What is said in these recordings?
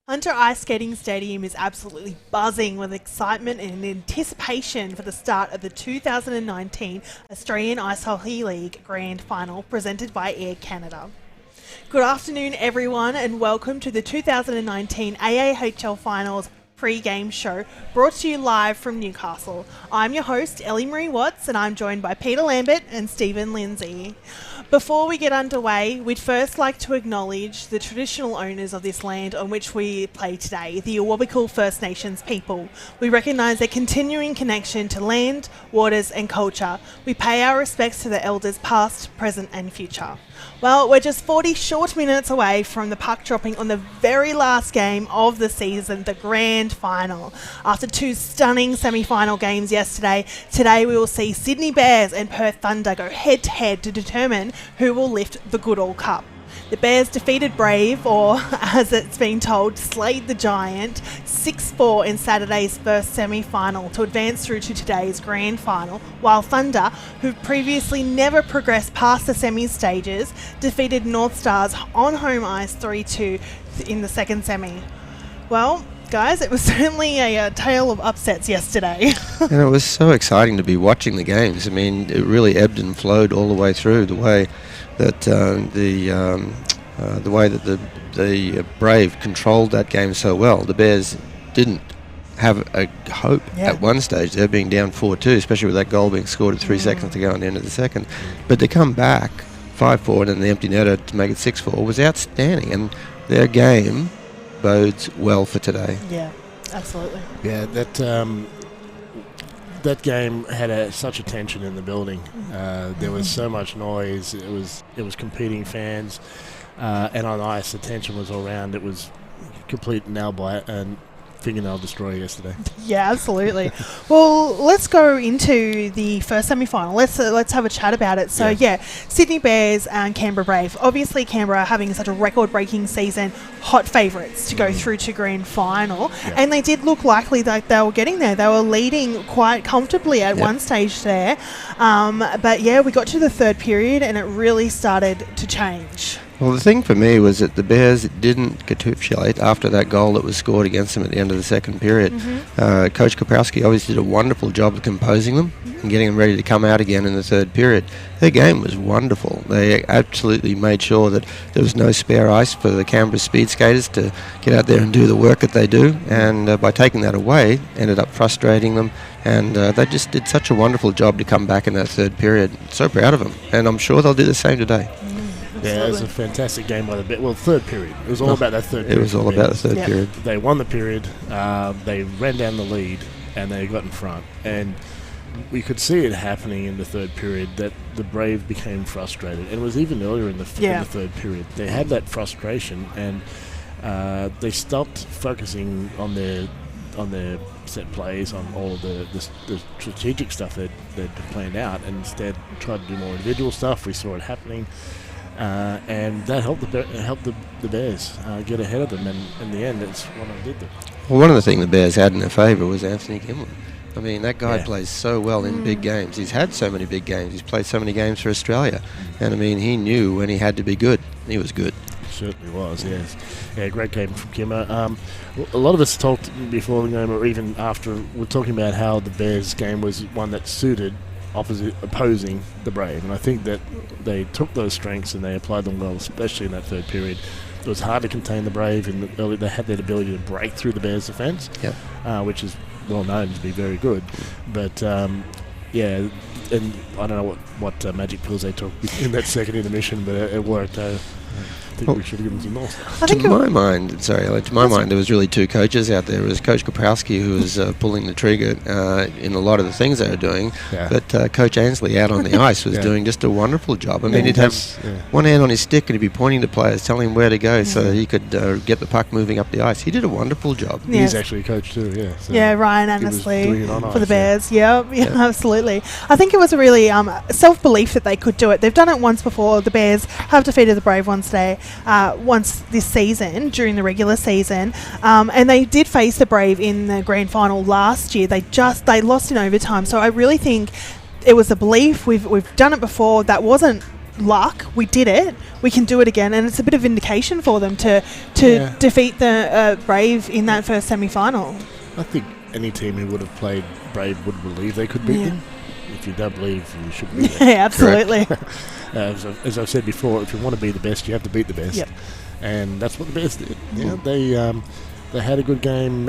Hunter Ice Skating Stadium is absolutely buzzing with excitement and anticipation for the start of the 2019 Australian Ice Hockey League Grand Final presented by Air Canada. Good afternoon everyone and welcome to the 2019 AIHL Finals pre-game show brought to you live from Newcastle. I'm your host Ellie Marie Watts and I'm joined by Peter Lambert and Stephen Lindsay. Before we get underway, we'd first like to acknowledge the traditional owners of this land on which we play today, the Awabakal First Nations people. We recognise their continuing connection to land, waters and culture. We pay our respects to the elders past, present and future. Well, we're just 40 short minutes away from the puck dropping on the very last game of the season, the grand final. After two stunning semi-final games yesterday, today we will see Sydney Bears and Perth Thunder go head-to-head to determine who will lift the Goodall Cup. The Bears defeated Brave, or as it's been told, slayed the Giant, 6-4 in Saturday's first semi-final to advance through to today's grand final, while Thunder, who've previously never progressed past the semi-stages, defeated North Stars on home ice 3-2 in the second semi. Well, guys, it was certainly a tale of upsets yesterday. And it was so exciting to be watching the games. I mean, it really ebbed and flowed all the way through. The way that the Brave controlled that game so well. The Bears didn't have a hope at one stage. They're being down 4-2, especially with that goal being scored at 3 seconds to go on the end of the second. But to come back 5-4 and the empty netter to make it 6-4 was outstanding, and their game bodes well for today. Yeah, absolutely. Yeah, that game had such a tension in the building. There was so much noise. It was competing fans, and on ice the tension was all around. It was complete nail bite and fingernail destroyer yesterday. Yeah, absolutely. Well, let's go into the first semi-final. Let's have a chat about it. So Sydney Bears and Canberra Brave. Obviously Canberra having such a record-breaking season, hot favourites to go through to grand final, and they did look likely that they were getting there. They were leading quite comfortably at one stage there, but we got to the third period and it really started to change. Well, the thing for me was that the Bears didn't capitulate after that goal that was scored against them at the end of the second period. Coach Kaprowski obviously did a wonderful job of composing them and getting them ready to come out again in the third period. Their game was wonderful. They absolutely made sure that there was no spare ice for the Canberra speed skaters to get out there and do the work that they do, and by taking that away, ended up frustrating them, and they just did such a wonderful job to come back in that third period. So proud of them, and I'm sure they'll do the same today. Yeah, it was a fantastic game by the Bears. Well, third period. It was all about that third period. It was all about the third period. They won the period, they ran down the lead, and they got in front. And we could see it happening in the third period that the Brave became frustrated. And it was even earlier in the third period. They had that frustration, and they stopped focusing on their set plays, on all of the strategic stuff that they'd planned out, and instead tried to do more individual stuff. We saw it happening. And that helped the Bears get ahead of them, and in the end, that's what I did there. Well, one of the things the Bears had in their favour was Anthony Gimlin. I mean, that guy plays so well in big games. He's had so many big games. He's played so many games for Australia. And, I mean, he knew when he had to be good. He was good. Certainly was, yes. Yeah, great game from Kimmer. A lot of us talked before the game, or even after, we're talking about how the Bears game was one that suited opposing the Brave. And I think that they took those strengths and they applied them well, especially in that third period. It was hard to contain the Brave, and they had that ability to break through the Bears' defence, which is well known to be very good. But yeah, and I don't know what magic pills they took in that second intermission, but it worked. I think we should have given some more. To my mind, there was really two coaches out there. There was Coach Kaprowski, who was pulling the trigger in a lot of the things they were doing, but Coach Ansley out on the ice was doing just a wonderful job. I mean, he'd have one hand on his stick and he'd be pointing to players, telling him where to go so he could get the puck moving up the ice. He did a wonderful job. He's actually a coach too, So Ryan Annesley for the Bears. Yeah, absolutely. I think it was a really self-belief that they could do it. They've done it once before. The Bears have defeated the Brave once this season during the regular season, and they did face the Brave in the grand final last year. They lost in overtime. So I really think it was a belief. We've done it before. That wasn't luck. We did it. We can do it again, and it's a bit of vindication for them to defeat the Brave in that first semi-final. I think any team who would have played Brave would believe they could beat them. If you don't believe, you shouldn't be there. Yeah, absolutely. As I've said before, if you want to be the best, you have to beat the best. Yep. And that's what the Bears did. They had a good game.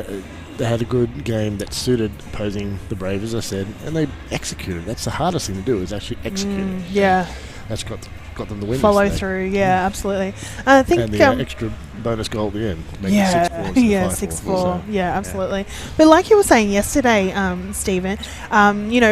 They had a good game that suited opposing the Brave, as I said, and they executed. That's the hardest thing to do, is actually execute. That's got them the win. Follow through, absolutely. I think and the extra bonus goal at the end. 6-4. 6-4. Yeah, absolutely. But like you were saying yesterday, Stephen,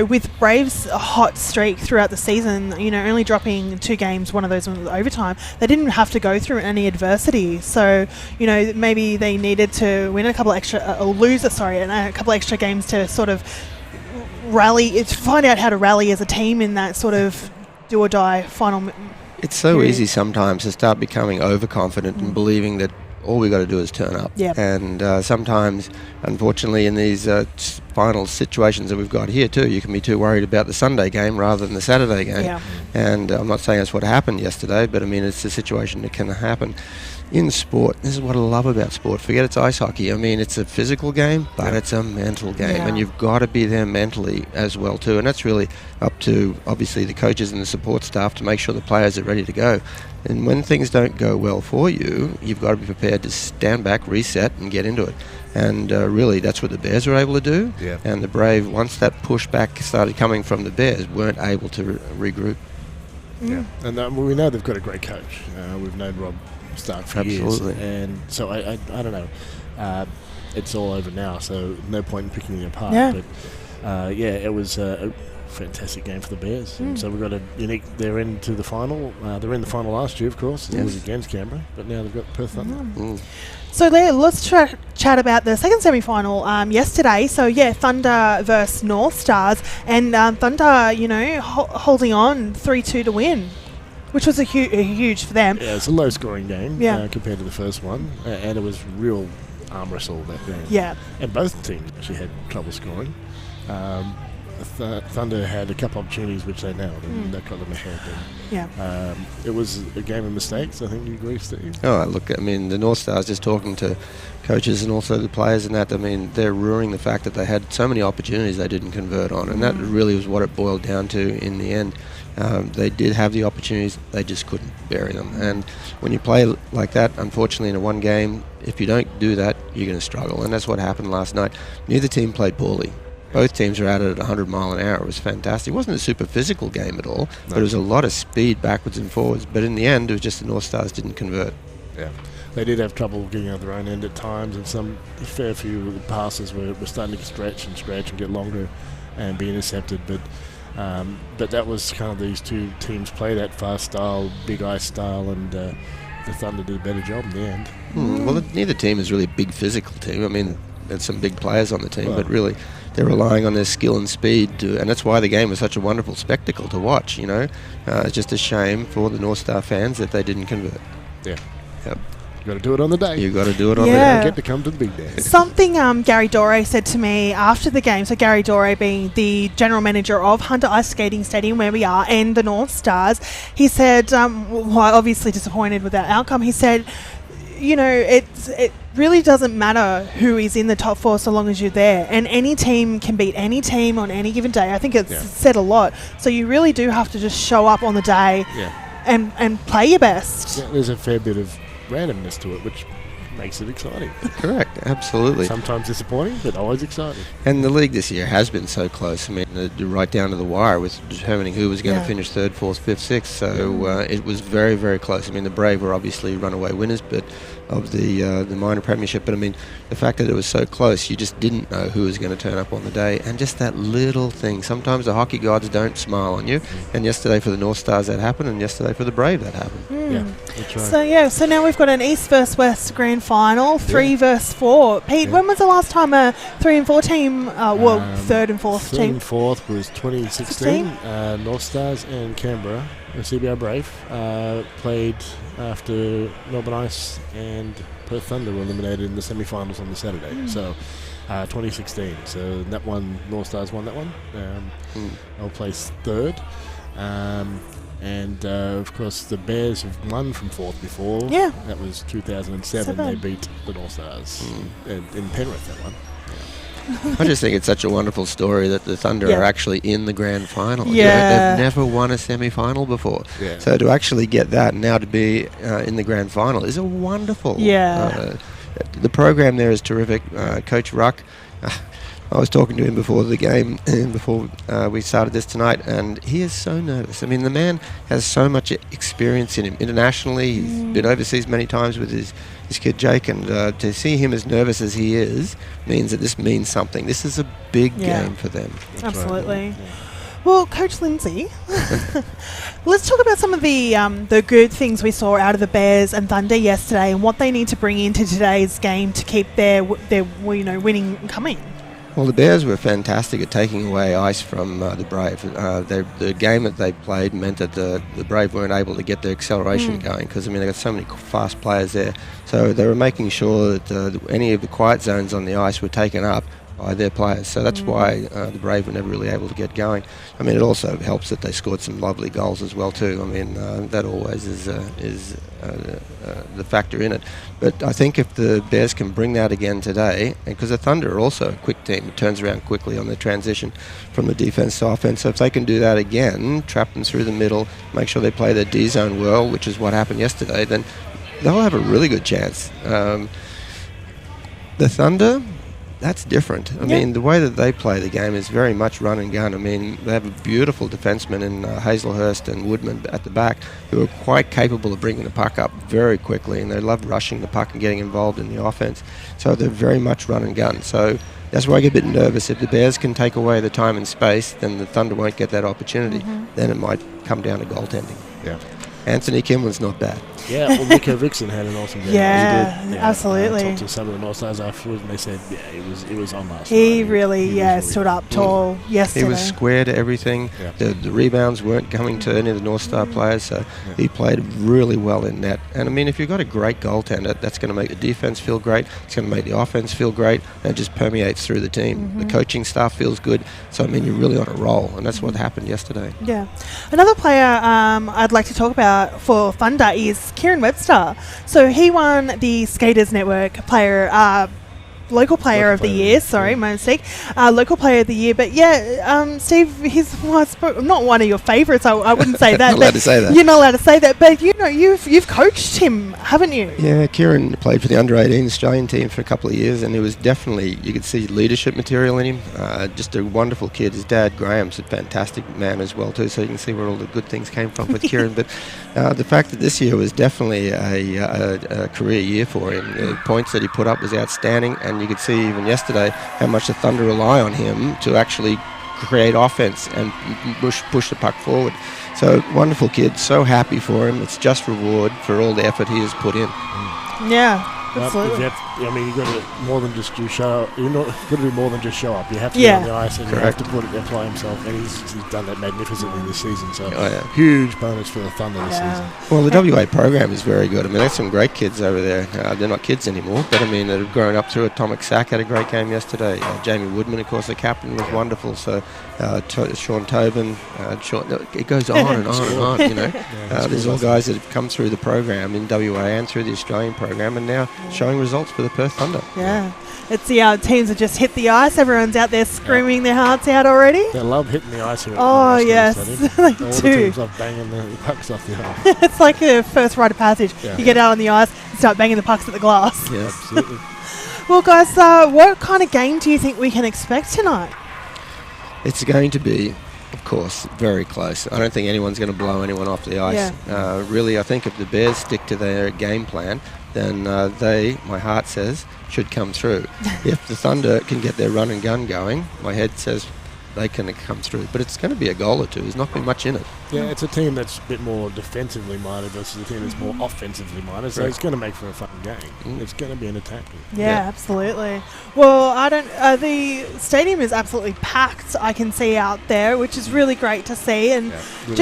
with Braves' hot streak throughout the season, only dropping 2 games, one of those was overtime, they didn't have to go through any adversity. So, maybe they needed to win a couple extra, and a couple extra games to sort of rally, to find out how to rally as a team in that sort of do or die final. It's so easy sometimes to start becoming overconfident and believing that all we got to do is turn up. Yep. And sometimes, unfortunately, in these final situations that we've got here too, you can be too worried about the Sunday game rather than the Saturday game. Yeah. And I'm not saying that's what happened yesterday, but I mean, it's a situation that can happen. In sport, this is what I love about sport. Forget it's ice hockey. I mean, it's a physical game, but it's a mental game, and you've got to be there mentally as well too. And that's really up to, obviously, the coaches and the support staff to make sure the players are ready to go. And when things don't go well for you, you've got to be prepared to stand back, reset, and get into it. And really, that's what the Bears were able to do. Yeah. And the Brave, once that pushback started coming from the Bears, weren't able to regroup. Yeah, and we know they've got a great coach. We've known Rob Stark for years, and so I don't know. It's all over now, so no point in picking them apart. Yeah. But it was a fantastic game for the Bears. And so we've got a unique. They're into the final. They were in the final last year, of course. It was against Canberra, but now they've got Perth Thunder. So let's chat about the second semi-final yesterday. So Thunder versus North Stars, and Thunder, holding on 3-2 to win, which was a huge for them. Yeah, it's a low-scoring game compared to the first one, and it was real arm wrestle that game. Yeah, and both teams actually had trouble scoring. Thunder had a couple opportunities which they nailed, and that got them ahead. It was a game of mistakes. I think you agree, Steve. Oh, look, I mean, the North Stars, just talking to coaches and also the players and that, I mean, they're ruining the fact that they had so many opportunities they didn't convert on, and that really was what it boiled down to in the end. They did have the opportunities, they just couldn't bury them. And when you play like that, unfortunately, in a one game, if you don't do that, you're going to struggle. And that's what happened last night. Neither team played poorly. Both teams were at it at 100 mile an hour. It was fantastic. It wasn't a super physical game at all, but it was a lot of speed backwards and forwards. But in the end, it was just the North Stars didn't convert. Yeah. They did have trouble getting out their own end at times, and a fair few of the passes were starting to stretch and get longer and be intercepted. But that was kind of these two teams play that fast style, big ice style, and the Thunder did a better job in the end. Well, neither team is really a big physical team. I mean, there's some big players on the team, but really they're relying on their skill and speed, and that's why the game was such a wonderful spectacle to watch. It's just a shame for the North Star fans that they didn't convert. Yeah. Yep. You got to do it on the day. You got to do it on You the Yeah. don't get to come to the big day. Something Gary Dore said to me after the game, so Gary Dore being the general manager of Hunter Ice Skating Stadium where we are and the North Stars, he said, while obviously disappointed with that outcome, he said, you know, it really doesn't matter who is in the top four so long as you're there, and any team can beat any team on any given day. I think it's said a lot. So you really do have to just show up on the day and play your best. Yeah, there's a fair bit of randomness to it, which makes it exciting. Correct, absolutely. Sometimes disappointing, but always exciting. And the league this year has been so close. I mean, right down to the wire with determining who was going to finish third, fourth, fifth, sixth. So it was very, very close. I mean, the Brave were obviously runaway winners, but of the minor premiership. But I mean, the fact that it was so close, you just didn't know who was going to turn up on the day. And just that little thing. Sometimes the hockey gods don't smile on you. And yesterday for the North Stars that happened, and yesterday for the Brave that happened. Yeah, that's right. So now we've got an East versus West grand final, 3 versus 4. Pete, when was the last time a 3 and 4 team, third and fourth third team? and fourth was 2016. North Stars and Canberra, the CBR Brave, played after Melbourne Ice and Perth Thunder were eliminated in the semi-finals on the Saturday. So 2016. So that one, North Stars won that one. They'll place third. And of course, the Bears have won from fourth before. Yeah. That was 2007. They beat the North Stars in Penrith, that one. I just think it's such a wonderful story that the Thunder are actually in the grand final. Yeah. You know, they've never won a semi-final before. Yeah. So to actually get that and now to be in the grand final is a wonderful... the program there is terrific. Coach Ruck, I was talking to him before the game, before we started this tonight, and he is so nervous. I mean, the man has so much experience in him internationally. He's been overseas many times with his kid Jake, and to see him as nervous as he is means that this means something. This is a big game for them. Absolutely. Right. Yeah. Well, Coach Lindsay, let's talk about some of the good things we saw out of the Bears and Thunder yesterday, and what they need to bring into today's game to keep their winning coming. Well, the Bears were fantastic at taking away ice from the Brave. The game that they played meant that the Brave weren't able to get their acceleration going because, I mean, they got so many fast players there. So they were making sure that any of the quiet zones on the ice were taken up by their players. So that's why the Brave were never really able to get going. I mean, it also helps that they scored some lovely goals as well too. I mean, that always is the factor in it. But I think if the Bears can bring that again today, because the Thunder are also a quick team, it turns around quickly on the transition from the defense to offense. So if they can do that again, trap them through the middle, make sure they play their D-zone well, which is what happened yesterday, then they'll have a really good chance. The Thunder, that's different. I mean, the way that they play the game is very much run and gun. I mean, they have a beautiful defenseman in Hazelhurst and Woodman at the back who are quite capable of bringing the puck up very quickly, and they love rushing the puck and getting involved in the offense. So they're very much run and gun. So that's why I get a bit nervous. If the Bears can take away the time and space, then the Thunder won't get that opportunity. Then it might come down to goaltending. Yeah. Anthony Kimlin's not bad. Yeah, well, Nico Vixen had an awesome game. Yeah, he did. absolutely. I talked to some of the North Stars afterwards, and they said, it was on last night. He really stood up tall yesterday. He was square to everything. Yeah. The rebounds weren't coming to any of the North Star players, so he played really well in net. And, I mean, if you've got a great goaltender, that's going to make the defense feel great. It's going to make the offense feel great, and it just permeates through the team. The coaching staff feels good. So, I mean, you're really on a roll, and that's what happened yesterday. Yeah. Another player I'd like to talk about for Thunder is Kieran Webster. So he won the Skaters Network local player of the year. Sorry, my mistake. Local player of the year. But Steve, he's not one of your favourites. I wouldn't say that. Not allowed to say that. You're not allowed to say that. But you've coached him, haven't you? Yeah, Kieran played for the under-18 Australian team for a couple of years, and it was definitely, you could see leadership material in him. Just a wonderful kid. His dad, Graham's a fantastic man as well too. So you can see where all the good things came from with Kieran. But the fact that this year was definitely a career year for him. The points that he put up was outstanding, and you could see even yesterday how much the Thunder rely on him to actually create offense and push the puck forward. So wonderful kid, so happy for him. It's just reward for all the effort he has put in. Yeah, absolutely. I mean, you've got to more than just show up. You're not got to do more than just show up. You have to be on the ice, and Correct. you have to apply himself. And he's done that magnificently this season. So huge bonus for the Thunder this season. Well, the WA program is very good. I mean, there's some great kids over there. They're not kids anymore, but I mean, they've grown up through it. Atomic Sack had a great game yesterday. Jamie Woodman, of course, the captain, was wonderful. So Sean Tobin, it goes on and on and on. You know, there's all guys that have come through the program in WA and through the Australian program, and now showing results for the Perth Thunder. Yeah. It's the teams that just hit the ice. Everyone's out there screaming their hearts out already. They love hitting the ice here. Oh, yes. They do. All the teams love banging the pucks off the ice. It's like a first rite of passage. Yeah. You get out on the ice and start banging the pucks at the glass. Yeah, absolutely. Well, guys, what kind of game do you think we can expect tonight? It's going to be, of course, very close. I don't think anyone's going to blow anyone off the ice. Yeah. Really, I think if the Bears stick to their game plan, then they, my heart says, should come through. If the Thunder can get their run and gun going, my head says they can come through. But it's going to be a goal or two. There's not been much in it. Yeah, it's a team that's a bit more defensively minded versus a team that's more offensively minded. So it's going to make for a fun game. It's going to be an attacking. Yeah, absolutely. Well, the stadium is absolutely packed. I can see out there, which is really great to see. And really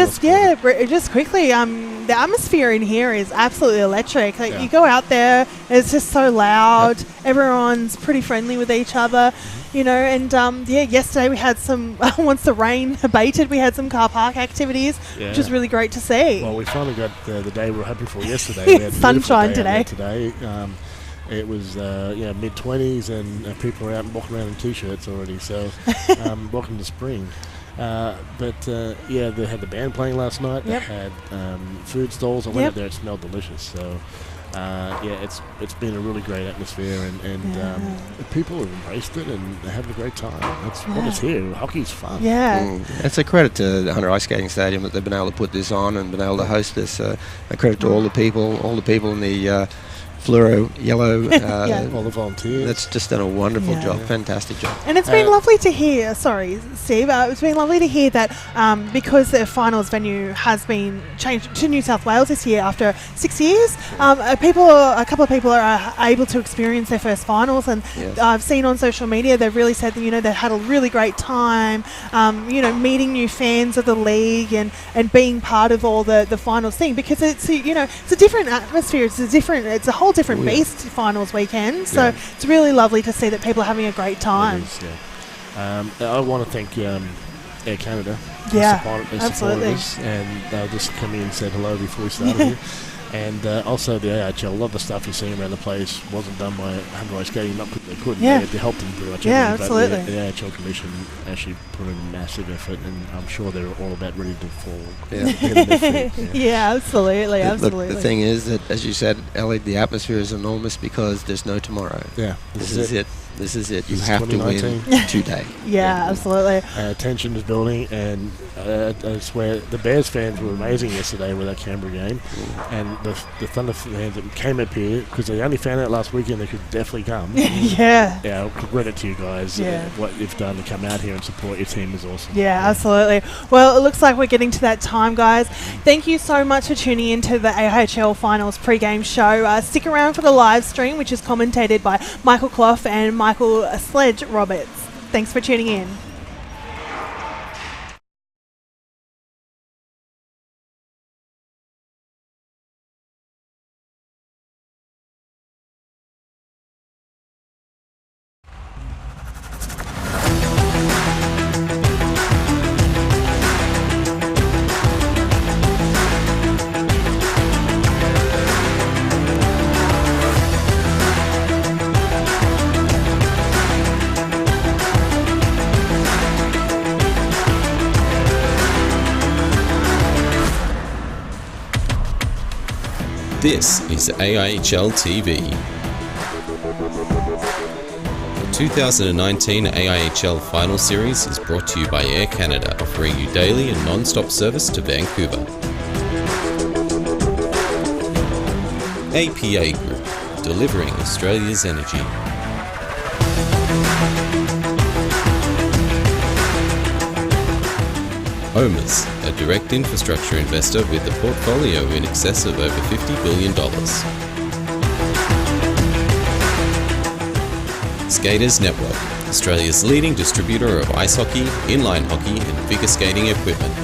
just quickly, the atmosphere in here is absolutely electric. Like you go out there, it's just so loud. Everyone's pretty friendly with each other. You know, and yesterday we had some, once the rain abated, we had some car park activities, which is really great to see. Well, we finally got the day we were hoping for yesterday. We had sunshine today. It was mid-20s and people were out and walking around in T-shirts already, so welcome to spring. They had the band playing last night. They had food stalls. I went up there, it smelled delicious, so... it's been a really great atmosphere, and people have embraced it and they're having a great time. That's what it's here. Hockey's fun. Yeah. It's a credit to the Hunter Ice Skating Stadium that they've been able to put this on and been able to host this. A credit to all the people in the fluoro yellow. All the volunteers. That's just done a wonderful job. Fantastic job. And it's been lovely to hear, sorry, Steve, it's been lovely to hear that because the finals venue has been changed to New South Wales this year after 6 years, a couple of people are able to experience their first finals, and I've seen on social media they've really said that, they've had a really great time, meeting new fans of the league and being part of all the finals thing, because it's a different atmosphere, it's a whole different beast finals weekend, so it's really lovely to see that people are having a great time. I want to thank Air Canada absolutely, us, and they'll just come in and said hello before we started here. And also the AIHL, a lot of the stuff you're seeing around the place wasn't done by Hunter Ice Skating, not because they couldn't. They helped them pretty much. Absolutely. But the AIHL Commission actually put in a massive effort, and I'm sure they're all about ready to fall. Absolutely. Look, the thing is that, as you said, Ellie, the atmosphere is enormous because there's no tomorrow. This is it. This is it. You have to win today. Absolutely. Tension is building, and I swear the Bears fans were amazing yesterday with that Canberra game, and the Thunder fans that came up here, because they only found out last weekend they could definitely come. Credit to you guys. What you've done to come out here and support your team is awesome. Absolutely. Well, it looks like we're getting to that time, guys. Thank you so much for tuning in to the AIHL Finals pre-game show. Stick around for the live stream, which is commentated by Michael Clough and Michael Sledge Roberts. Thanks for tuning in. This is AIHL TV. The 2019 AIHL Final Series is brought to you by Air Canada, offering you daily and non-stop service to Vancouver. APA Group, delivering Australia's energy. OMAS, a direct infrastructure investor with a portfolio in excess of over $50 billion. Skaters Network, Australia's leading distributor of ice hockey, inline hockey and figure skating equipment.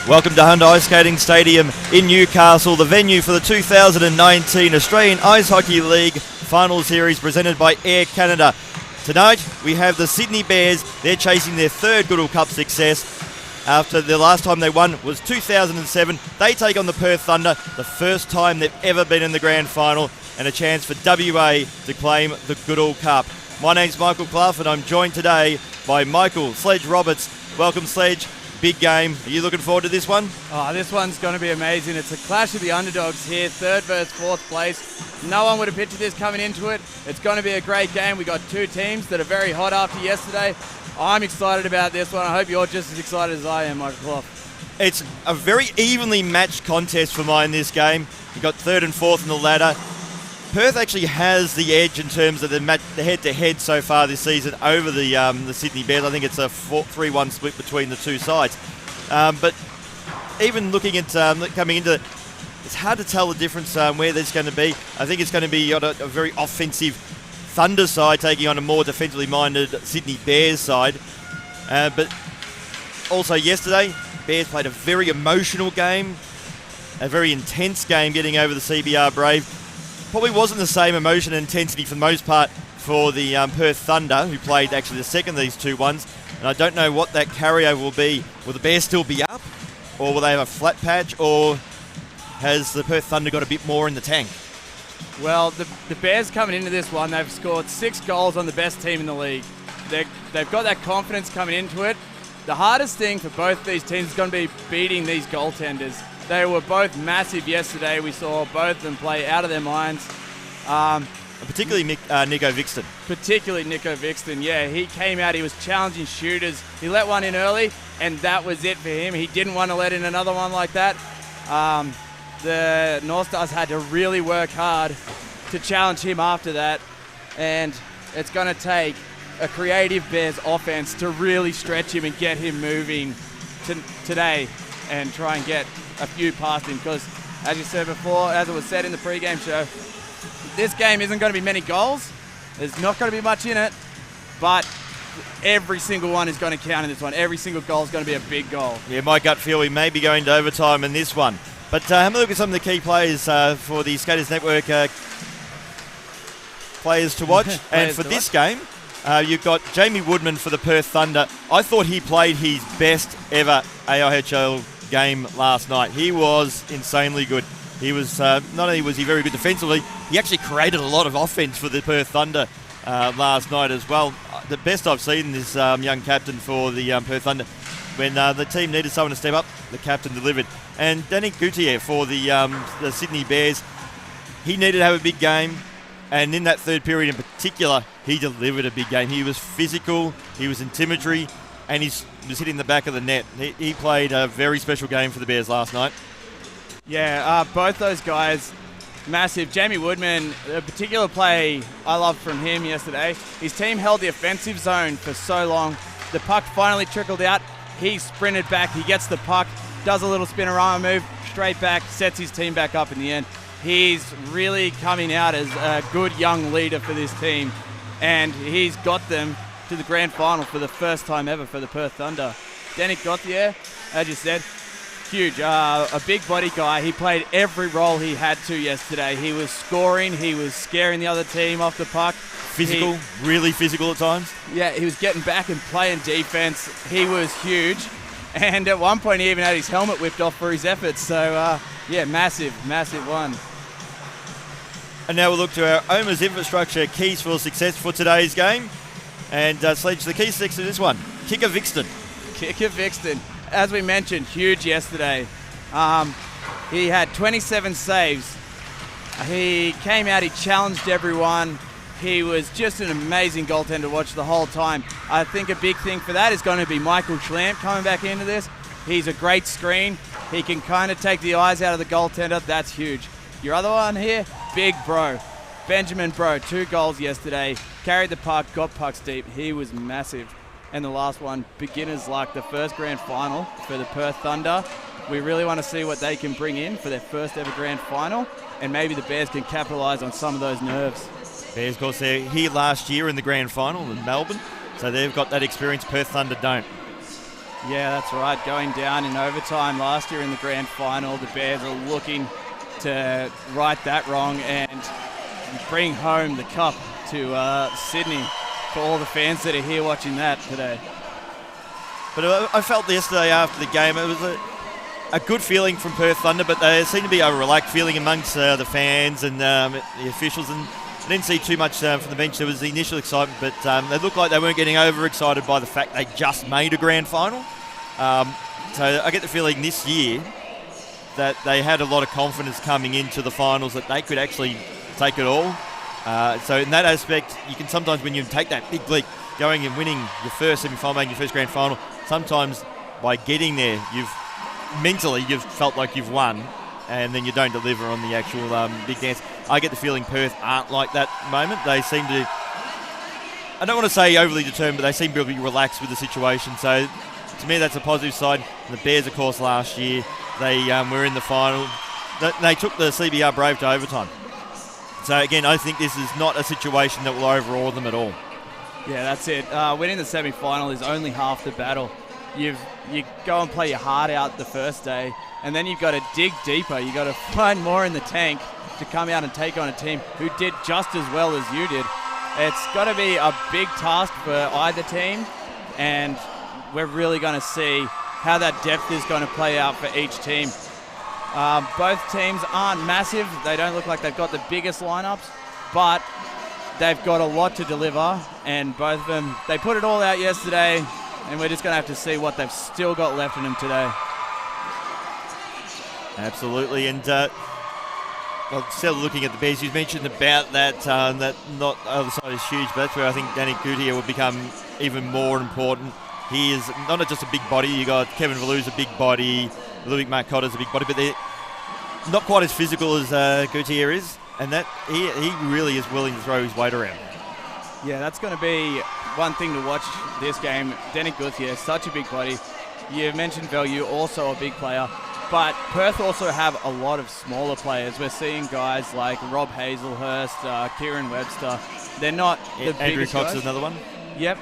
Welcome to Hyundai Ice Skating Stadium in Newcastle, the venue for the 2019 Australian Ice Hockey League Final Series presented by Air Canada. Tonight we have the Sydney Bears. They're chasing their third Goodall Cup success. After the last time they won was 2007. They take on the Perth Thunder, the first time they've ever been in the grand final, and a chance for WA to claim the Goodall Cup. My name's Michael Clough and I'm joined today by Michael Sledge Roberts. Welcome, Sledge. Big game. Are you looking forward to this one? Oh, this one's going to be amazing. It's a clash of the underdogs here, third versus fourth place. No one would have pictured this coming into it. It's going to be a great game. We got two teams that are very hot after yesterday. I'm excited about this one. I hope you're just as excited as I am, Michael Clough. It's a very evenly matched contest for mine this game. You've got third and fourth in the ladder. Perth actually has the edge in terms of the head-to-head so far this season over the Sydney Bears. I think it's a 3-1 split between the two sides. But even looking at coming into it, it's hard to tell the difference where there's going to be. I think it's going to be on a very offensive Thunder side taking on a more defensively minded Sydney Bears side. But also yesterday, Bears played a very emotional game, a very intense game getting over the CBR Brave. Probably wasn't the same emotion and intensity for the most part for the Perth Thunder, who played actually the second of these two ones. And I don't know what that carryover will be. Will the Bears still be up? Or will they have a flat patch? Or has the Perth Thunder got a bit more in the tank? Well, the Bears coming into this one, they've scored 6 goals on the best team in the league. They've got that confidence coming into it. The hardest thing for both these teams is going to be beating these goaltenders. They were both massive yesterday. We saw both of them play out of their minds. Particularly Nico Vixton. Particularly Nico Vixton, yeah. He came out, he was challenging shooters. He let one in early, and that was it for him. He didn't want to let in another one like that. The North Stars had to really work hard to challenge him after that. And it's going to take a creative Bears offense to really stretch him and get him moving today and try and get a few past him, because as you said before, as it was said in the pre-game show, this game isn't going to be many goals. There's not going to be much in it, but every single one is going to count in this one. Every single goal is going to be a big goal. Yeah, my gut feel we may be going to overtime in this one. But have a look at some of the key players for the Skaters Network players to watch. And for this game, you've got Jamie Woodman for the Perth Thunder. I thought he played his best ever AIHL game last night. He was insanely good. He was not only was he very good defensively, he actually created a lot of offense for the Perth Thunder last night as well. The best I've seen this young captain for the Perth Thunder. When the team needed someone to step up, the captain delivered. And Danny Goutier for the Sydney Bears, he needed to have a big game. And in that third period in particular, he delivered a big game. He was physical, he was intimidatory, and he was hitting the back of the net. He played a very special game for the Bears last night. Yeah, both those guys, massive. Jamie Woodman, a particular play I loved from him yesterday. His team held the offensive zone for so long. The puck finally trickled out. He sprinted back. He gets the puck, does a little spinorama move, straight back, sets his team back up in the end. He's really coming out as a good young leader for this team, and he's got them to the grand final for the first time ever for the Perth Thunder. Danny Gauthier, as you said, huge, a big body guy. He played every role he had to yesterday. He was scoring, he was scaring the other team off the puck. Physical, really physical at times. Yeah, he was getting back and playing defense. He was huge, and at one point he even had his helmet whipped off for his efforts. So, yeah, massive one. And now we'll look to our Omer's Infrastructure keys for success for today's game. And Sledge, the key six of this one, Kicker Vixton. Kicker Vixton, as we mentioned, huge yesterday. He had 27 saves. He came out, he challenged everyone. He was just an amazing goaltender to watch the whole time. I think a big thing for that is going to be Michael Schlamp coming back into this. He's a great screen. He can kind of take the eyes out of the goaltender. That's huge. Your other one here, Big Bro. Benjamin Bro, 2 goals yesterday. Carried the puck, got pucks deep. He was massive. And the last one, beginner's luck, the first grand final for the Perth Thunder. We really want to see what they can bring in for their first ever grand final, and maybe the Bears can capitalise on some of those nerves. Bears, of course, they're here last year in the grand final in Melbourne, so they've got that experience Perth Thunder don't. Yeah, that's right. Going down in overtime last year in the grand final, the Bears are looking to right that wrong and bring home the cup to Sydney for all the fans that are here watching that today. But I felt yesterday after the game, it was a good feeling from Perth Thunder, but there seemed to be a relaxed feeling amongst the fans and the officials, and I didn't see too much from the bench. There was the initial excitement, but they looked like they weren't getting overexcited by the fact they just made a grand final. So I get the feeling this year that they had a lot of confidence coming into the finals that they could actually take it all. So in that aspect, you can sometimes, when you take that big leap, going and winning your first semi-final, making your first grand final, sometimes by getting there, you've felt like you've won, and then you don't deliver on the actual big dance. I get the feeling Perth aren't like that moment. They seem to, I don't want to say overly determined, but they seem to be relaxed with the situation. So to me, that's a positive side. And the Bears, of course, last year, they were in the final. They took the CBR Brave to overtime. So again, I think this is not a situation that will overawe them at all. Yeah, that's it. Winning the semi-final is only half the battle. You go and play your heart out the first day, and then you've got to dig deeper. You've got to find more in the tank to come out and take on a team who did just as well as you did. It's got to be a big task for either team, and we're really going to see how that depth is going to play out for each team. Both teams aren't massive. They don't look like they've got the biggest lineups, but they've got a lot to deliver, and both of them, they put it all out yesterday, and we're just going to have to see what they've still got left in them today. Absolutely, and still looking at the Bears, you mentioned about that not other side is huge, but that's where I think Danny Goodall will become even more important. He is not just a big body. You got Kevin Valu's a big body, Ludwig Marcotter's a big body, but they're not quite as physical as Goodall is, and that he really is willing to throw his weight around. Yeah, that's going to be one thing to watch this game. Danny Goodall, such a big body. You mentioned Value, also a big player. But Perth also have a lot of smaller players. We're seeing guys like Rob Hazelhurst, Kieran Webster. They're not the Andrew biggest Cox guys. is another one. Yep.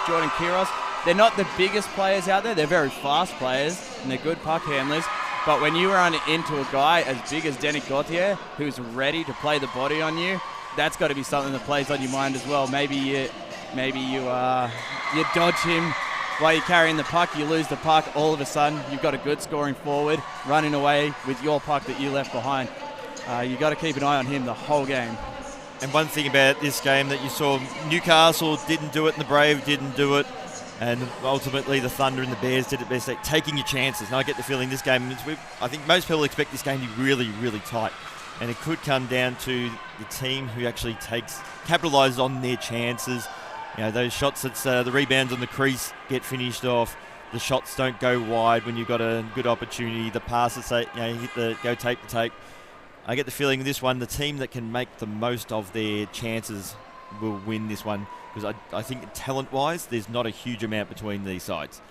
Jordan Kiros. They're not the biggest players out there. They're very fast players, and they're good puck handlers. But when you run into a guy as big as Danny Gauthier, who's ready to play the body on you, that's got to be something that plays on your mind as well. Maybe you dodge him while you're carrying the puck, you lose the puck, all of a sudden you've got a good scoring forward running away with your puck that you left behind. You've got to keep an eye on him the whole game. And one thing about this game that you saw, Newcastle didn't do it and the Brave didn't do it, and ultimately the Thunder and the Bears did it best, like taking your chances. And I get the feeling this game, I think most people expect this game to be really, really tight. And it could come down to the team who actually capitalises on their chances. You know, those shots, it's the rebounds on the crease get finished off. The shots don't go wide when you've got a good opportunity. The passes, go tape to tape. I get the feeling this one, the team that can make the most of their chances will win this one, because I think talent-wise, there's not a huge amount between these sides.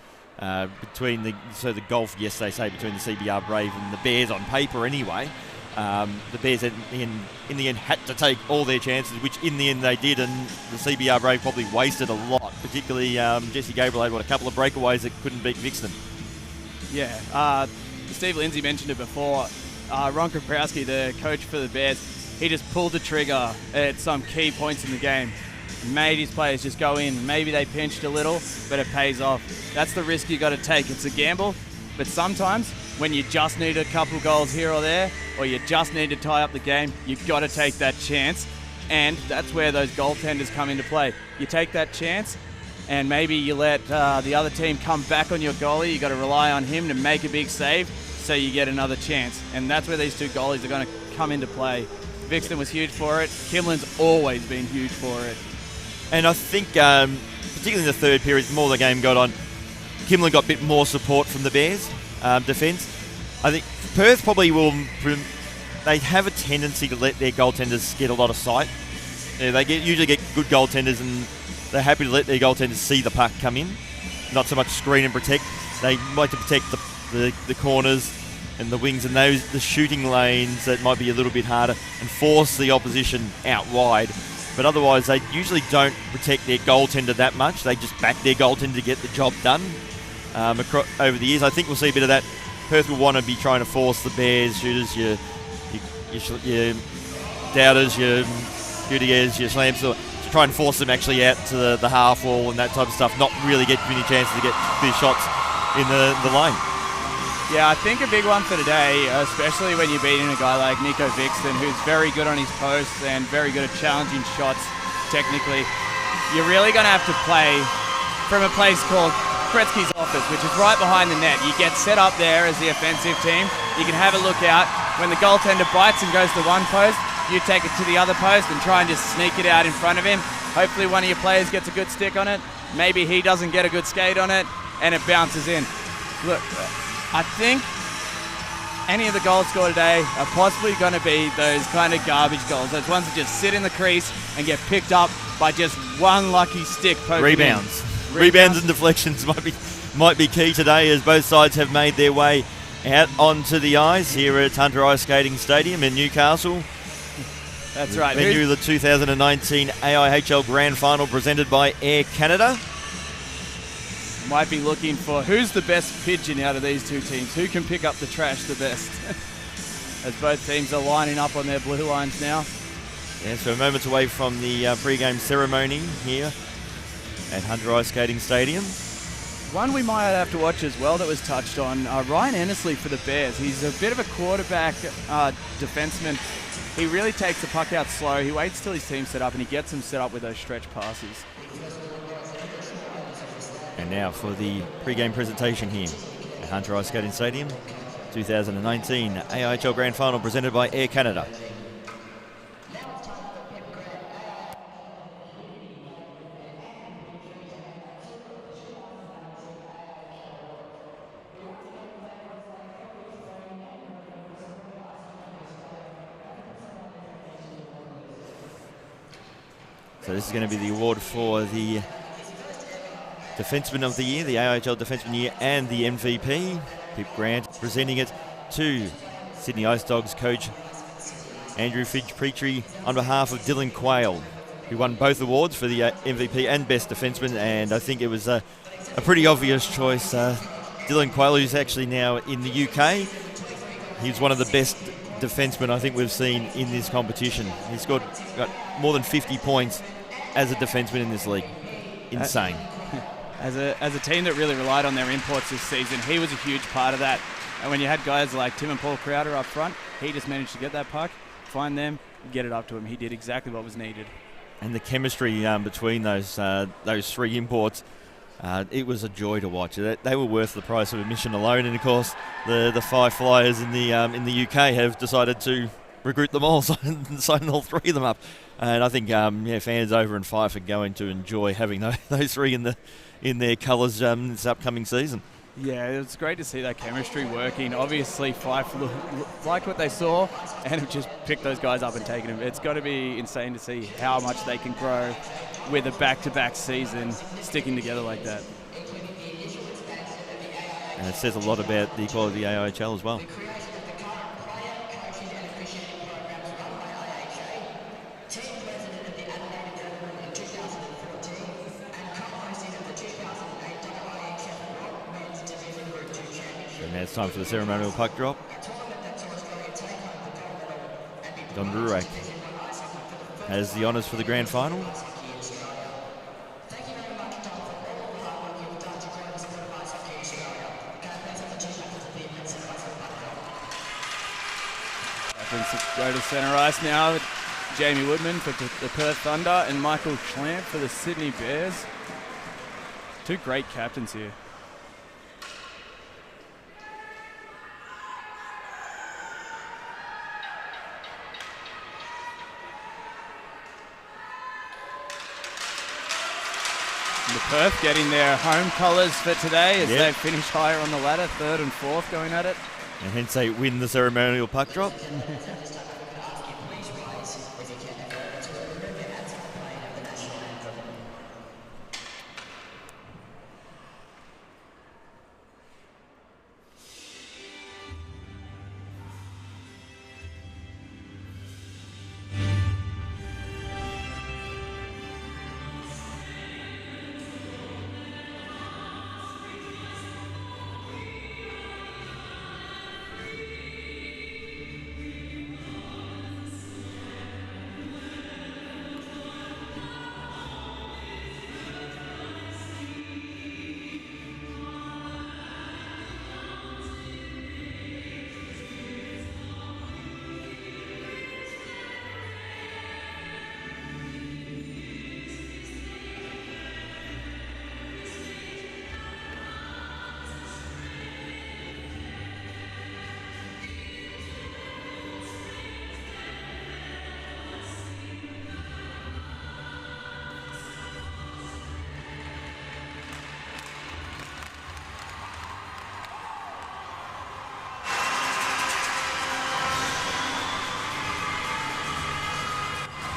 Between the gulf, yes, they say, between the CBR Brave and the Bears on paper anyway. The Bears in the end had to take all their chances, which in the end they did, and the CBR Brave probably wasted a lot, particularly Jesse Gabriel had a couple of breakaways that couldn't beat Vixen. Yeah, Steve Lindsay mentioned it before. Ron Kraprowski, the coach for the Bears, he just pulled the trigger at some key points in the game. Made his players just go in. Maybe they pinched a little, but it pays off. That's the risk you got to take. It's a gamble, but sometimes when you just need a couple goals here or there, or you just need to tie up the game, you've got to take that chance, and that's where those goaltenders come into play. You take that chance, and maybe you let the other team come back on your goalie. You got to rely on him to make a big save, so you get another chance, and that's where these two goalies are going to come into play. Vixen was huge for it. Kimlin's always been huge for it. And I think, particularly in the third period, the more the game got on, Kimlin got a bit more support from the Bears defence. I think Perth probably will. They have a tendency to let their goaltenders get a lot of sight. They usually get good goaltenders, and they're happy to let their goaltenders see the puck come in. Not so much screen and protect. They like to protect the corners and the wings and the shooting lanes that might be a little bit harder, and force the opposition out wide. But otherwise, they usually don't protect their goaltender that much. They just back their goaltender to get the job done. Over the years, I think we'll see a bit of that. Perth will want to be trying to force the Bears shooters, your doubters, your Gutierrez, your slams, to try and force them actually out to the half wall and that type of stuff. Not really get many chances to get good shots in the lane. Yeah, I think a big one for today, especially when you're beating a guy like Nico Vixen, who's very good on his posts and very good at challenging shots technically. You're really going to have to play from a place called Kretzky's office, which is right behind the net. You get set up there as the offensive team. You can have a look out. When the goaltender bites and goes to one post, you take it to the other post and try and just sneak it out in front of him. Hopefully one of your players gets a good stick on it. Maybe he doesn't get a good skate on it, and it bounces in. Look, I think any of the goals scored today are possibly going to be those kind of garbage goals. Those ones that just sit in the crease and get picked up by just one lucky stick. Rebounds and deflections might be key today, as both sides have made their way out onto the ice here at Hunter Ice Skating Stadium in Newcastle. That's right. Venue of the 2019 AIHL Grand Final presented by Air Canada. Might be looking for who's the best pigeon out of these two teams. Who can pick up the trash the best? As both teams are lining up on their blue lines now. Yeah, so moments away from the pre-game ceremony here at Hunter Ice Skating Stadium. One we might have to watch as well that was touched on, Ryan Ennisley for the Bears. He's a bit of a quarterback defenseman. He really takes the puck out slow. He waits till his team's set up and he gets them set up with those stretch passes. And now for the pre-game presentation here at Hunter Ice Skating Stadium, 2019 AIHL Grand Final presented by Air Canada. So this is going to be the award for the Defenseman of the Year, the AIHL Defenseman of the Year, and the MVP. Pip Grant presenting it to Sydney Ice Dogs coach Andrew Fitch-Petrie on behalf of Dylan Quayle, who won both awards for the MVP and Best Defenseman, and I think it was a pretty obvious choice. Dylan Quayle, who's actually now in the UK, he's one of the best defensemen I think we've seen in this competition. He's got more than 50 points as a defenseman in this league. Insane. As a team that really relied on their imports this season, he was a huge part of that. And when you had guys like Tim and Paul Crowder up front, he just managed to get that puck, find them, get it up to him. He did exactly what was needed. And the chemistry between those three imports, it was a joy to watch. They were worth the price of admission alone. And of course, the Five Flyers in the UK have decided to recruit them all, sign all three of them up. And I think fans over in Fife are going to enjoy having those three in their colours this upcoming season. Yeah, it's great to see that chemistry working. Obviously, Fife liked what they saw and have just picked those guys up and taken them. It's got to be insane to see how much they can grow with a back-to-back season sticking together like that. And it says a lot about the quality of the AIHL as well. Now it's time for the ceremonial puck drop. Don Rurak has the honours for the grand final. Go to centre ice now. Jamie Woodman for the Perth Thunder and Michael Schlamp for the Sydney Bears. Two great captains here. The Perth getting their home colours for today as Yep. they finish higher on the ladder, 3rd and 4th going at it. And hence they win the ceremonial puck drop.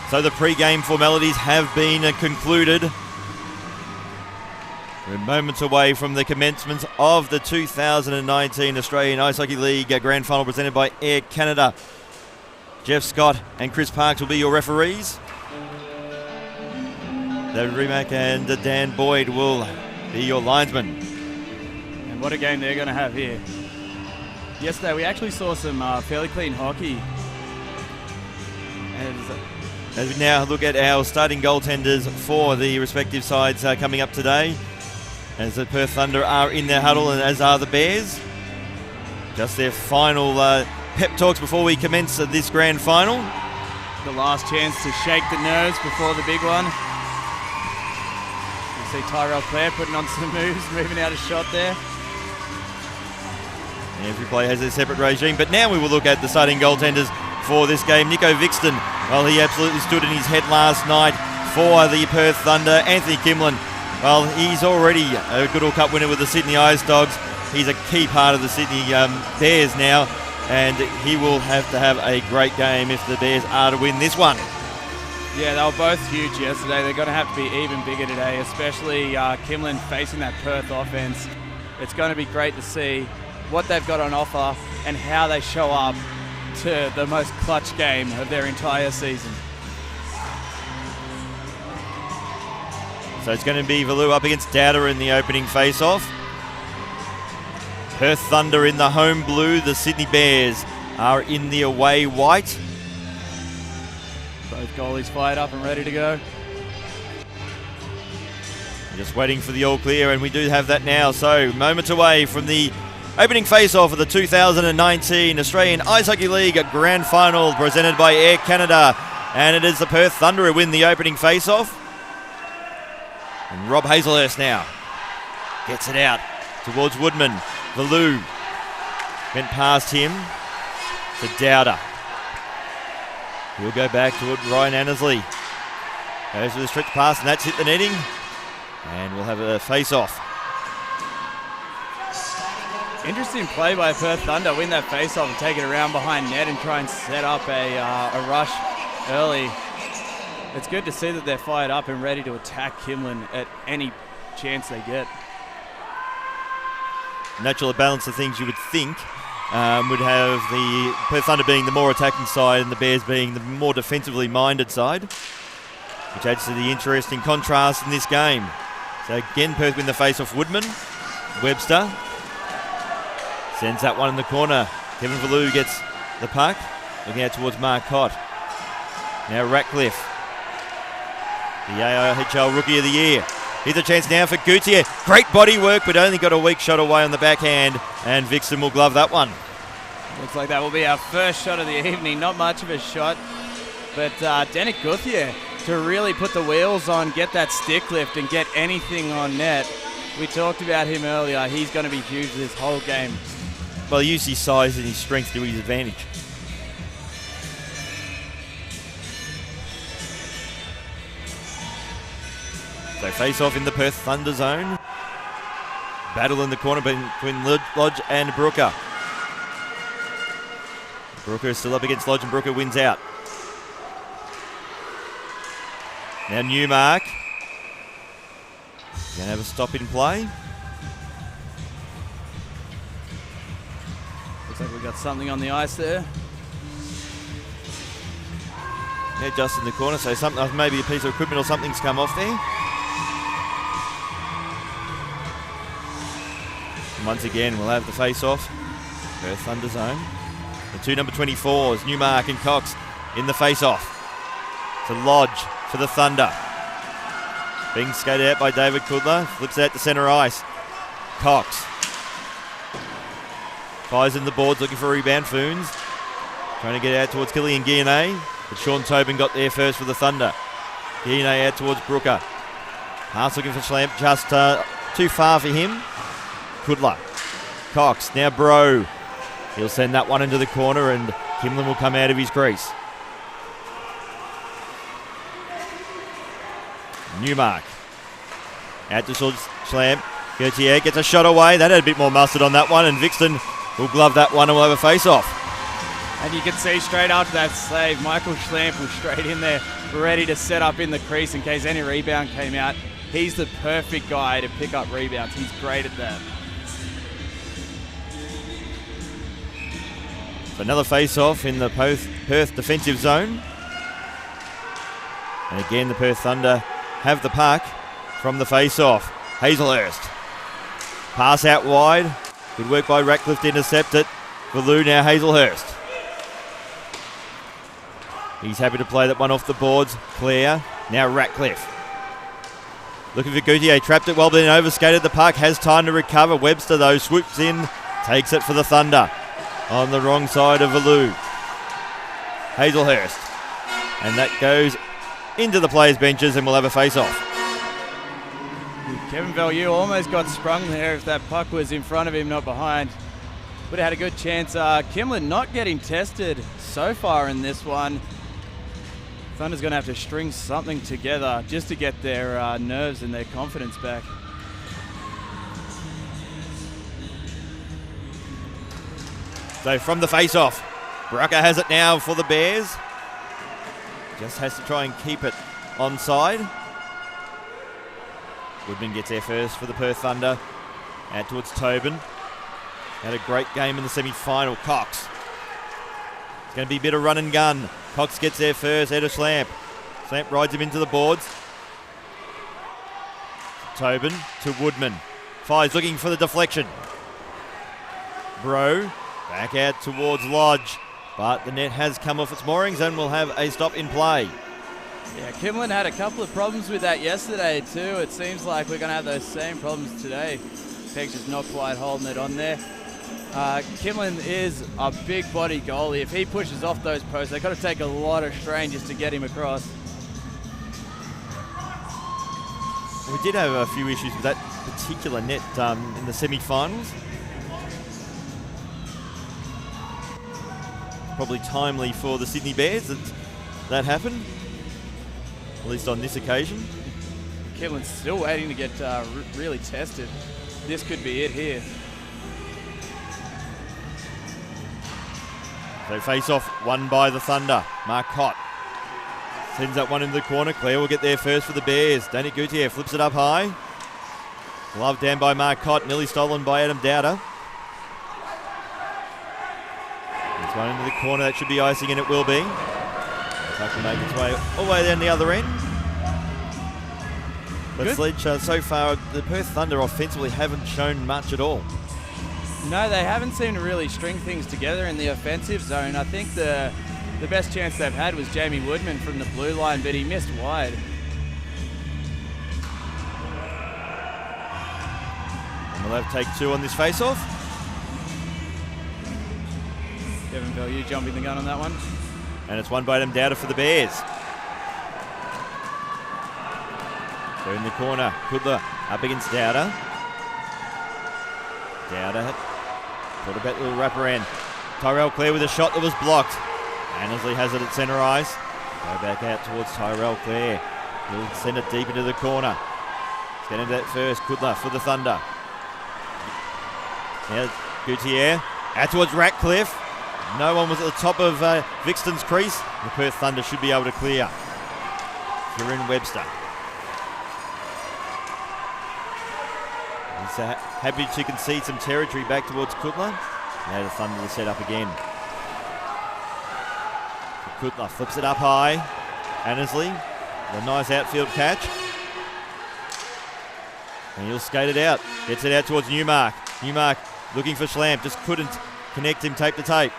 So the pre-game formalities have been concluded. We're moments away from the commencement of the 2019 Australian Ice Hockey League Grand Final presented by Air Canada. Jeff Scott and Chris Parks will be your referees. David Rimac and Dan Boyd will be your linesmen. And what a game they're going to have here. Yesterday we actually saw some fairly clean hockey. As we now look at our starting goaltenders for the respective sides coming up today, as the Perth Thunder are in their huddle and as are the Bears. Just their final pep talks before we commence this grand final. The last chance to shake the nerves before the big one. You see Tyrell Clare putting on some moves, moving out a shot there. Every player has a separate regime, but now we will look at the starting goaltenders for this game. Nico Vixton, well, he absolutely stood in his head last night for the Perth Thunder. Anthony Kimlin, well, he's already a Goodall Cup winner with the Sydney Ice Dogs. He's a key part of the Sydney Bears now, and he will have to have a great game if the Bears are to win this one. Yeah, they were both huge yesterday. They're going to have to be even bigger today, especially Kimlin facing that Perth offense. It's going to be great to see what they've got on offer and how they show up to the most clutch game of their entire season. So it's going to be Valou up against Dowder in the opening face-off. Perth Thunder in the home blue. The Sydney Bears are in the away white. Both goalies fired up and ready to go. Just waiting for the all clear, and we do have that now. So moments away from the opening face-off of the 2019 Australian Ice Hockey League Grand Final presented by Air Canada. And it is the Perth Thunder who win the opening face-off. And Rob Hazelhurst now gets it out towards Woodman. Valou went past him to Dowder. He'll go back to Ryan Annesley. Goes with a stretch pass, and that's hit the netting. And we'll have a face-off. Interesting play by Perth Thunder. Win that face-off and take it around behind net and try and set up a rush early. It's good to see that they're fired up and ready to attack Kimlin at any chance they get. Natural balance of things you would think would have the Perth Thunder being the more attacking side and the Bears being the more defensively minded side, which adds to the interesting contrast in this game. So again, Perth win the face-off. Woodman, Webster sends that one in the corner. Kevin Valou gets the puck, looking out towards Marcotte. Now Ratcliffe, the AIHL Rookie of the Year. Here's a chance now for Gauthier. Great body work, but only got a weak shot away on the backhand, and Vixton will glove that one. Looks like that will be our first shot of the evening. Not much of a shot, but Danick Gauthier to really put the wheels on, get that stick lift and get anything on net. We talked about him earlier. He's going to be huge this whole game. Well, use his size and his strength to his advantage. So face off in the Perth Thunder zone. Battle in the corner between Lodge and Brooker. Brooker is still up against Lodge and Brooker wins out. Now Newmark. Going to have a stop in play. Looks like we've got something on the ice there. Yeah, just in the corner, so something, maybe a piece of equipment or something's come off there. And once again, we'll have the face-off. Perth Thunder zone. The two number 24s, Newmark and Cox, in the face-off. To Lodge for the Thunder. Being skated out by David Kudler. Flips out to centre ice. Cox. Fires in the boards, looking for a rebound. Foons trying to get out towards Killian Guillenay. But Sean Tobin got there first for the Thunder. Guillenay out towards Brooker. Haas looking for Schlamp, just too far for him. Kudler. Cox, now Bro. He'll send that one into the corner and Kimlin will come out of his crease. Newmark. Out to Schlamp. Gauthier gets a shot away. That had a bit more mustard on that one, and Vixton will glove that one and we'll have a face-off. And you can see straight after that save, Michael Schlamp was straight in there, ready to set up in the crease in case any rebound came out. He's the perfect guy to pick up rebounds. He's great at that. So another face-off in the Perth defensive zone. And again, the Perth Thunder have the puck from the face-off. Hazelhurst. Pass out wide. Good work by Ratcliffe to intercept it. For Lou now, Hazelhurst. He's happy to play that one off the boards. Clare. Now Ratcliffe. Looking for Gauthier. Trapped it well, but then overskated the puck. Has time to recover. Webster, though, swoops in. Takes it for the Thunder. On the wrong side of Alou. Hazelhurst. And that goes into the players' benches and we'll have a face-off. Kevin Value almost got sprung there if that puck was in front of him, not behind. Would have had a good chance. Kimlin not getting tested so far in this one. Thunder's going to have to string something together just to get their nerves and their confidence back. So from the face-off, Brucker has it now for the Bears. Just has to try and keep it onside. Woodman gets there first for the Perth Thunder. Out towards Tobin. Had a great game in the semi-final. Cox. It's going to be a bit of run and gun. Cox gets there first. Out of Schlamp. Schlamp rides him into the boards. Tobin to Woodman. Fires looking for the deflection. Bro. Back out towards Lodge. But the net has come off its moorings and we'll have a stop in play. Yeah, Kimlin had a couple of problems with that yesterday too. It seems like we're going to have those same problems today. Peg's just not quite holding it on there. Kimlin is a big body goalie. If he pushes off those posts, they've got to take a lot of strain just to get him across. We did have a few issues with that particular net in the semi-finals. Probably timely for the Sydney Bears that happened, at least on this occasion. Kimlin's still waiting to get really tested. This could be it here. So face-off won by the Thunder. Marcotte sends that one into the corner. Clare will get there first for the Bears. Danny Gauthier flips it up high. Glove down by Marcotte, nearly stolen by Adam Dowder. It's one into the corner, that should be icing, and it will be. Puck will make its way all the way down the other end. But Sledge, so far, the Perth Thunder offensively haven't shown much at all. No, they haven't seemed to really string things together in the offensive zone. I think the best chance they've had was Jamie Woodman from the blue line, but he missed wide. And we'll have take two on this face-off. Kevin Value jumping the gun on that one. And it's won by Adam Dowder for the Bears. So in the corner, Kudler up against Dowder. Dowder got a bit little wraparound. Tyrell Clare with a shot that was blocked. Annesley has it at centre ice. Go back out towards Tyrell Clare. He'll send it deep into the corner. Get into that first. Goodall for the Thunder. Now Gutierrez out towards Ratcliffe. No one was at the top of Vixton's crease. The Perth Thunder should be able to clear. Kieran Webster. He's happy to concede some territory back towards Goodall. Now the Thunder to set up again. Goodall flips it up high. Annesley, a nice outfield catch. And he'll skate it out. Gets it out towards Newmark. Newmark looking for Schlamp. Just couldn't connect him tape to tape.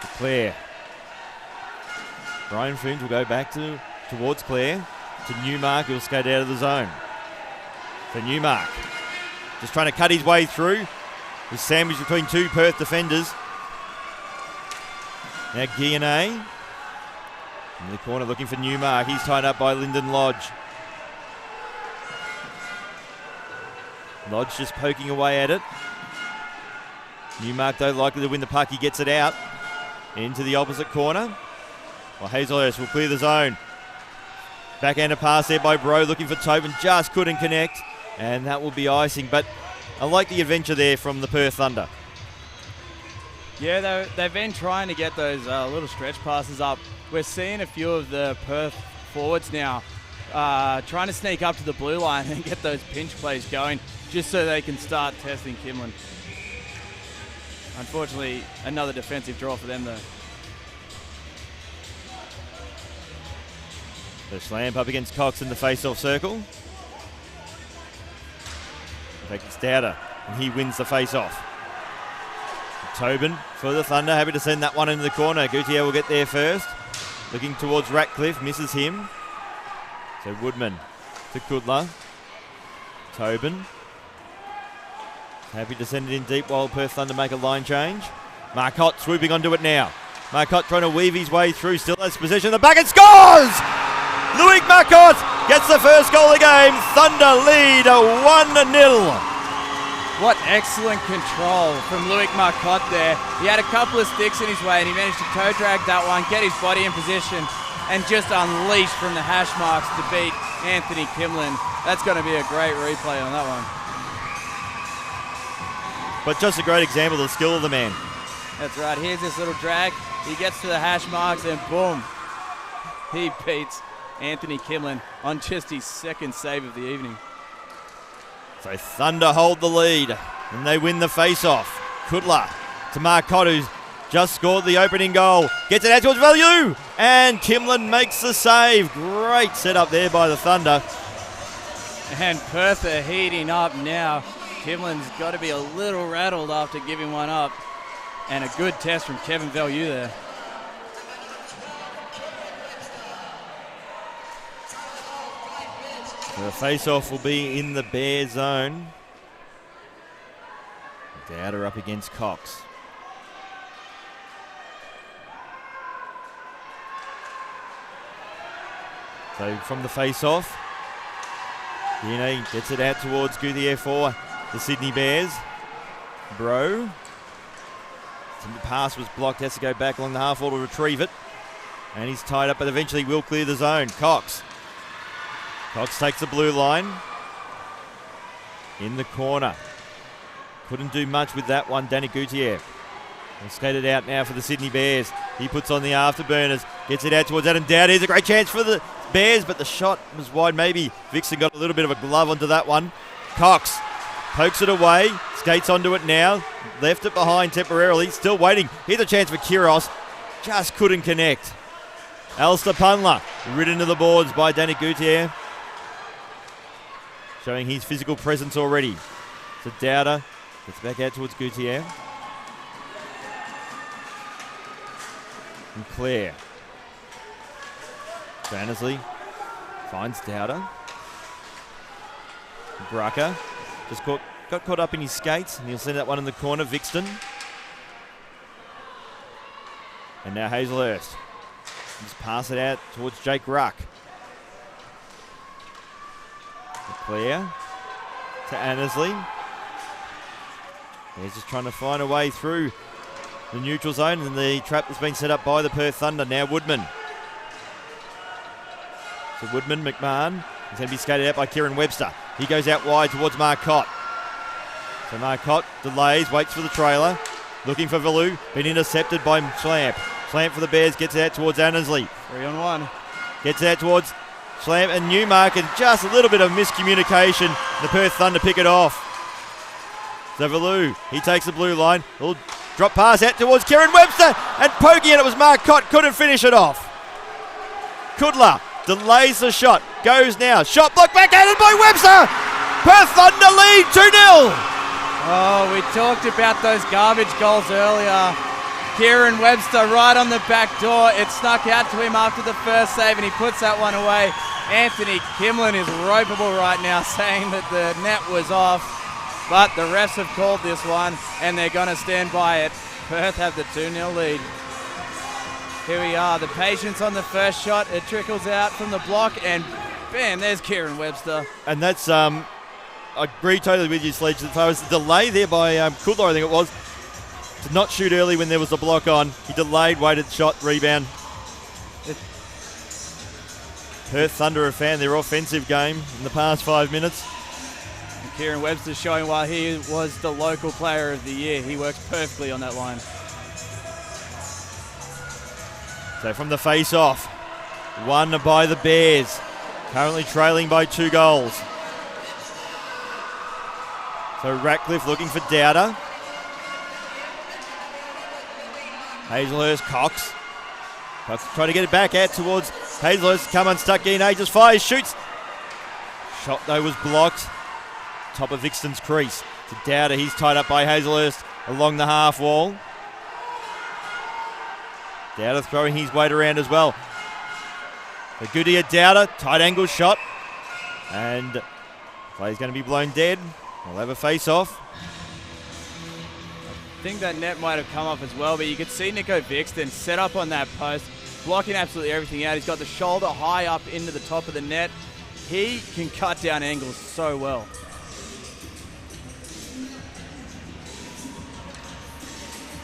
To Clare. Brian Foons will go back towards Clare. To Newmark, he'll skate out of the zone. To Newmark. Just trying to cut his way through. He's sandwiched between two Perth defenders. Now Guillenay. In the corner looking for Newmark. He's tied up by Lyndon Lodge. Lodge just poking away at it. Newmark, though, likely to win the puck. He gets it out into the opposite corner. Well, Hazelhurst will clear the zone. Backhander pass there by Bro, looking for Tobin. Just couldn't connect, and that will be icing. But I like the adventure there from the Perth Thunder. Yeah, they've been trying to get those little stretch passes up. We're seeing a few of the Perth forwards now trying to sneak up to the blue line and get those pinch plays going, just so they can start testing Kimlin. Unfortunately, another defensive draw for them, though. The slam up against Cox in the face-off circle. In fact, it's Dowder, and he wins the face-off. Tobin for the Thunder, happy to send that one into the corner. Gutierrez will get there first. Looking towards Ratcliffe, misses him. So Woodman to Goodall. Tobin. Happy to send it in deep while Perth Thunder make a line change. Marcotte swooping onto it now. Marcotte trying to weave his way through, still has possession. The back and scores! Loic Marcotte gets the first goal of the game. Thunder lead 1-0. What excellent control from Loic Marcotte there. He had a couple of sticks in his way and he managed to toe drag that one, get his body in position and just unleash from the hash marks to beat Anthony Kimlin. That's going to be a great replay on that one. But just a great example of the skill of the man. That's right. Here's this little drag. He gets to the hash marks and boom. He beats Anthony Kimlin on just his second save of the evening. So Thunder hold the lead and they win the face-off. Goodall to Marcotte, who's just scored the opening goal. Gets it out towards Value and Kimlin makes the save. Great setup there by the Thunder. And Perth are heating up now. Kimlin's got to be a little rattled after giving one up. And a good test from Kevin Value there. So the face-off will be in the Bear zone. Dowder up against Cox. So from the face-off, Guinea gets it out towards Gutierrez for the Sydney Bears. Bro. The pass was blocked, has to go back along the half wall to retrieve it. And he's tied up, but eventually will clear the zone. Cox takes the blue line. In the corner. Couldn't do much with that one, Danny Gutierrez. He'll skate it out now for the Sydney Bears. He puts on the afterburners. Gets it out towards Adam Dowd. Here's a great chance for the Bears, but the shot was wide. Maybe Vixen got a little bit of a glove onto that one. Cox pokes it away. Skates onto it now. Left it behind temporarily. Still waiting. Here's a chance for Kiros. Just couldn't connect. Alistair Punler ridden to the boards by Danny Gutierrez. Showing his physical presence already. So Dowder gets back out towards Gutierrez. And Clare. Bannersley finds Dowder. Brucker just got caught up in his skates, and he'll send that one in the corner. Vixton. And now Hazelhurst. Just pass it out towards Jake Ruck. Clare to Annesley. He's just trying to find a way through the neutral zone and the trap that's been set up by the Perth Thunder. Now Woodman. to Woodman. McMahon is going to be skated out by Kieran Webster. He goes out wide towards Marcotte. So Marcotte delays, waits for the trailer. Looking for Valou, been intercepted by Schlamp. Schlamp for the Bears, gets out towards Annesley. 3-on-1. Gets out towards Schlamp and Newmark, and just a little bit of miscommunication. The Perth Thunder pick it off. So Valou, he takes the blue line. Little drop pass out towards Kieran Webster, and poking it was Marcotte, couldn't finish it off. Goodall delays the shot, goes now. Shot blocked, backhanded by Webster. Perth Thunder lead 2-0. Oh, we talked about those garbage goals earlier. Kieran Webster right on the back door. It snuck out to him after the first save, and he puts that one away. Anthony Kimlin is ropeable right now, saying that the net was off. But the refs have called this one, and they're going to stand by it. Perth have the 2-0 lead. Here we are, the patience on the first shot. It trickles out from the block, and bam, there's Kieran Webster. And that's, I agree totally with you, Sledge. As far as the delay there by Goodall, I think it was, to not shoot early when there was a block on. He delayed, waited, shot, rebound. Perth Thunder have found their offensive game in the past 5 minutes. And Kieran Webster showing why he was the local player of the year. He works perfectly on that line. So from the face-off, won by the Bears, currently trailing by 2 goals. So Ratcliffe looking for Dowder. Hazelhurst, Cox. Cox trying to get it back out towards Hazelhurst. Come unstuck, Ian Ages fires, shoots. Shot though was blocked. Top of Vixton's crease. To Dowder, he's tied up by Hazelhurst along the half wall. Dowder throwing his weight around as well. The Goodyear Dowder, tight angle shot. And play's going to be blown dead. We'll have a face-off. I think that net might have come off as well, but you could see Nico Vixton set up on that post, blocking absolutely everything out. He's got the shoulder high up into the top of the net. He can cut down angles so well.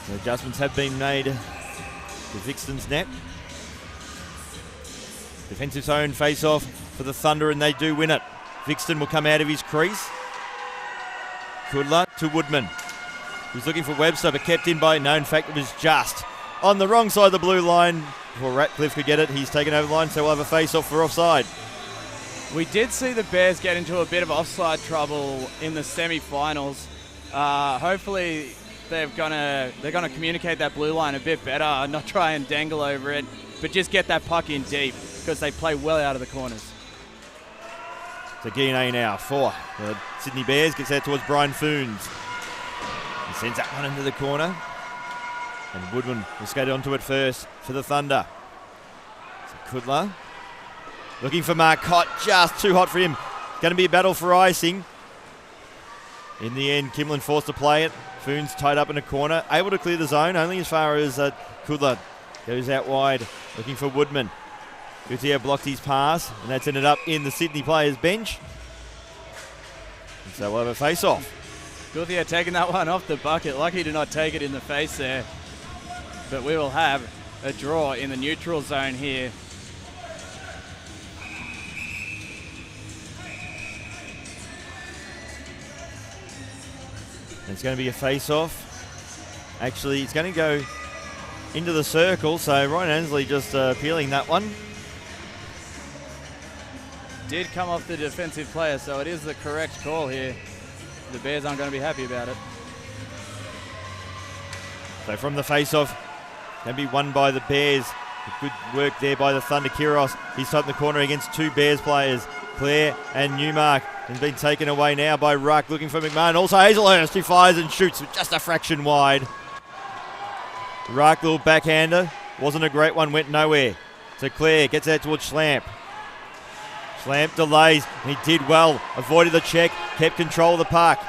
The adjustments have been made to Vixton's net. Defensive zone face-off for the Thunder, and they do win it. Vixton will come out of his crease. Goodall to Woodman. He's looking for Webster, but kept in by, no, in fact, it was just on the wrong side of the blue line before Ratcliffe could get it. He's taken over the line, so we'll have a face-off for offside. We did see the Bears get into a bit of offside trouble in the semi-finals. Hopefully they're gonna communicate that blue line a bit better, not try and dangle over it, but just get that puck in deep because they play well out of the corners. So Guinea now for the Sydney Bears, gets out towards Brian Foons. He sends that one into the corner. And Woodman will skate onto it first for the Thunder. So Goodall looking for Marcotte, just too hot for him. Going to be a battle for icing. In the end, Kimlin forced to play it. Foons tied up in a corner, able to clear the zone, only as far as Goodall goes out wide, looking for Woodman. Gutierrez blocked his pass, and that's ended up in the Sydney players' bench. And so we'll have a face-off. Gutierrez taking that one off the bucket. Lucky to not take it in the face there. But we will have a draw in the neutral zone here. It's going to be a face-off. Actually, it's going to go into the circle, so Ryan Annesley just peeling that one. Did come off the defensive player, so it is the correct call here. The Bears aren't going to be happy about it. So from the face-off, going to be won by the Bears. Good work there by the Thunder. Kiros, he's tight in the corner against 2 Bears players, Clare and Newmark. And been taken away now by Ruck, looking for McMahon. Also Hazelhurst, who fires and shoots just a fraction wide. Ruck, little backhander. Wasn't a great one, went nowhere. So Clare gets out towards Schlamp. Schlamp delays, and he did well. Avoided the check, kept control of the puck.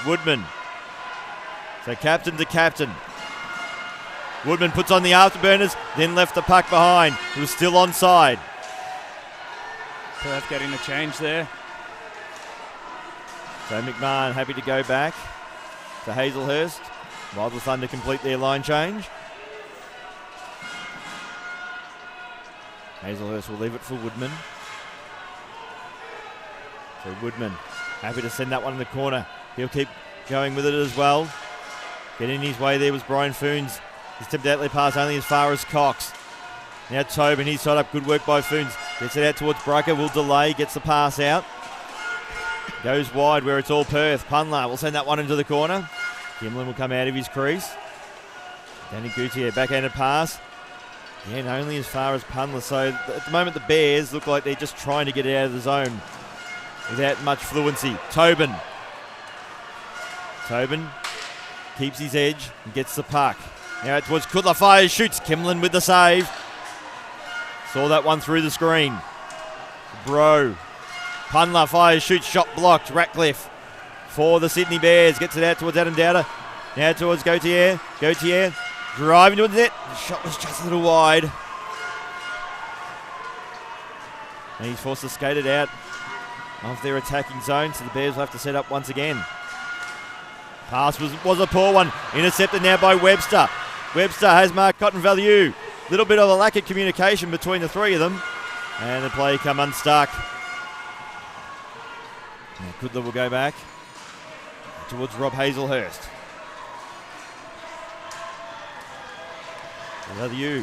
Woodman. So captain to captain. Woodman puts on the afterburners, then left the puck behind. He was still onside. Perth getting the change there. So McMahon happy to go back to Hazelhurst while the Thunder complete their line change. Hazelhurst will leave it for Woodman. So Woodman happy to send that one in the corner. He'll keep going with it as well. Getting his way there was Brian Foons. He's tipped out their pass only as far as Cox. Now Tobin, he's tied up. Good work by Foons. Gets it out towards Brucker. Will delay. Gets the pass out. Goes wide where it's all Perth. Punla will send that one into the corner. Kimlin will come out of his crease. Danny Gutierrez, backhanded pass. Yeah, and only as far as Punla. So at the moment the Bears look like they're just trying to get it out of the zone without much fluency. Tobin keeps his edge and gets the puck. Now out towards Kudla, fires, shoots. Kimlin with the save. Saw that one through the screen. Bro. Punla fires, shoots, shot blocked. Ratcliffe for the Sydney Bears. Gets it out towards Adam Dowder. Now towards Gautier. Gautier driving towards the net. The shot was just a little wide. And he's forced to skate it out of their attacking zone, so the Bears will have to set up once again. Pass was a poor one. Intercepted now by Webster. Webster has Mark Cotton value. Little bit of a lack of communication between the three of them. And the play come unstuck. Now Kudla will go back towards Rob Hazelhurst. Value.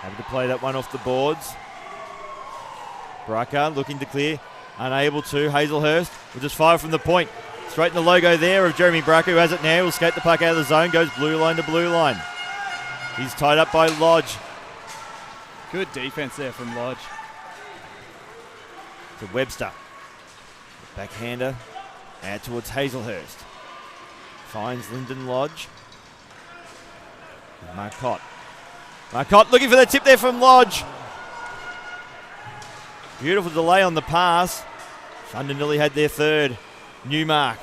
Happy to play that one off the boards. Brucker looking to clear. Unable to. Hazelhurst will just fire from the point. Straight in the logo there of Jeremy Brucker, who has it now. Will skate the puck out of the zone. Goes blue line to blue line. He's tied up by Lodge. Good defense there from Lodge. To Webster. Backhander out towards Hazelhurst. Finds Lyndon Lodge. Marcotte. Marcotte looking for the tip there from Lodge. Beautiful delay on the pass. Thunder nearly had their third. Newmark.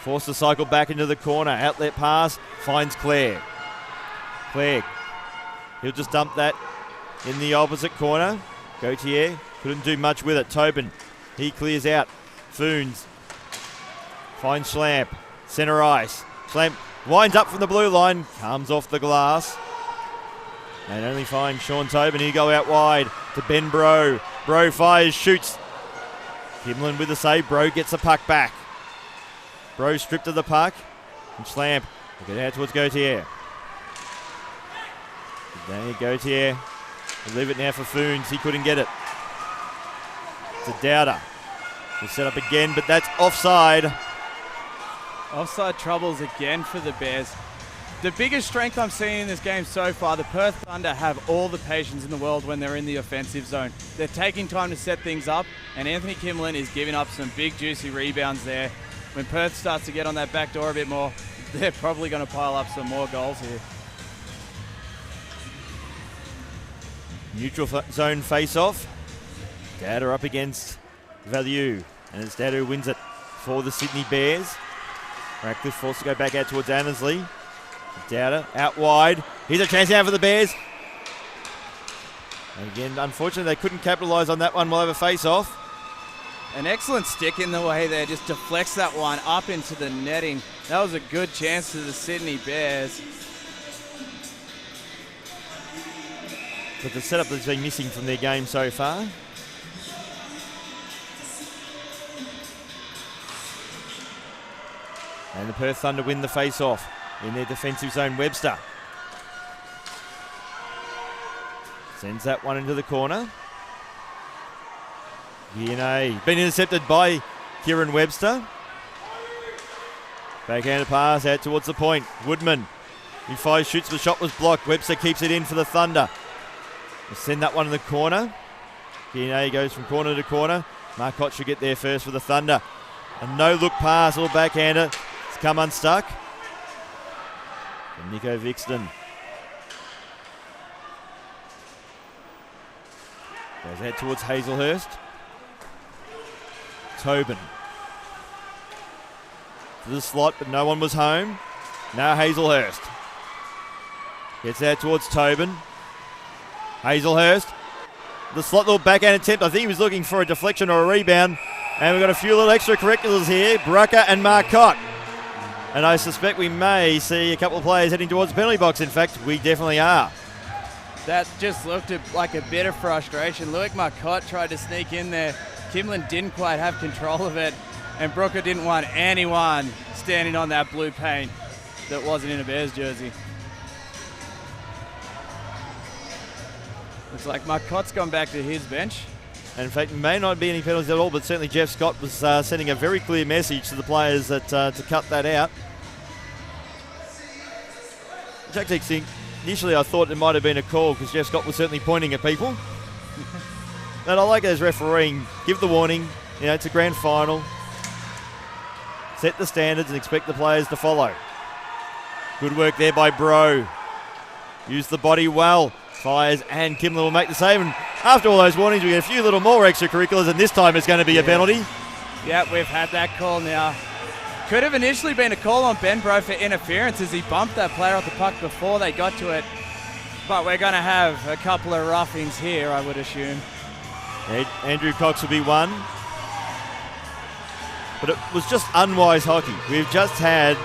Forced to cycle back into the corner. Outlet pass. Finds Clare. Clare. He'll just dump that in the opposite corner. Gautier couldn't do much with it. Tobin. He clears out. Foons. Finds Schlamp. Centre ice. Schlamp winds up from the blue line. Comes off the glass. And only finds Sean Tobin. He'll go out wide to Ben Bro. Bro fires, shoots. Kimlin with the save. Bro gets the puck back. Bro stripped of the puck. And Schlamp will get out towards Gautier. Danny Gautier will leave it now for Foons. He couldn't get it. To Dowder. He'll set up again, but that's offside. Offside troubles again for the Bears. The biggest strength I'm seeing in this game so far, the Perth Thunder have all the patience in the world when they're in the offensive zone. They're taking time to set things up, and Anthony Kimlin is giving up some big, juicy rebounds there. When Perth starts to get on that back door a bit more, they're probably going to pile up some more goals here. Neutral zone face-off. Dowder up against Value, and it's Dowder who wins it for the Sydney Bears. Ratcliffe forced to go back out towards Annesley. Dowder out wide. Here's a chance now for the Bears. And again, unfortunately, they couldn't capitalise on that one. We'll have a face-off. An excellent stick in the way there. Just deflects that one up into the netting. That was a good chance to the Sydney Bears. But the setup that's been missing from their game so far. And the Perth Thunder win the face-off in their defensive zone. Webster sends that one into the corner. Guiane been intercepted by Kieran Webster. Backhanded pass out towards the point. Woodman. He fires, shoots, the shot was blocked. Webster keeps it in for the Thunder. We'll send that one in the corner. Guiane goes from corner to corner. Marcotte should get there first for the Thunder. A no-look pass, all backhander. It's come unstuck. And Nico Vixton goes out towards Hazelhurst. Tobin to the slot, but no one was home. Now Hazelhurst gets out towards Tobin. Hazelhurst, the slot, little backhand attempt. I think he was looking for a deflection or a rebound. And we've got a few little extracurriculars here. Brucker and Marcotte. And I suspect we may see a couple of players heading towards the penalty box. In fact, we definitely are. That just looked like a bit of frustration. Loic Marcotte tried to sneak in there. Kimlin didn't quite have control of it, and Brooker didn't want anyone standing on that blue paint that wasn't in a Bears jersey. Looks like Marcotte's gone back to his bench. And in fact, may not be any penalties at all, but certainly Jeff Scott was sending a very clear message to the players that to cut that out. Which actually think, initially I thought it might have been a call because Jeff Scott was certainly pointing at people. But I like it as refereeing. Give the warning. You know, it's a grand final. Set the standards and expect the players to follow. Good work there by Bro. Use the body well. Fires and Kimlin will make the save. And after all those warnings, we get a few little more extracurriculars, and this time it's going to be a penalty. Yeah, we've had that call now. Could have initially been a call on Ben Bro for interference as he bumped that player off the puck before they got to it. But we're going to have a couple of roughings here, I would assume. Andrew Cox will be one. But it was just unwise hockey. We've just had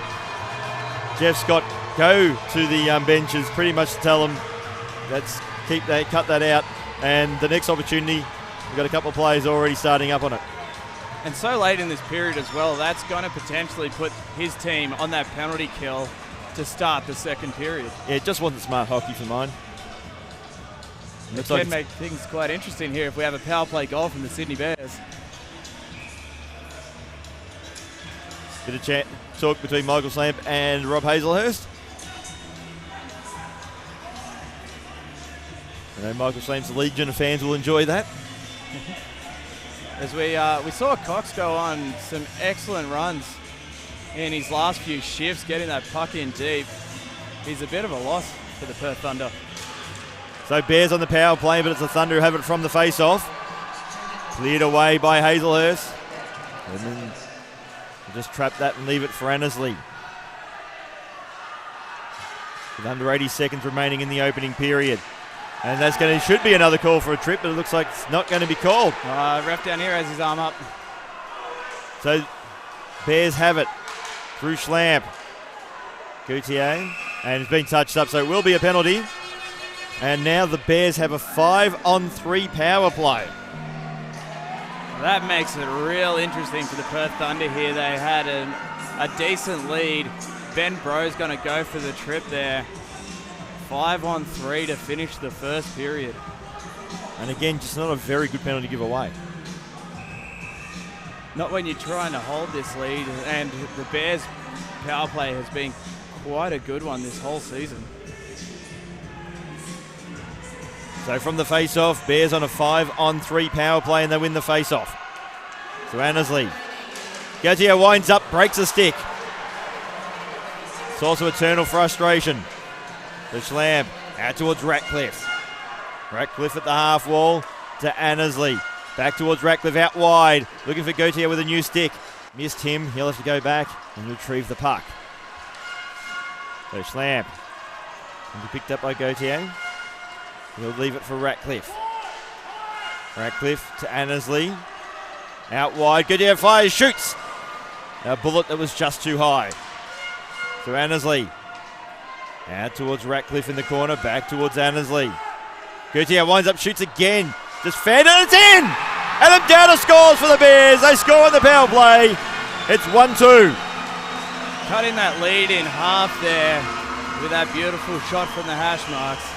Jeff Scott go to the benches pretty much to tell them, cut that out. And the next opportunity, we've got a couple of players already starting up on it. And so late in this period as well, that's going to potentially put his team on that penalty kill to start the second period. Yeah, it just wasn't smart hockey for mine. It can make things quite interesting here if we have a power play goal from the Sydney Bears. Bit of talk between Michael Slamp and Rob Hazelhurst. I know Michael Slamp's Legion of fans will enjoy that. As we saw Cox go on some excellent runs in his last few shifts, getting that puck in deep. He's a bit of a loss for the Perth Thunder. So Bears on the power play, but it's the Thunder who have it from the face-off. Cleared away by Hazelhurst. And then just trap that and leave it for Annesley. With under 80 seconds remaining in the opening period. And that's should be another call for a trip, but it looks like it's not going to be called. Ref down here has his arm up. So Bears have it through Schlamp. Gauthier, and it's been touched up, so it will be a penalty. And now the Bears have a 5-on-3 power play. That makes it real interesting for the Perth Thunder here. They had a decent lead. Ben Bro's going to go for the trip there. 5-on-3 to finish the first period. And again, just not a very good penalty to give away. Not when you're trying to hold this lead, and the Bears' power play has been quite a good one this whole season. So from the face-off, Bears on a 5-on-3 power play, and they win the face-off. So Annesley. Gauthier winds up, breaks a stick. It's also eternal frustration. The Schlamp out towards Ratcliffe. Ratcliffe at the half wall to Annesley. Back towards Ratcliffe out wide. Looking for Gauthier with a new stick. Missed him. He'll have to go back and retrieve the puck. So Schlamp can be picked up by Gauthier. He'll leave it for Ratcliffe. Ratcliffe to Annesley. Out wide. Gauthier fires, shoots. A bullet that was just too high. So Annesley. Out towards Ratcliffe in the corner, back towards Annesley. Gauthier winds up, shoots again. Just fed, and it's in! Adam Downer scores for the Bears. They score on the power play. It's 1-2. Cutting that lead in half there with that beautiful shot from the hash marks.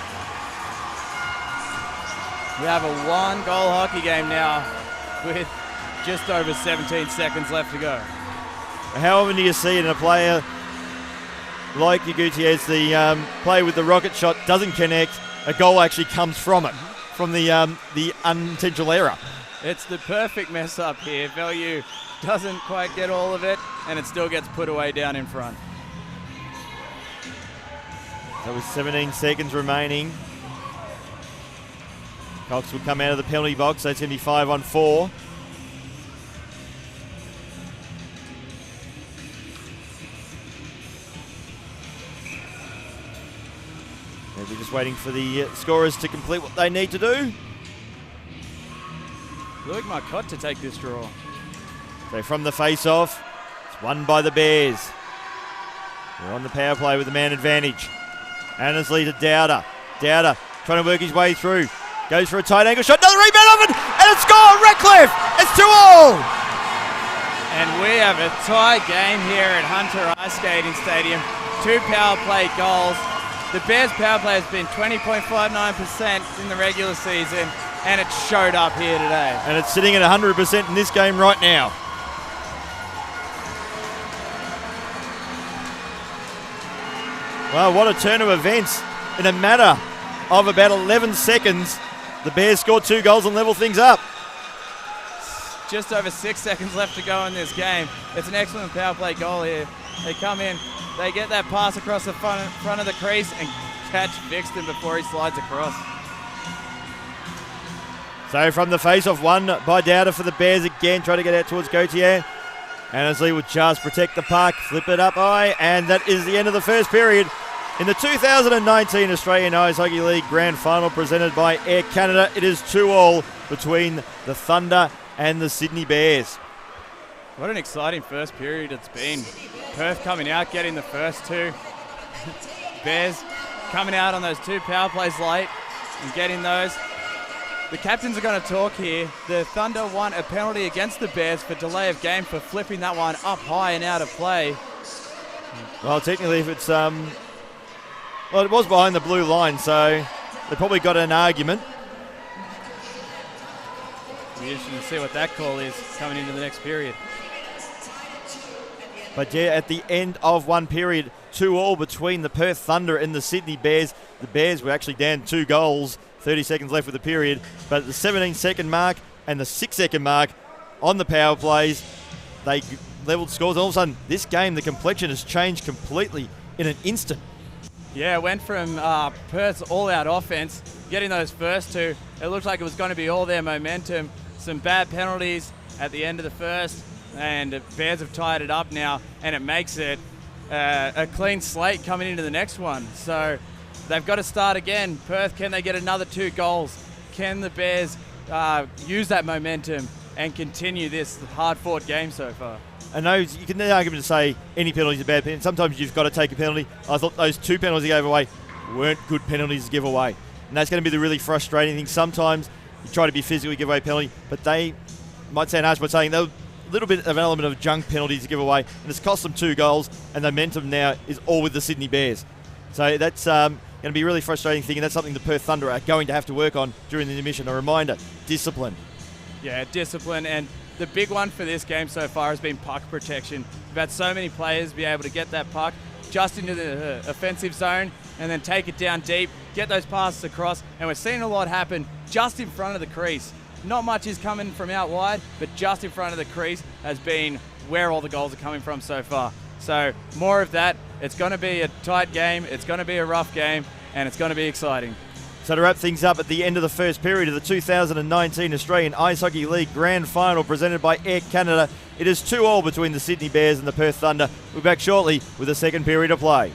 We have a one-goal hockey game now with just over 17 seconds left to go. How often do you see it in a player like Gutierrez, the play with the rocket shot doesn't connect, a goal actually comes from it, from the unintentional error. It's the perfect mess up here. Value doesn't quite get all of it, and it still gets put away down in front. That was 17 seconds remaining. Cox will come out of the penalty box, so it's going to be 5-on-4. We're just waiting for the scorers to complete what they need to do. Loic Marcotte to take this draw. So from the face-off, it's won by the Bears. They're on the power play with the man advantage. Annesley to Dowder. Dowder trying to work his way through. Goes for a tight angle shot. Another rebound of it, and it's gone. Redcliffe. It's 2-2. And we have a tie game here at Hunter Ice Skating Stadium. 2 power play goals. The Bears power play has been 20.59% in the regular season, and it showed up here today. And it's sitting at 100% in this game right now. Well, what a turn of events. In a matter of about 11 seconds, the Bears scored 2 goals and level things up. Just over 6 seconds left to go in this game. It's an excellent power play goal here. They come in, they get that pass across the front of the crease and catch Vixton before he slides across. So from the face-off, one by Dowder for the Bears again, trying to get out towards Gauthier. Annesley will just protect the puck, flip it up high, and that is the end of the first period in the 2019 Australian Ice Hockey League Grand Final presented by Air Canada. It is 2-2 between the Thunder and the Sydney Bears. What an exciting first period it's been. Perth coming out, getting the first 2. Bears coming out on those 2 power plays late and getting those. The captains are going to talk here. The Thunder won a penalty against the Bears for delay of game for flipping that one up high and out of play. Well, technically, if it's well, it was behind the blue line, so they probably got an argument. It'll be interesting to see what that call is coming into the next period. But yeah, at the end of one period, 2-2 between the Perth Thunder and the Sydney Bears. The Bears were actually down 2 goals, 30 seconds left with the period. But at the 17-second mark and the 6-second mark on the power plays, they levelled scores. All of a sudden, this game, the complexion has changed completely in an instant. Yeah, it went from Perth's all-out offense, getting those first 2. It looked like it was going to be all their momentum. Some bad penalties at the end of the first, and the Bears have tied it up now, and it makes it a clean slate coming into the next one. So they've got to start again. Perth, can they get another 2 goals? Can the Bears use that momentum and continue this hard-fought game so far? I know you can argue to say any penalty is a bad penalty. Sometimes you've got to take a penalty. I thought those 2 penalties he gave away weren't good penalties to give away. And that's going to be the really frustrating thing. Sometimes you try to be physical, give away a penalty, but they might sound harsh by saying they're a little bit of an element of junk penalties to give away. And it's cost them 2 goals, and the momentum now is all with the Sydney Bears. So that's going to be a really frustrating thing, and that's something the Perth Thunder are going to have to work on during the intermission. A reminder, discipline. Yeah, discipline, and the big one for this game so far has been puck protection. We've had so many players be able to get that puck just into the offensive zone and then take it down deep, get those passes across, and we're seeing a lot happen just in front of the crease. Not much is coming from out wide, but just in front of the crease has been where all the goals are coming from so far. So more of that. It's going to be a tight game, it's going to be a rough game, and it's going to be exciting. So to wrap things up at the end of the first period of the 2019 Australian Ice Hockey League Grand Final presented by Air Canada, it is 2-2 between the Sydney Bears and the Perth Thunder. We'll be back shortly with the second period of play.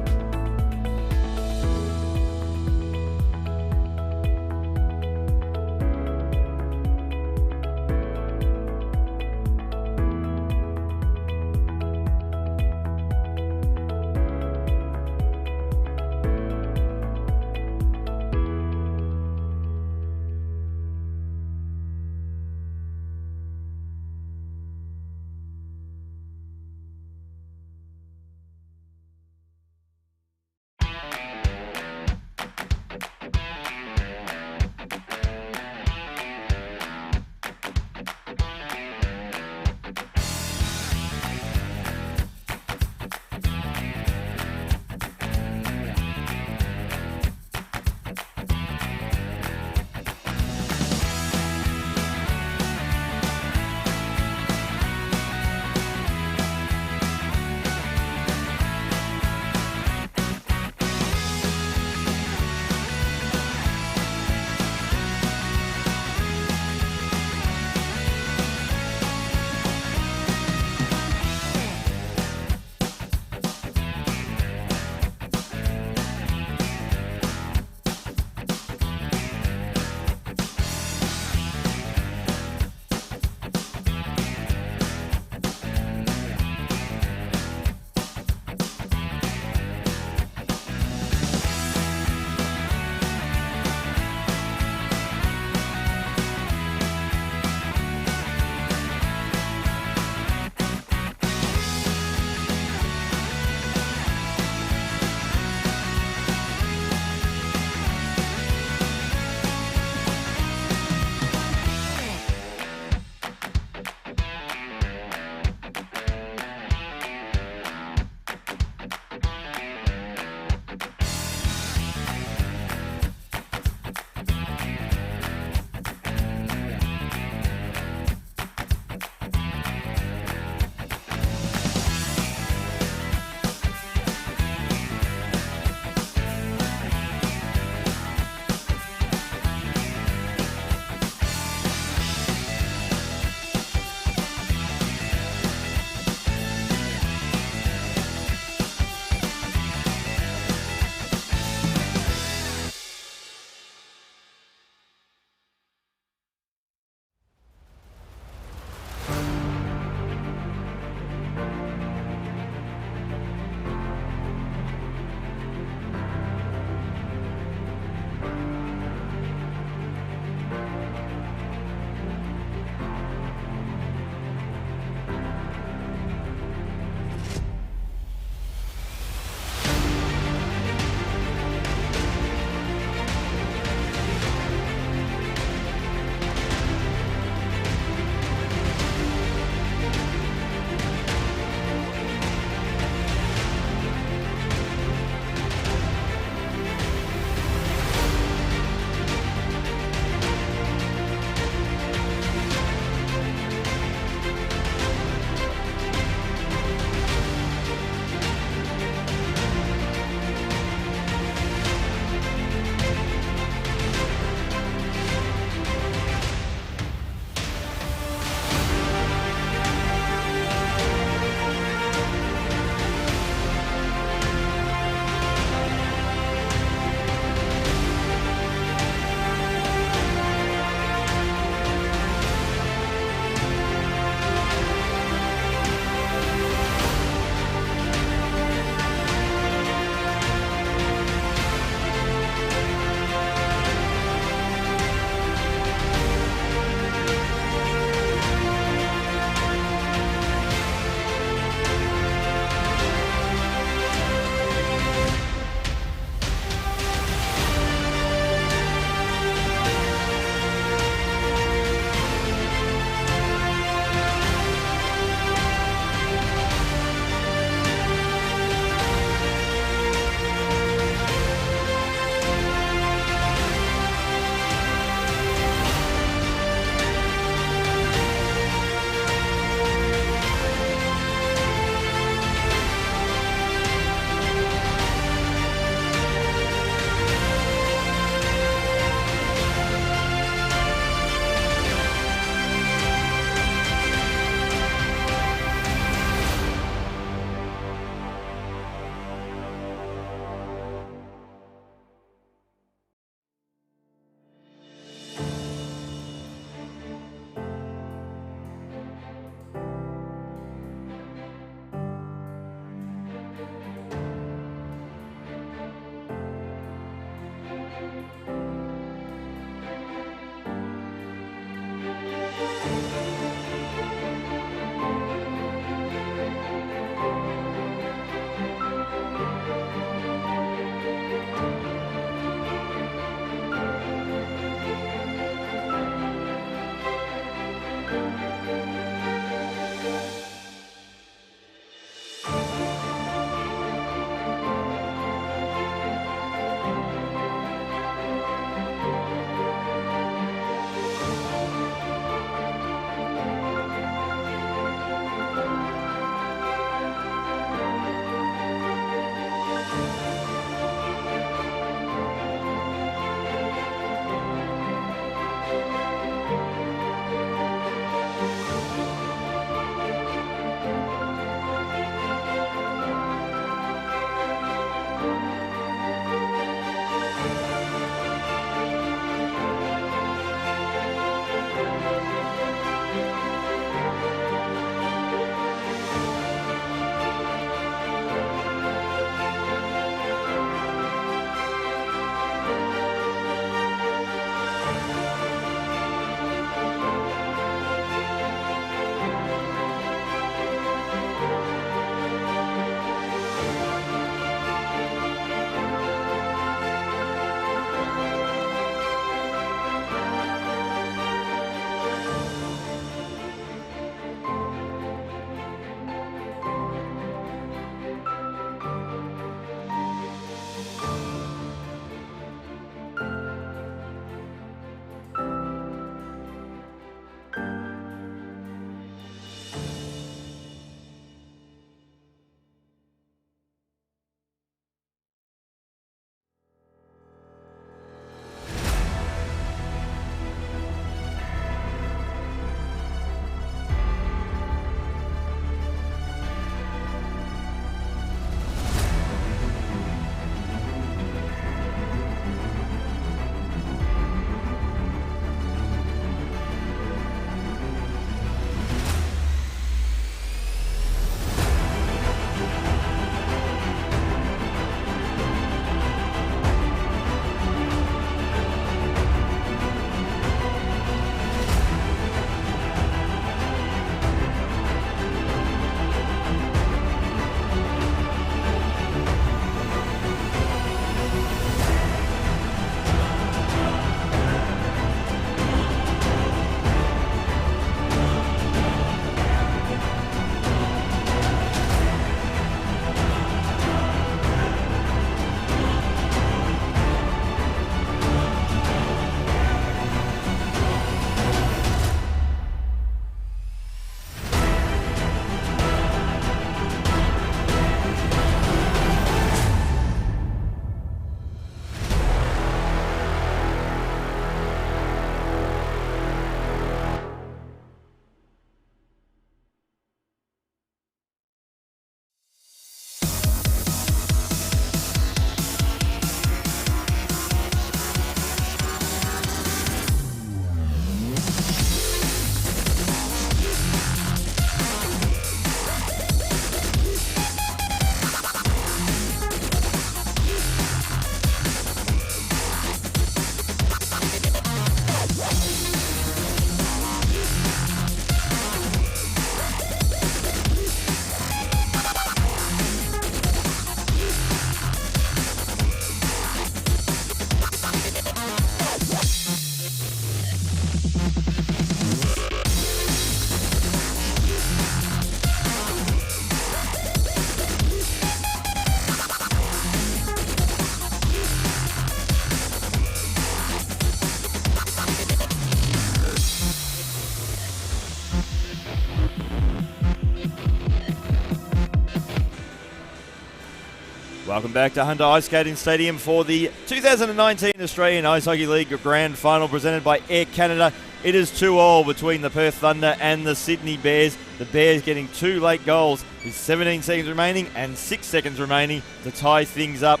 Welcome back to Hunter Ice Skating Stadium for the 2019 Australian Ice Hockey League Grand Final presented by Air Canada. It is 2-2 between the Perth Thunder and the Sydney Bears. The Bears getting 2 late goals with 17 seconds remaining and 6 seconds remaining to tie things up.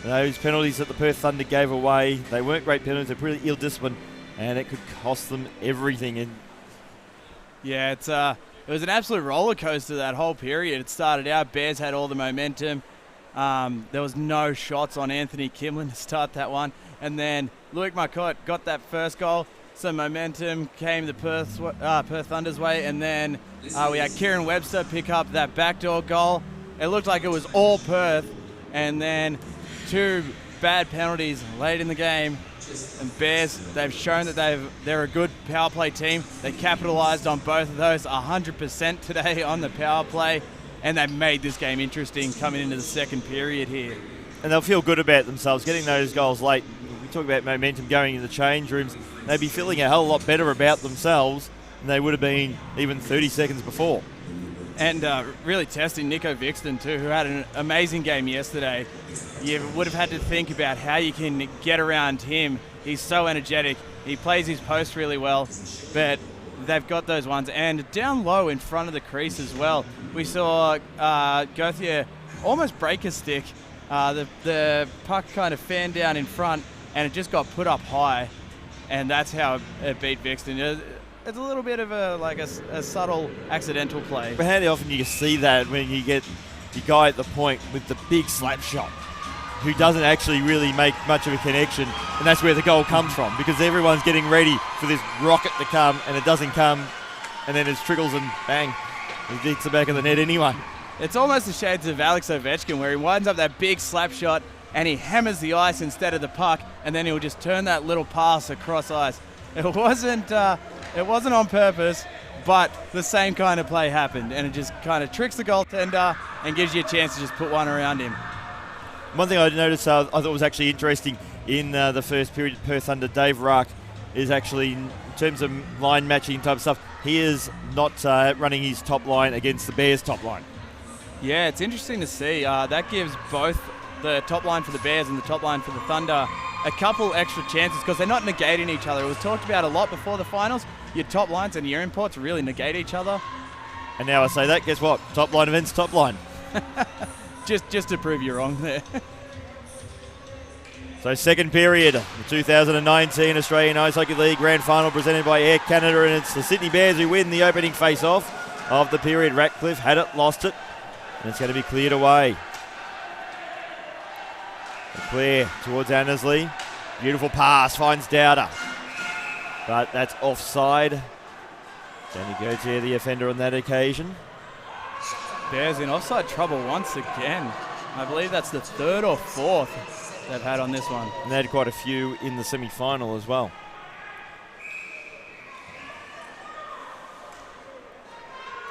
Those penalties that the Perth Thunder gave away, they weren't great penalties, they're pretty ill-disciplined, and it could cost them everything. And yeah, it was an absolute roller coaster that whole period. It started out, Bears had all the momentum. There was no shots on Anthony Kimlin to start that one. And then Loic Marcotte got that first goal. Some momentum came the Perth Thunder's way. And then we had Kieran Webster pick up that backdoor goal. It looked like it was all Perth. And then 2 bad penalties late in the game. And Bears, they've shown that they're a good power play team. They capitalised on both of those 100% today on the power play. And they've made this game interesting coming into the second period here. And they'll feel good about themselves, getting those goals late. We talk about momentum going in the change rooms. They'd be feeling a hell of a lot better about themselves than they would have been even 30 seconds before. And really testing Nico Vixton too, who had an amazing game yesterday. You would have had to think about how you can get around him. He's so energetic. He plays his post really well, but they've got those ones. And down low in front of the crease as well, we saw Gauthier almost break a stick. The puck kind of fanned down in front, and it just got put up high, and that's how it beat Vixton. It's a little bit of a subtle accidental play. But how often you see that when you get the guy at the point with the big slap shot who doesn't actually really make much of a connection, and that's where the goal comes from, because everyone's getting ready for this rocket to come, and it doesn't come, and then it trickles and bang, he hits the back of the net anyway. It's almost the shades of Alex Ovechkin, where he winds up that big slap shot and he hammers the ice instead of the puck, and then he'll just turn that little pass across ice. It wasn't on purpose, but the same kind of play happened, and it just kind of tricks the goaltender and gives you a chance to just put one around him. One thing I noticed I thought was actually interesting in the first period, Perth under Dave Ruck, is actually in terms of line matching type of stuff, he is not running his top line against the Bears' top line. Yeah, it's interesting to see. That gives both the top line for the Bears and the top line for the Thunder a couple extra chances, because they're not negating each other. It was talked about a lot before the finals. Your top lines and your imports really negate each other. And now I say that, guess what? Top line events, top line. just to prove you wrong there. So second period, the 2019 Australian Ice Hockey League Grand Final presented by Air Canada, and it's the Sydney Bears who win the opening face-off of the period. Ratcliffe had it, lost it, and it's going to be cleared away. Clear towards Annesley. Beautiful pass, finds Dowder. But that's offside. Danny Gauthier, the offender on that occasion. Bears in offside trouble once again. I believe that's the third or fourth they've had on this one. And they had quite a few in the semi-final as well.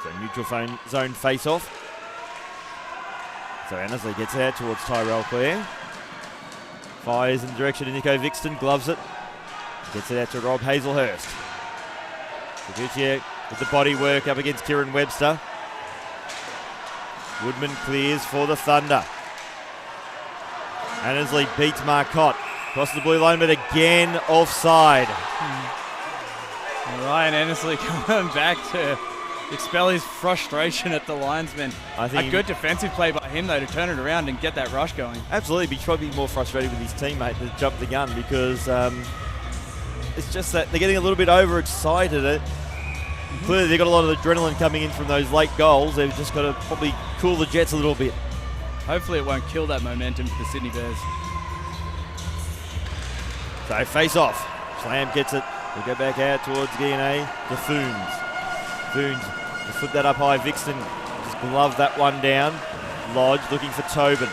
So neutral zone face-off. So Annesley gets out towards Tyrell Clare. Fires in the direction of Nico Vixton, gloves it. Gets it out to Rob Hazelhurst. Gauthier with the body work up against Kieran Webster. Woodman clears for the Thunder. Annesley beats Marcotte. Crosses the blue line, but again offside. Ryan Annesley coming back to expel his frustration at the linesman. I think a good defensive play by him, though, to turn it around and get that rush going. Absolutely, but he's probably more frustrated with his teammate to jump the gun, because it's just that they're getting a little bit overexcited. Clearly they've got a lot of adrenaline coming in from those late goals. They've just got to probably cool the jets a little bit. Hopefully it won't kill that momentum for the Sydney Bears. So face off. Slam gets it. They go back out towards Guiane. The Foons. Foons to flip that up high. Vixton just gloved that one down. Lodge looking for Tobin.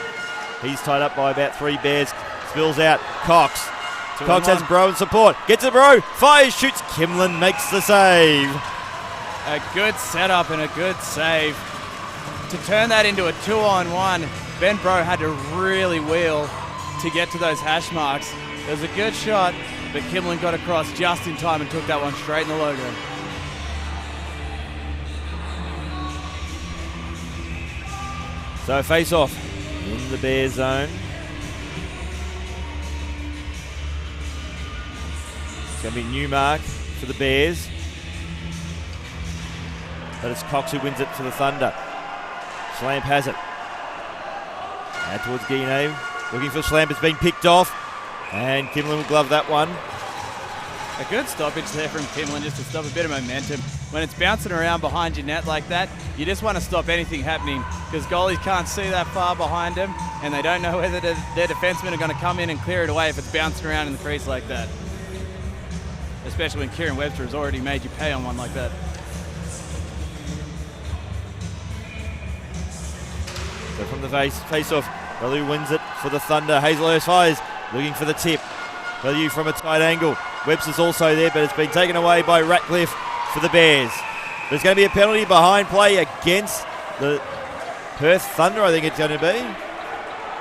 He's tied up by about 3 Bears. Spills out. Cox. Cox has Bro in support. Gets it, Bro. Fires, shoots. Kimlin makes the save. A good setup and a good save. To turn that into a 2-on-1, Ben Bro had to really wheel to get to those hash marks. It was a good shot, but Kimlin got across just in time and took that one straight in the logo. So face off in the Bear zone. It's going to be Newmark for the Bears. But it's Cox who wins it for the Thunder. Schlamp has it. Out towards Guiane. Looking for Schlamp. It's been picked off. And Kimlin will glove that one. A good stoppage there from Kimlin just to stop a bit of momentum. when it's bouncing around behind your net like that, you just want to stop anything happening because goalies can't see that far behind them and they don't know whether their defensemen are going to come in and clear it away if it's bouncing around in the crease like that. Especially when Kieran Webster has already made you pay on one like that. So from the face-off, Value wins it for the Thunder. Hazelhurst fires, looking for the tip. Value from a tight angle. Webster's also there, but it's been taken away by Ratcliffe for the Bears. There's going to be a penalty behind play against the Perth Thunder, I think it's going to be.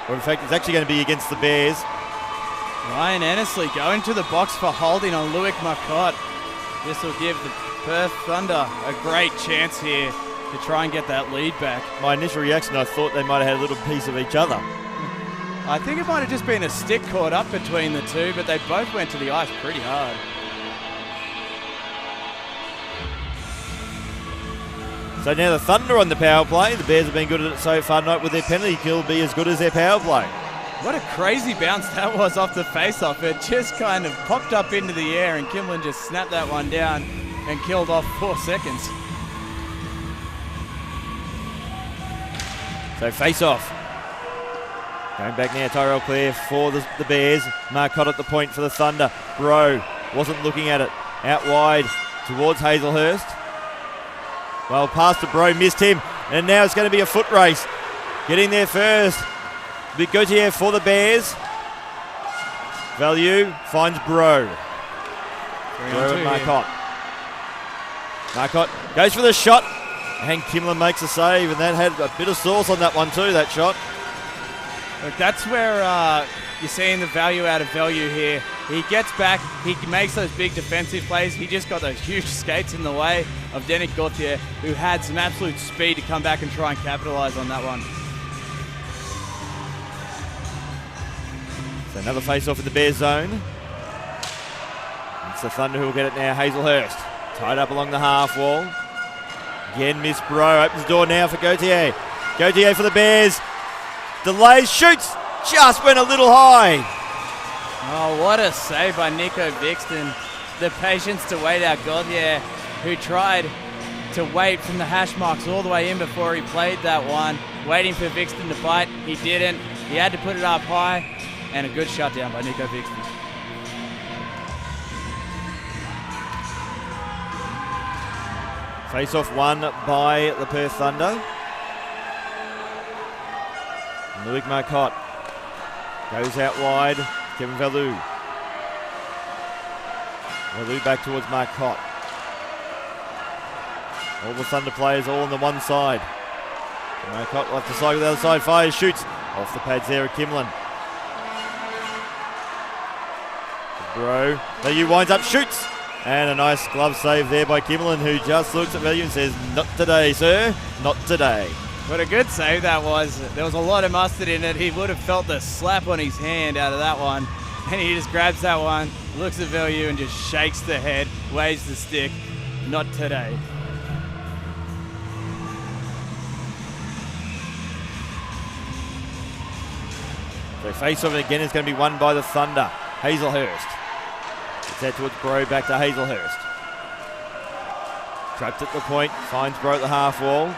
Or in fact, it's actually going to be against the Bears. Ryan Annesley going to the box for holding on Loic Marcotte. This will give the Perth Thunder a great chance here to try and get that lead back. My initial reaction, I thought they might have had a little piece of each other. I think it might have just been a stick caught up between the two, but they both went to the ice pretty hard. So now the Thunder on the power play. The Bears have been good at it so far. Not with their penalty kill be as good as their power play. What a crazy bounce that was off the face-off. It just kind of popped up into the air and Kimlin just snapped that one down and killed off 4 seconds. So face-off. Going back now, Tyrell Clare for the Bears. Marcotte at the point for the Thunder. Bro wasn't looking at it. Out wide towards Hazelhurst. Well, pass to Bro, missed him. And now it's going to be a foot race. Getting there first. Big Gauthier for the Bears. Value finds Bro. Bro and Marcotte. Marcotte goes for the shot. And Kimlin makes a save. And that had a bit of sauce on that one too, that shot. Look, that's where you're seeing the value out of Value here. He gets back, he makes those big defensive plays. He just got those huge skates in the way of Denick Gauthier, who had some absolute speed to come back and try and capitalise on that one. So another face-off in the Bears zone. It's the Thunder who will get it now. Hazelhurst tied up along the half wall. Again, Miss Bro opens the door now for Gauthier. Gauthier for the Bears. Delays, shoots, just went a little high. Oh, what a save by Nico Vixton. The patience to wait out Gauthier, who tried to wait from the hash marks all the way in before he played that one, waiting for Vixton to bite. He didn't. He had to put it up high, and a good shutdown by Nico Vixton. Face-off won by the Perth Thunder. Loic Marcotte goes out wide. Kevin Value. Value back towards Marcotte. All the Thunder players all on the one side. Marcotte left the side with the other side. Fires, shoots. Off the pads there at Kimlin. Bro. Value winds up, shoots. And a nice glove save there by Kimlin, who just looks at Value and says, "Not today, sir. Not today." What a good save that was. There was a lot of mustard in it. He would have felt the slap on his hand out of that one. And he just grabs that one, looks at Value and just shakes the head, waves the stick. Not today. So face-off again is going to be won by the Thunder. Hazelhurst. It's out towards Bro, back to Hazelhurst. Trapped at the point, finds Bro at the half wall.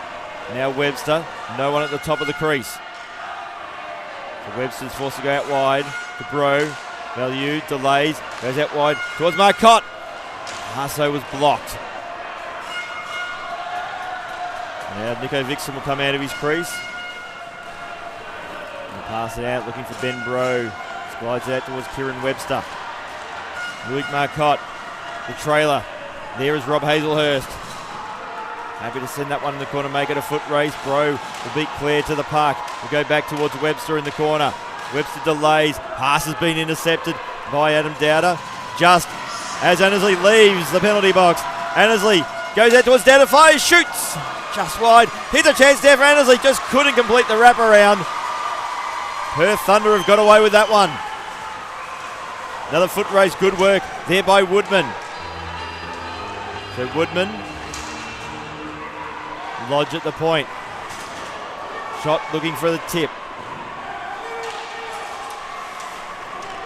Now Webster, no one at the top of the crease. So Webster's forced to go out wide to Bro. Value delays, goes out wide towards Marcotte. Hasso was blocked. Now Nico Vixton will come out of his crease. And pass it out, looking for Ben Bro. Slides out towards Kieran Webster. Loic Marcotte, the trailer. There is Rob Hazelhurst. Happy to send that one in the corner, make it a foot race. Bro will beat Clare to the puck. Will go back towards Webster in the corner. Webster delays. Pass has been intercepted by Adam Dowder. Just as Annesley leaves the penalty box. Annesley goes out towards Dowder, fires, shoots. Just wide. Here's a chance there for Annesley. Just couldn't complete the wraparound. Perth Thunder have got away with that one. Another foot race. Good work there by Woodman. So Woodman. Lodge at the point. Shot looking for the tip.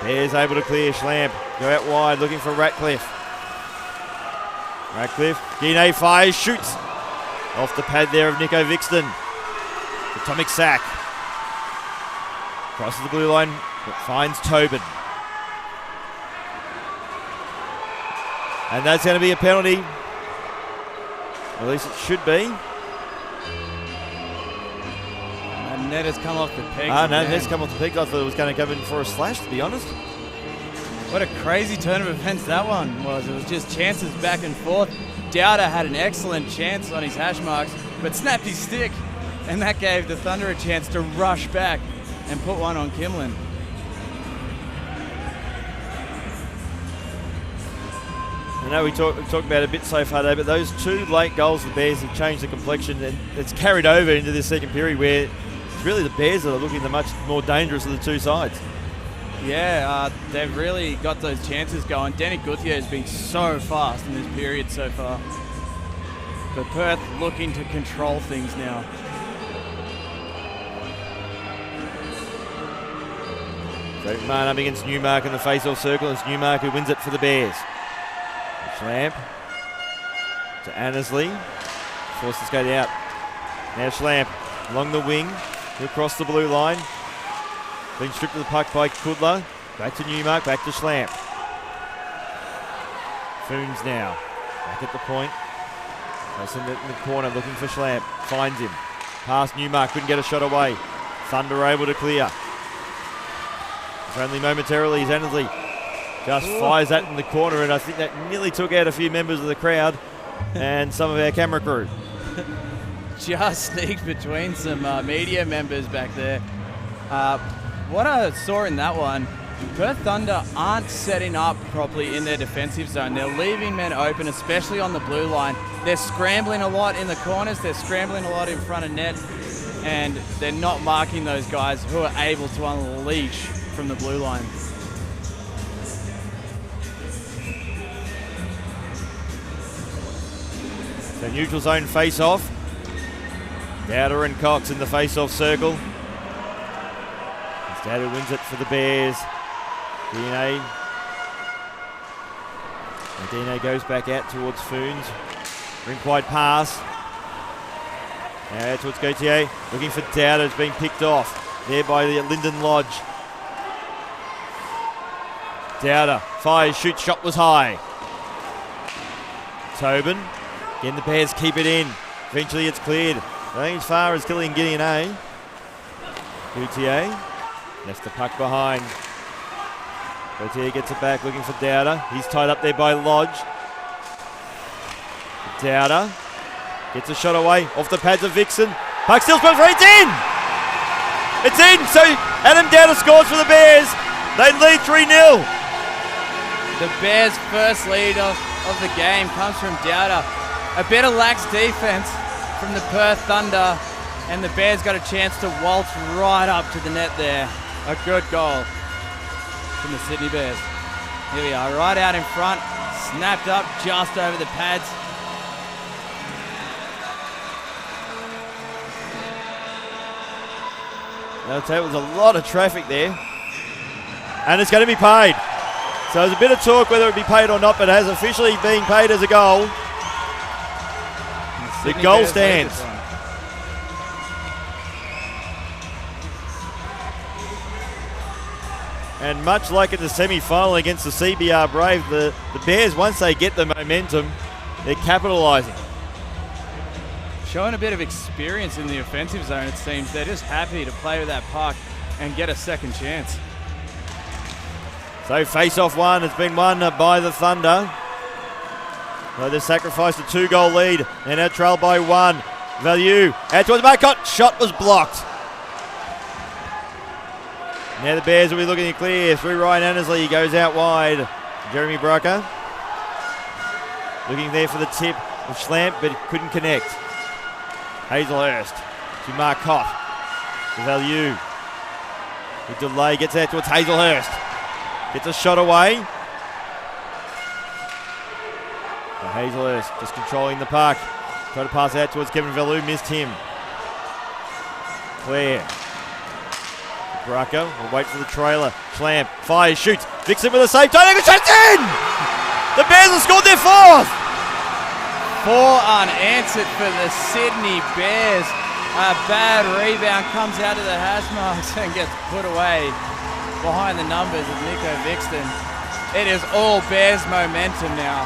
Bears able to clear. Schlamp go out wide looking for Ratcliffe. Radcliffe, Guinea fires, shoots. Off the pad there of Nico Vixton. Atomic sack. Crosses the blue line, but finds Tobin. And that's going to be a penalty. At least it should be. And net has come off the pegs. No, net's come off the pegs. I thought it was going to come in for a slash, to be honest. What a crazy turn of events that one was. It was just chances back and forth. Dowder had an excellent chance on his hash marks, but snapped his stick, and that gave the Thunder a chance to rush back and put one on Kimlin. I know we talked about it a bit so far today, but those two late goals of the Bears have changed the complexion, and it's carried over into this second period where it's really the Bears that are looking the much more dangerous of the two sides. Yeah, they've really got those chances going. Danny Guthier has been so fast in this period so far. But Perth looking to control things now. So McMahon up against Newmark in the face-off circle. It's Newmark who wins it for the Bears. Schlamp to Annesley. Forced to skate out. Now Schlamp along the wing. He'll cross the blue line. Being stripped of the puck by Kudler. Back to Newmark, back to Schlamp. Foons now. Back at the point. Goes in the corner looking for Schlamp. Finds him. Past Newmark, couldn't get a shot away. Thunder able to clear. It's only momentarily as Annesley just fires that in the corner, and I think that nearly took out a few members of the crowd and some of our camera crew. Just sneaked between some media members back there. What I saw in that one, Perth Thunder aren't setting up properly in their defensive zone. They're leaving men open, especially on the blue line. They're scrambling a lot in the corners. They're scrambling a lot in front of net, and they're not marking those guys who are able to unleash from the blue line. So neutral zone face-off. Dowder and Cox in the face-off circle. Dowder wins it for the Bears. DNA goes back out towards Foons. Rink wide pass. Now out towards Gauthier. Looking for Dowder. It's been picked off there by the Lyndon Lodge. Dowder fires, shoots, shot was high. Tobin. Again, the Bears keep it in. Eventually it's cleared. I think as far as Killian Gideon A. Gauthier left the puck behind. Gauthier gets it back, looking for Dowder. He's tied up there by Lodge. Dowder gets a shot away off the pads of Vixen. Puck still spun free. It's in! It's in! So Adam Dowder scores for the Bears. They lead 3-0. The Bears' first lead of the game comes from Dowder. A bit of lax defense from the Perth Thunder, and the Bears got a chance to waltz right up to the net there. A good goal from the Sydney Bears. Here we are, right out in front, snapped up just over the pads. I'll tell you, it was a lot of traffic there, and it's going to be paid. So there's a bit of talk whether it be paid or not, but it has officially been paid as a goal. The goal stands. And much like in the semi-final against the CBR Brave, the Bears, once they get the momentum, they're capitalising. Showing a bit of experience in the offensive zone, it seems. They're just happy to play with that puck and get a second chance. So face-off one has been won by the Thunder. So they sacrificed a 2-goal lead and now trailed by 1. Value out towards Marcotte. Shot was blocked. Now the Bears will be looking to clear through Ryan Annesley. He goes out wide. Jeremy Brucker looking there for the tip of Schlamp, but couldn't connect. Hazelhurst to Marcotte. To Value. The delay gets out towards Hazelhurst. Gets a shot away. And Hazelhurst just controlling the puck. Tried to pass out towards Kevin Value, missed him. Claire. Brucker will wait for the trailer. Schlamp fires, shoots. Vixen with a save. Don't shot in! The Bears have scored their 4th! 4 unanswered for the Sydney Bears. A bad rebound comes out of the hash marks and gets put away behind the numbers of Nico Vixton. It is all Bears momentum now.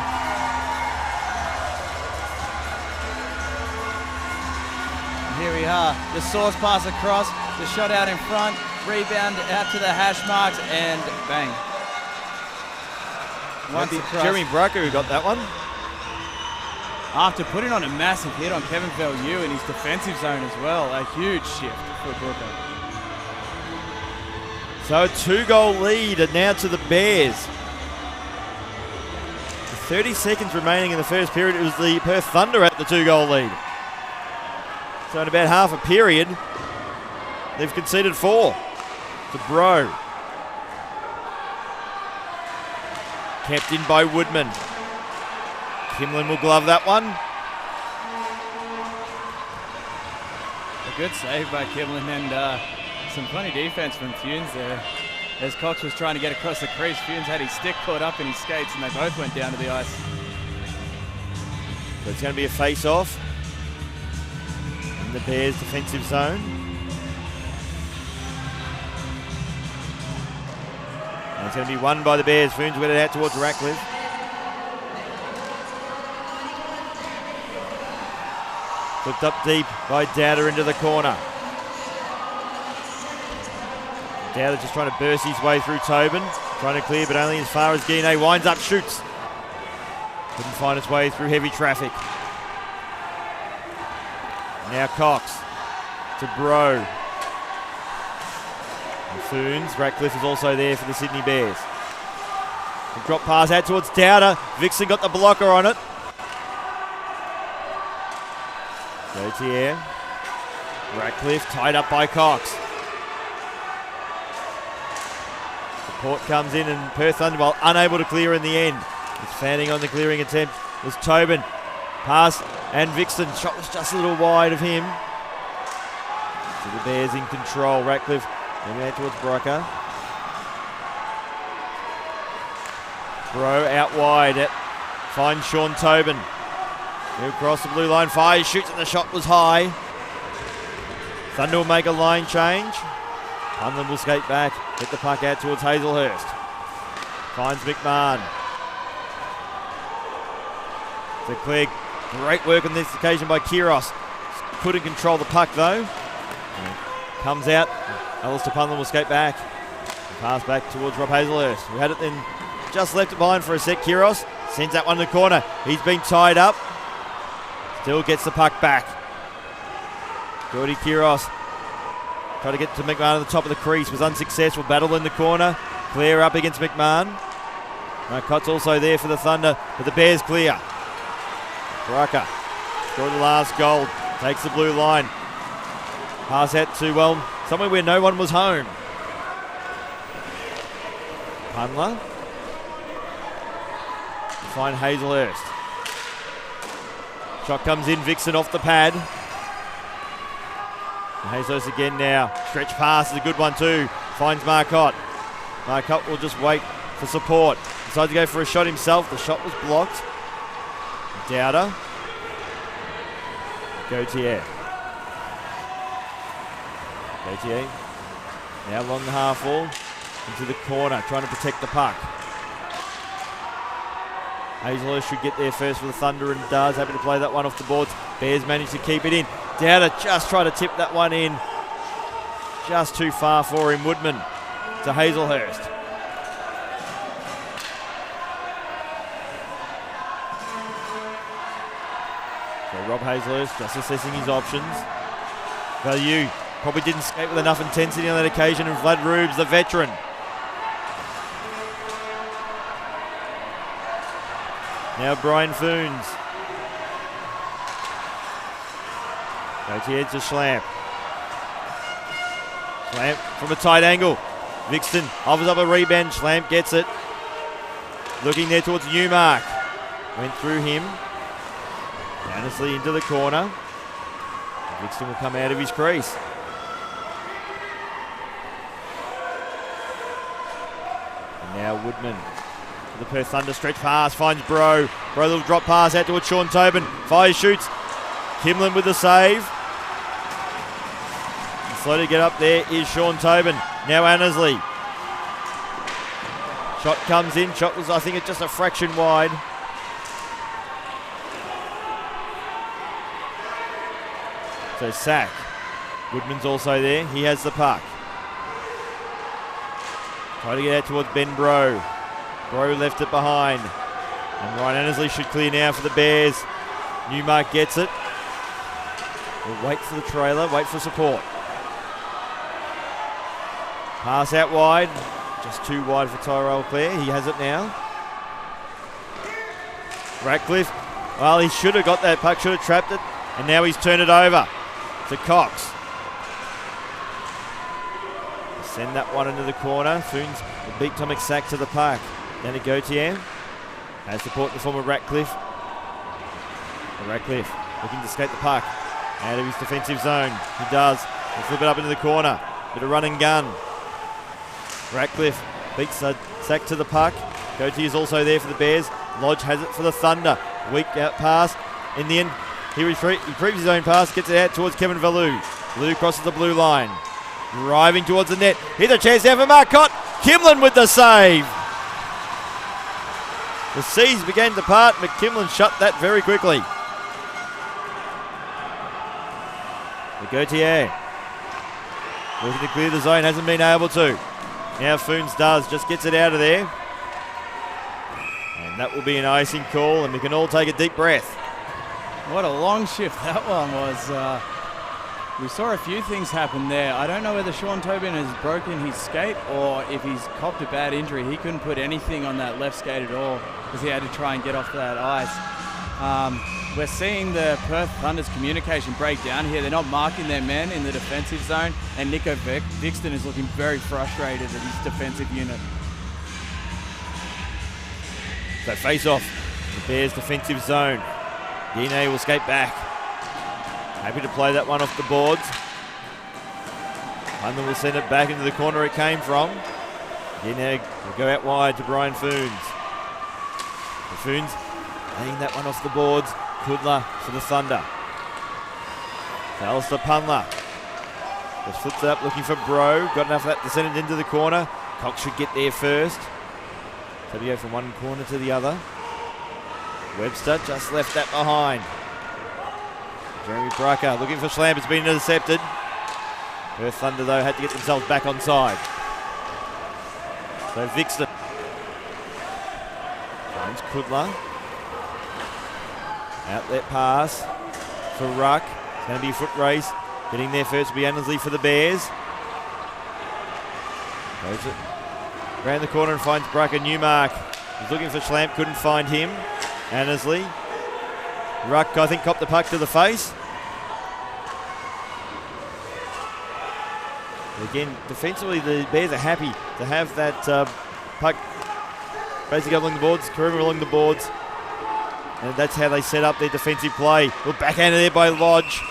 Here we are, the source pass across, the shot out in front, rebound out to the hash marks, and bang. Once across. Jeremy Brucker who got that one. After putting on a massive hit on Kevin Value in his defensive zone as well, a huge shift for Brooker. So a 2-goal lead now to the Bears. 30 seconds remaining in the first period. It was the Perth Thunder at the 2-goal lead. So in about half a period, they've conceded 4 to Bro. Kept in by Woodman. Kimlin will glove that one. A good save by Kimlin and some funny defense from Funes there. As Cox was trying to get across the crease, Funes had his stick caught up in his skates and they both went down to the ice. So it's going to be a face-off in the Bears' defensive zone. And it's going to be won by the Bears. Funes will get it out towards Ratcliffe. Flipped up deep by Dowder into the corner. Dowder just trying to burst his way through Tobin. Trying to clear, but only as far as Guinea. Winds up, shoots. Couldn't find its way through heavy traffic. Now Cox to Bro. And Funes. Ratcliffe is also there for the Sydney Bears. The drop pass out towards Dowder. Vixen got the blocker on it. Gautier. Ratcliffe tied up by Cox. Support comes in and Perth Thunder, while unable to clear in the end. It's fanning on the clearing attempt was Tobin. Pass and Vixen. Shot was just a little wide of him. So the Bears in control. Ratcliffe moving out towards Brucker. Bro out wide. Finds Sean Tobin. He'll cross the blue line, fires, shoots, and the shot was high. Thunder will make a line change. Unland will skate back, get the puck out towards Hazelhurst. Finds McMahon. So Clegg, great work on this occasion by Kyrgios. Couldn't control the puck though. Comes out, Alistair Punland will skate back. Pass back towards Rob Hazelhurst, who had it then just left it behind for a sec. Kyrgios sends that one to the corner. He's been tied up. Still gets the puck back. Geordie Kyrgios tried to get to McMahon at the top of the crease. Was unsuccessful. Battle in the corner. Clear up against McMahon. Marcotte's also there for the Thunder, but the Bears clear. Brucker scored the last goal. Takes the blue line. Pass out to, well, somewhere where no one was home. Punler. Find Hazelhurst. Shot comes in, Vixen off the pad. Hazelhurst again now. Stretch pass is a good one too. Finds Marcotte. Marcotte will just wait for support. Decides to go for a shot himself. The shot was blocked. Dowder. Gautier. Gautier. Now along the half wall. Into the corner, trying to protect the puck. Hazelhurst should get there first for the Thunder and does. Happy to play that one off the boards. Bears managed to keep it in. Dowder just tried to tip that one in. Just too far for him. Woodman to Hazelhurst. So Rob Hazelhurst just assessing his options. Value probably didn't skate with enough intensity on that occasion, and Vlad Rubes, the veteran. Now Brian Funes. Gautier to Schlamp. Schlamp from a tight angle. Vixen offers up a rebound. Schlamp gets it. Looking there towards Newmark. Went through him. Annesley into the corner. Vixen will come out of his crease. And now Woodman to The Perth Thunder stretch pass, finds Bro. Bro, little drop pass out towards Sean Tobin. Fires, shoots. Kimlin with the save. Slow to get up there is Sean Tobin. Now Annesley. Shot comes in. Shot was, I think, it's just a fraction wide. So sack. Goodman's also there. He has the puck. Try to get out towards Ben Bro. Bro left it behind. And Ryan Annesley should clear now for the Bears. Newmark gets it. We'll wait for the trailer, wait for support. Pass out wide. Just too wide for Tyrell Clare. He has it now. Ratcliffe. Well, he should have got that puck, should have trapped it. And now he's turned it over to Cox. Send that one into the corner. Foons will beat Tomic Sack to the puck. Down to Gauthier. Has support in the form of Ratcliffe. Ratcliffe looking to skate the puck out of his defensive zone. He does. He'll flip it up into the corner. Bit of run and gun. Ratcliffe beats Sack to the puck. Gauthier is also there for the Bears. Lodge has it for the Thunder. Weak out pass. In the end, he retrieves his own pass, gets it out towards Kevin Valou. Valou crosses the blue line. Driving towards the net. Here's a chance there for Marcotte. Kimlin with the save. The seas began to part. McKimlin shut that very quickly. The Gauthier looking to clear the zone, hasn't been able to. Now Foons does, just gets it out of there. And that will be an icing call, and we can all take a deep breath. What a long shift that one was. We saw a few things happen there. I don't know whether Sean Tobin has broken his skate or if he's copped a bad injury. He couldn't put anything on that left skate at all because he had to try and get off that ice. We're seeing the Perth Thunder's communication break down here. They're not marking their men in the defensive zone, and Nico Vixton is looking very frustrated at his defensive unit. So face off, the Bears defensive zone. Guinea will skate back. Happy to play that one off the boards. London will send it back into the corner it came from. Guinea will go out wide to Brian Foons. Foons laying that one off the boards. Kudla for the Thunder. So Alistair Punla just flips it up looking for Bro. Got enough of that to send it into the corner. Cox should get there first. So we go from one corner to the other. Webster just left that behind. Jeremy Brucker looking for Schlamp. It's been intercepted. Perth Thunder, though, had to get themselves back on side. So Vixton finds Kudla. Outlet pass for Ruck. It's going to be a foot race. Getting there first will be Annesley for the Bears. Goes it around the corner and finds Brucker. Newmark. He's looking for Schlamp. Couldn't find him. Annesley. Ruck, I think, copped the puck to the face. Again, defensively, the Bears are happy to have that puck basically along the boards, Karuma along the boards. And that's how they set up their defensive play. Well, backhanded there by Lodge.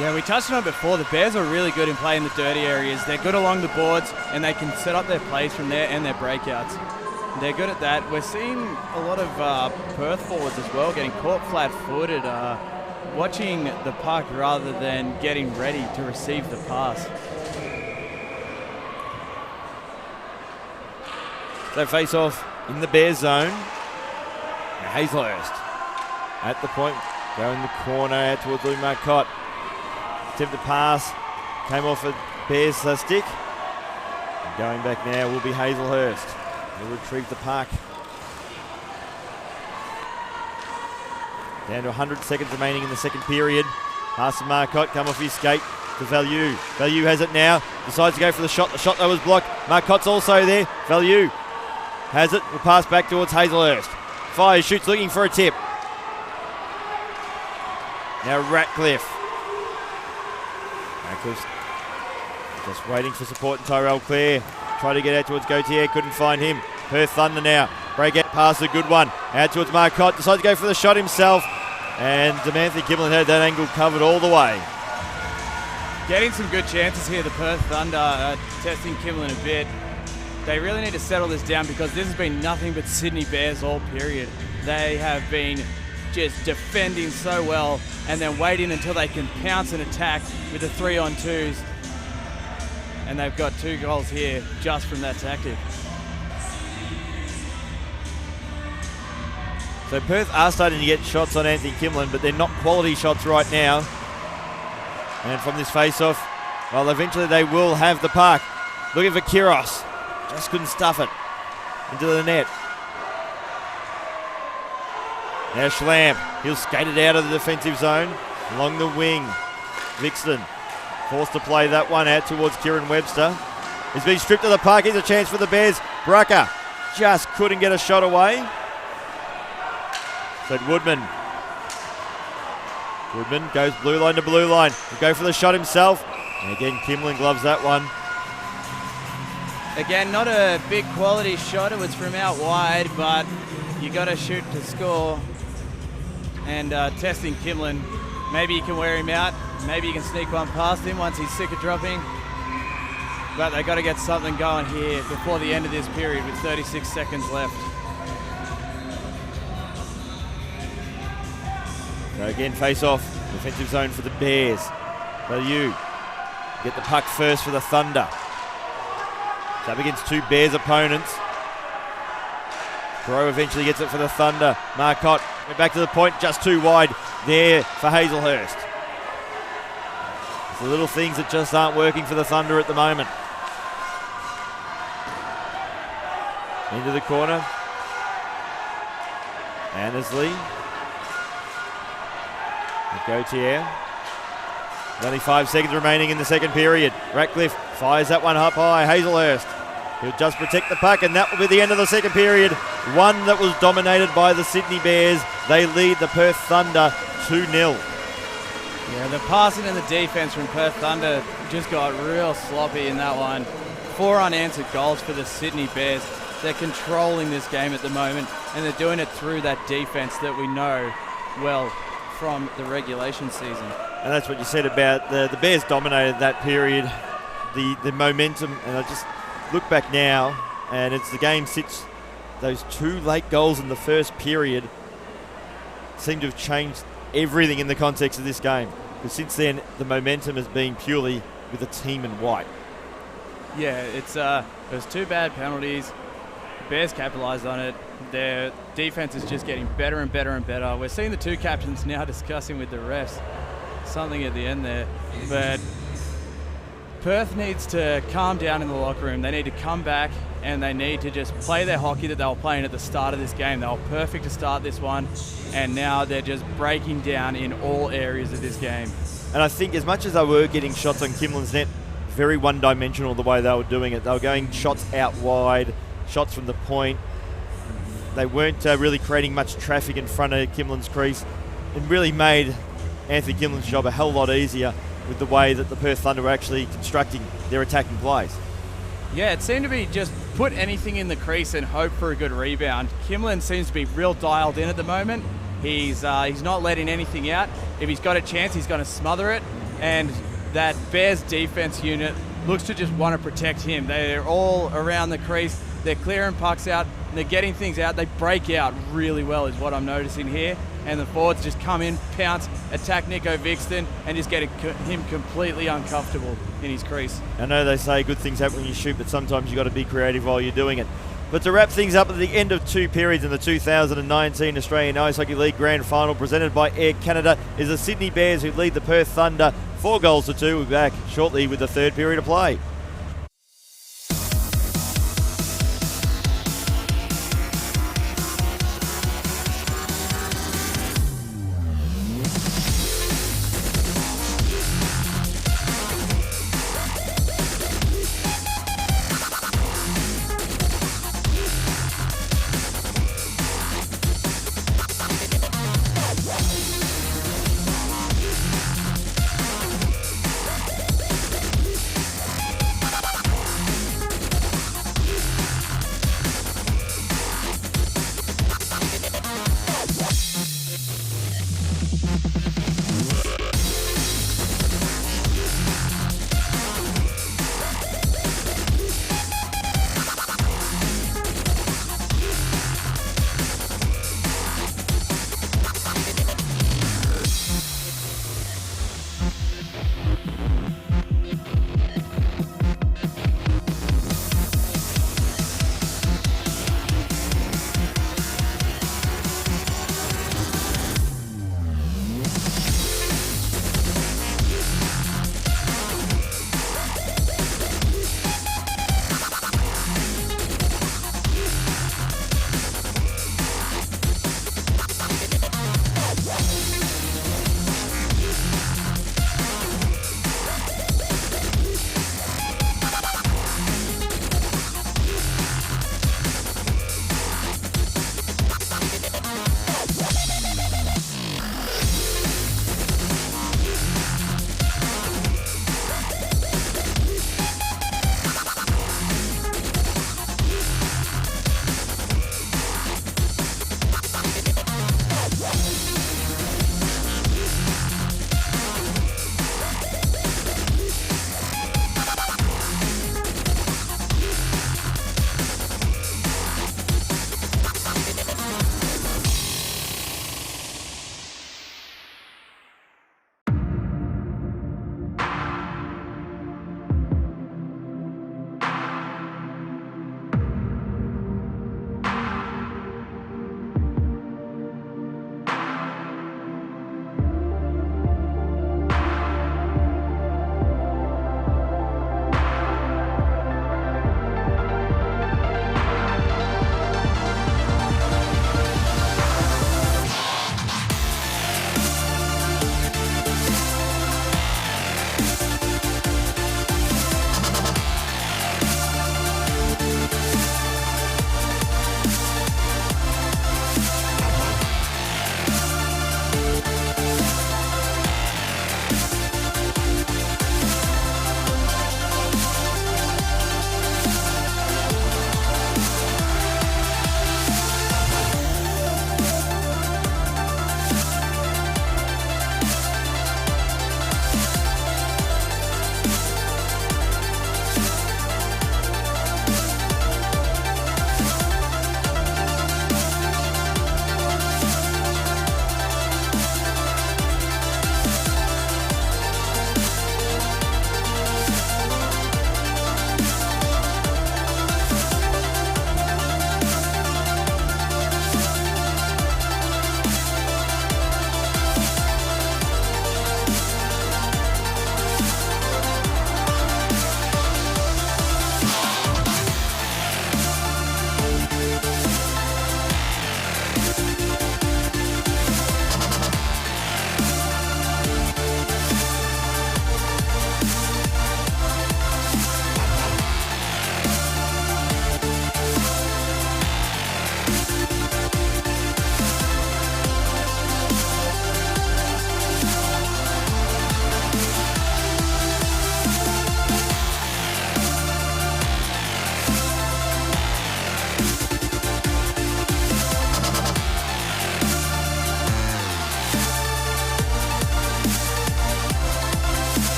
Yeah, we touched on it before. The Bears are really good in playing the dirty areas. They're good along the boards, and they can set up their plays from there and their breakouts. They're good at that. We're seeing a lot of Perth forwards as well getting caught flat-footed, watching the puck rather than getting ready to receive the pass. So face-off in the Bears zone. Now Hazelhurst at the point, going the corner out towards Lou Marcotte. Attempted pass, came off a Bears stick. And going back now will be Hazelhurst. He'll retrieve the puck. Down to 100 seconds remaining in the second period. Pass to Marcotte, come off his skate to Value. Value has it now, decides to go for the shot. The shot though was blocked. Marcotte's also there. Value has it, will pass back towards Hazelhurst. Fires, shoots, looking for a tip. Now Ratcliffe. Ratcliffe's just waiting for support in Tyrell Clare. Tried to get out towards Gauthier, couldn't find him. Perth Thunder now. Break out pass, a good one. Out towards Marcotte, decides to go for the shot himself. And Demanthi Kimlin had that angle covered all the way. Getting some good chances here, the Perth Thunder, testing Kimlin a bit. they really need to settle this down because this has been nothing but Sydney Bears all period. They have been just defending so well and then waiting until they can pounce and attack with the 3-on-2s. And they've got 2 goals here just from that tactic. So Perth are starting to get shots on Anthony Kimlin, but they're not quality shots right now. And from this face-off, well, eventually they will have the puck. Looking for Kiros. Just couldn't stuff it into the net. Now Schlamp. He'll skate it out of the defensive zone along the wing. Vixton forced to play that one out towards Kieran Webster. He's been stripped of the puck. Here's a chance for the Bears. Brucker just couldn't get a shot away. So Woodman. Woodman goes blue line to blue line. He'll go for the shot himself. And again, Kimlin gloves that one. Again, not a big quality shot. It was from out wide, but you got to shoot to score. And testing Kimlin. Maybe you can wear him out. Maybe you can sneak one past him once he's sick of dropping. But they got to get something going here before the end of this period with 36 seconds left. So again, face off. Defensive zone for the Bears. Value get the puck first for the Thunder. It's up against 2 Bears opponents. Crow eventually gets it for the Thunder. Marcotte went back to the point, just too wide there for Hazelhurst. It's the little things that just aren't working for the Thunder at the moment. Into the corner. Annesley. Gautier. Only 5 seconds remaining in the second period. Ratcliffe fires that one up high. Hazelhurst. He'll just protect the puck, and that will be the end of the second period. One that was dominated by the Sydney Bears. They lead the Perth Thunder 2-0. Yeah, the passing and the defense from Perth Thunder just got real sloppy in that one. 4 unanswered goals for the Sydney Bears. They're controlling this game at the moment, and they're doing it through that defense that we know well from the regulation season. And that's what you said about the Bears dominated that period, the momentum, and I just look back now, and it's the game sits, those 2 late goals in the first period seem to have changed everything in the context of this game. Because since then, the momentum has been purely with the team in white. Yeah, it was 2 bad penalties. The Bears capitalised on it. Their defense is just getting better and better and better. We're seeing the 2 captains now discussing with the refs something at the end there. But Perth needs to calm down in the locker room. They need to come back and they need to just play their hockey that they were playing at the start of this game. They were perfect to start this one, and now they're just breaking down in all areas of this game. And I think as much as they were getting shots on Kimlin's net, very one-dimensional the way they were doing it. They were going shots out wide, shots from the point. They weren't really creating much traffic in front of Kimlin's crease. It really made Anthony Kimlin's job a hell of a lot easier with the way that the Perth Thunder were actually constructing their attacking plays. Yeah, it seemed to be just put anything in the crease and hope for a good rebound. Kimlin seems to be real dialed in at the moment. He's not letting anything out. If he's got a chance, he's going to smother it. And that Bears defense unit looks to just want to protect him. They're all around the crease. They're clearing pucks out. And they're getting things out. They break out really well is what I'm noticing here. And the forwards just come in, pounce, attack Nico Vixton, and just get him completely uncomfortable in his crease. I know they say good things happen when you shoot, but sometimes you've got to be creative while you're doing it. But to wrap things up at the end of 2 periods in the 2019 Australian Ice Hockey League Grand Final presented by Air Canada is the Sydney Bears who lead the Perth Thunder 4-2. We'll be back shortly with the third period of play.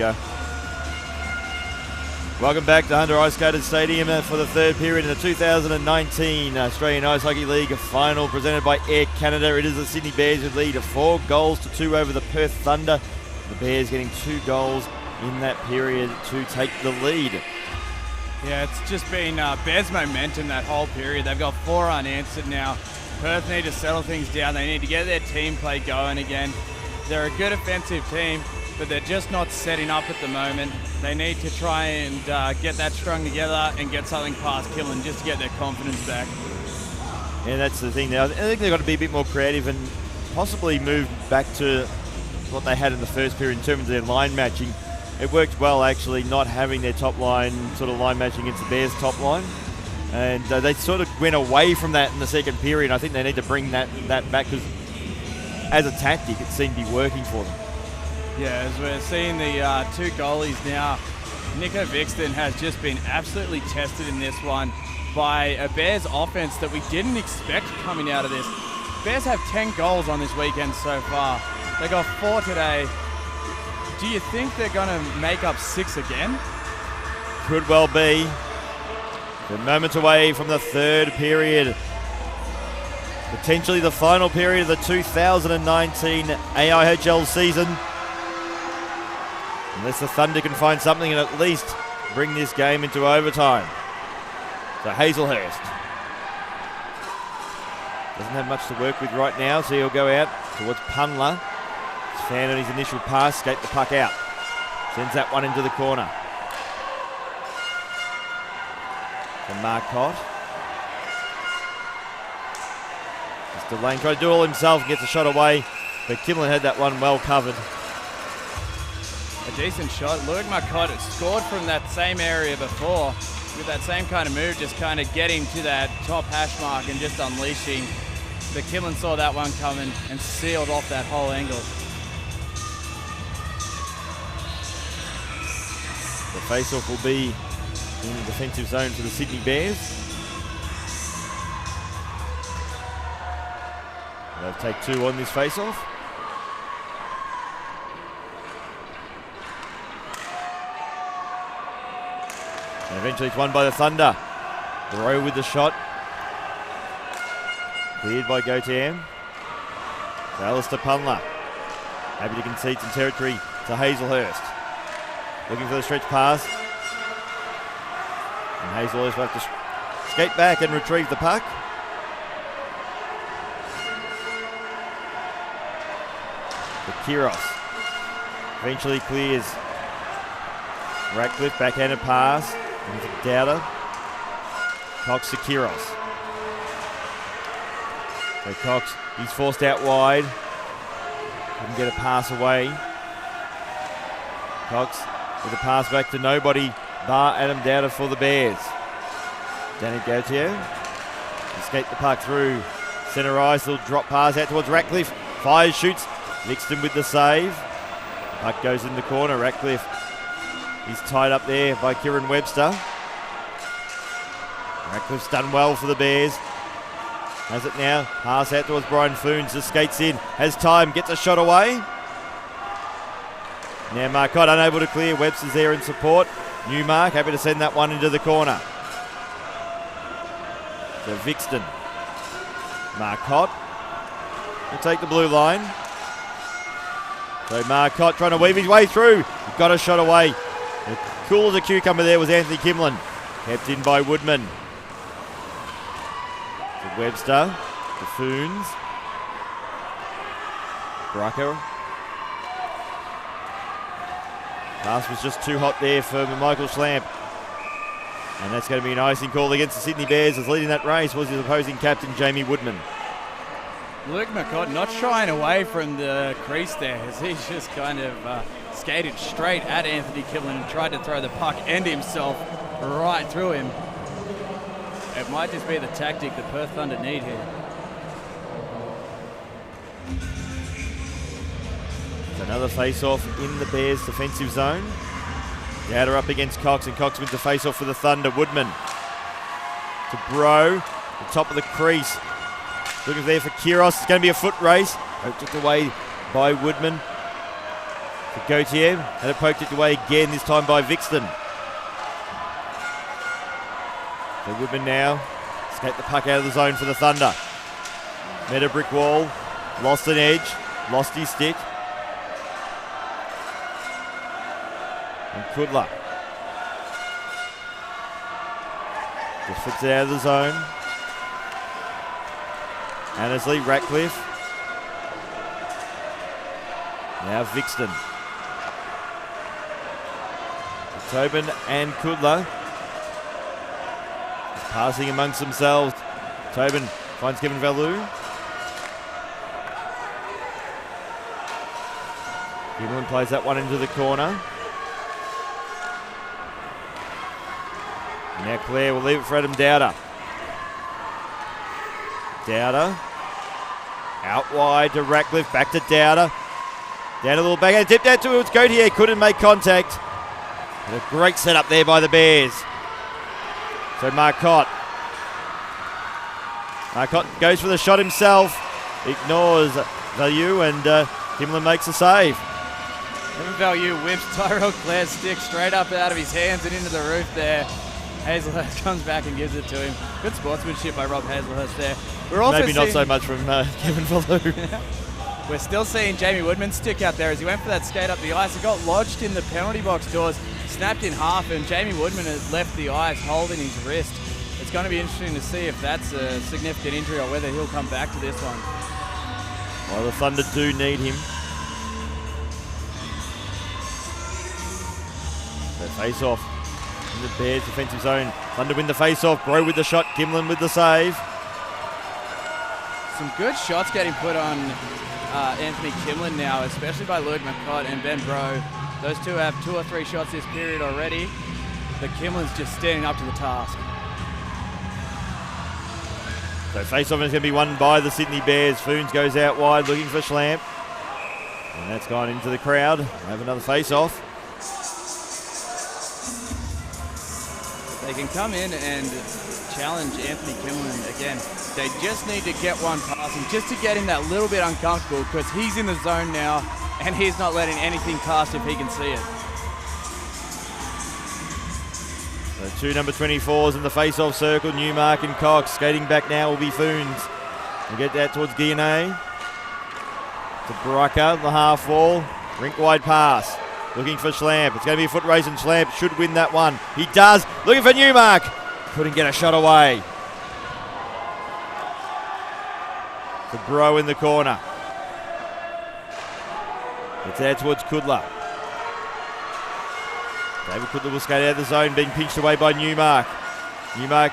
go. Welcome back to Hunter Ice Skated Stadium for the third period in the 2019 Australian Ice Hockey League final presented by Air Canada. It is the Sydney Bears who lead 4-2 over the Perth Thunder. The Bears getting 2 goals in that period to take the lead. Yeah, it's just been Bears momentum that whole period. They've got 4 unanswered now. Perth need to settle things down. They need to get their team play going again. They're a good offensive team, but they're just not setting up at the moment. They need to try and get that strung together and get something past Killen just to get their confidence back. Yeah, that's the thing now. I think they've got to be a bit more creative and possibly move back to what they had in the first period in terms of their line matching. It worked well, actually, not having their top line sort of line matching against the Bears' top line. And they sort of went away from that in the second period. I think they need to bring that back because as a tactic, it seemed to be working for them. Yeah, as we're seeing the 2 goalies now, Nico Vixton has just been absolutely tested in this one by a Bears offense that we didn't expect coming out of this. Bears have 10 goals on this weekend so far. They got 4 today. Do you think they're going to make up 6 again? Could well be. We're moments away from the third period. Potentially the final period of the 2019 AIHL season. Unless the Thunder can find something and at least bring this game into overtime. So Hazelhurst doesn't have much to work with right now, so he'll go out towards Punla. He's found on his initial pass, skate the puck out. Sends that one into the corner. To Marcotte. Mr. Lane tried to do it all himself, gets a shot away, but Kimlin had that one well covered. A decent shot. Luke Marcotte scored from that same area before with that same kind of move, just kind of getting to that top hash mark and just unleashing. But Kimlin saw that one coming and sealed off that whole angle. The face-off will be in the defensive zone for the Sydney Bears. They'll take 2 on this face-off. And eventually it's won by the Thunder. Rowe with the shot. Cleared by Gautier. To Alistair Punla. Happy to concede some territory to Hazelhurst. Looking for the stretch pass. And Hazelhurst will have to skate back and retrieve the puck. The Kiros. Eventually clears. Ratcliffe, backhanded pass. Into Dowder. Cox to Kiros. So Cox, he's forced out wide. Couldn't get a pass away. Cox with a pass back to nobody bar Adam Dowder for the Bears. Danny Gautier. Escape the puck through centre ice. Little drop pass out towards Ratcliffe. Fires, shoots. Nixon with the save. Puck goes in the corner. Ratcliffe. He's tied up there by Kieran Webster. Ratcliffe's done well for the Bears. Has it now. Pass out towards Brian Foons. Just skates in. Has time. Gets a shot away. Now Marcotte unable to clear. Webster's there in support. Newmark happy to send that one into the corner. So Vixton. Marcotte will take the blue line. So Marcotte trying to weave his way through. He got a shot away. Cool as a cucumber there was Anthony Kimlin. Kept in by Woodman. To Webster. To Foons. Brucker. Pass was just too hot there for Michael Schlamp. And that's going to be an icing call against the Sydney Bears, as leading that race was his opposing captain, Jamie Woodman. Luke Marcotte not shying away from the crease there, as he's just kind of skated straight at Anthony Kimlin and tried to throw the puck and himself right through him. It might just be the tactic the Perth Thunder need here. It's another face-off in the Bears' defensive zone. Dowder up against Cox, and Cox wins the face-off for the Thunder. Woodman to Bro, the top of the crease. Looking there for Kiros. It's going to be a foot race. Took away by Woodman. For Gauthier, had it poked it away again, this time by Vixton. So Woodman now escaped the puck out of the zone for the Thunder. Met a brick wall, lost an edge, lost his stick. And Kudla just flips it out of the zone. Annesley, Ratcliffe. Now Vixton. Tobin and Kudla passing amongst themselves. Tobin finds Kevin Valou. Gimlin plays that one into the corner. Now Clare will leave it for Adam Dowder. Dowder out wide to Ratcliffe, back to Dowder. Down a little backhand, tipped out towards Gauthier, couldn't make contact. And a great setup there by the Bears. So Marcotte goes for the shot himself, ignores Value, and Gimlin makes a save. Kevin Value whips Tyrell Clare's stick straight up out of his hands and into the roof there. Hazelhurst comes back and gives it to him. Good sportsmanship by Rob Hazelhurst there. We're also maybe not so much from Kevin Valou. We're still seeing Jamie Woodman stick out there as he went for that skate up the ice. It got lodged in the penalty box doors, snapped in half, and Jamie Woodman has left the ice holding his wrist. It's going to be interesting to see if that's a significant injury or whether he'll come back to this one. Well, the Thunder do need him. So face off in the Bears defensive zone. Thunder win the face off. Bro with the shot. Gimlin with the save. Some good shots getting put on Anthony Kimlin now, especially by Luke McCott and Ben Bro. Those two have 2 or 3 shots this period already. But Kimlin's just standing up to the task. So face-off is going to be won by the Sydney Bears. Foons goes out wide looking for Schlamp. And that's gone into the crowd. We'll have another face-off. They can come in and challenge Anthony Kimlin again. They just need to get one past him, just to get him that little bit uncomfortable, because he's in the zone now and he's not letting anything pass if he can see it. So 2 number 24s in the face-off circle, Newmark and Cox. Skating back now will be Foons. We'll get that towards Guillenay. To Brucker, the half wall. Rink wide pass. Looking for Schlamp. It's going to be a foot race and Schlamp should win that one. He does. Looking for Newmark. Couldn't get a shot away. To Bro in the corner. It's out towards Kudla. David Kudla will skate out of the zone, being pinched away by Newmark. Newmark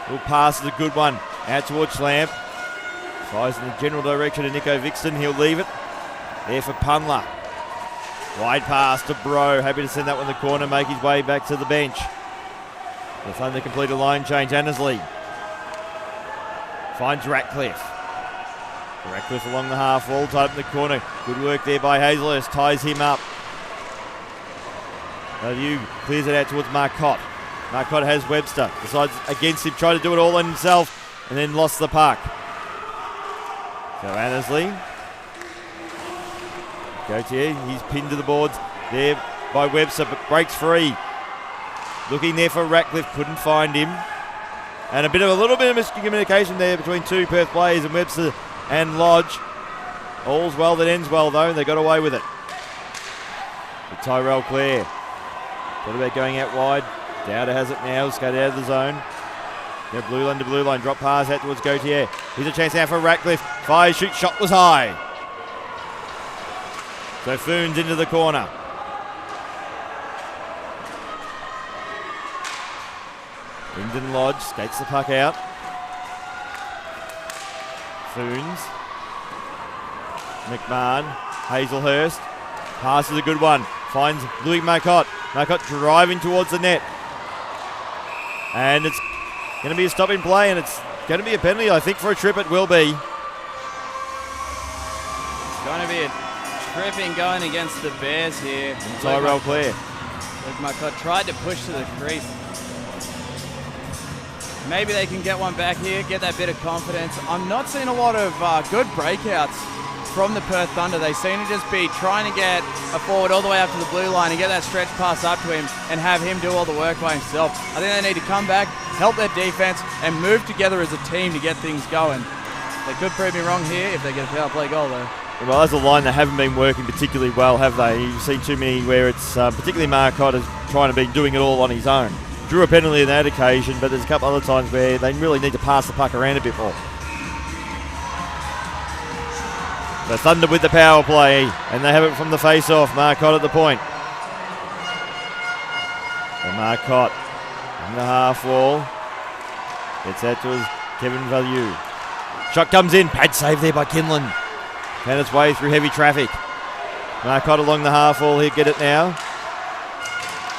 will pass a good one out towards Schlamp. Flies in the general direction of Nico Vixton. He'll leave it there for Punler. Wide pass to Bro. Happy to send that one in the corner, make his way back to the bench. The Thunder complete a line change. Annesley finds Ratcliffe. Ratcliffe along the half wall, tied up in the corner. Good work there by Hazelhurst, ties him up. Value clears it out towards Marcotte. Marcotte has Webster, decides against him, tried to do it all on himself, and then lost the puck. So Annesley. Gauthier, he's pinned to the boards there by Webster, but breaks free. Looking there for Ratcliffe, couldn't find him. And a little bit of miscommunication there between 2 Perth players, and Webster and Lodge. All's well that ends well, though, and they got away with it. With Tyrell Clare. What about going out wide? Dowder has it now, skate out of the zone. Now blue line to blue line, drop pass out towards Gauthier. Here's a chance now for Ratcliffe. Fire, shoot, shot was high. So Foons into the corner. Lyndon Lodge skates the puck out. Foons. McMahon. Hazelhurst. Pass is a good one. Finds Louis Marcotte. Marcotte driving towards the net. And it's going to be a stop in play, and it's going to be a penalty, I think, for a trip. It will be. It's going to be a tripping going against the Bears here. Tyrell Clare. Luke Marcotte tried to push to the crease. Maybe they can get one back here, get that bit of confidence. I'm not seeing a lot of good breakouts from the Perth Thunder. They seem to just be trying to get a forward all the way up to the blue line and get that stretch pass up to him and have him do all the work by himself. I think they need to come back, help their defense, and move together as a team to get things going. They could prove me wrong here if they get a power play goal, though. Well, as a line, they haven't been working particularly well, have they? You've seen too many where it's particularly Marcotte is trying to be doing it all on his own. Drew a penalty on that occasion, but there's a couple other times where they really need to pass the puck around a bit more. The Thunder with the power play, and they have it from the face-off. Marcotte at the point. So Marcotte in the half wall. Gets out to his Kevin Value. Shot comes in. Pad save there by Kinlan. Found its way through heavy traffic. Marcotte along the half wall. He'll get it now.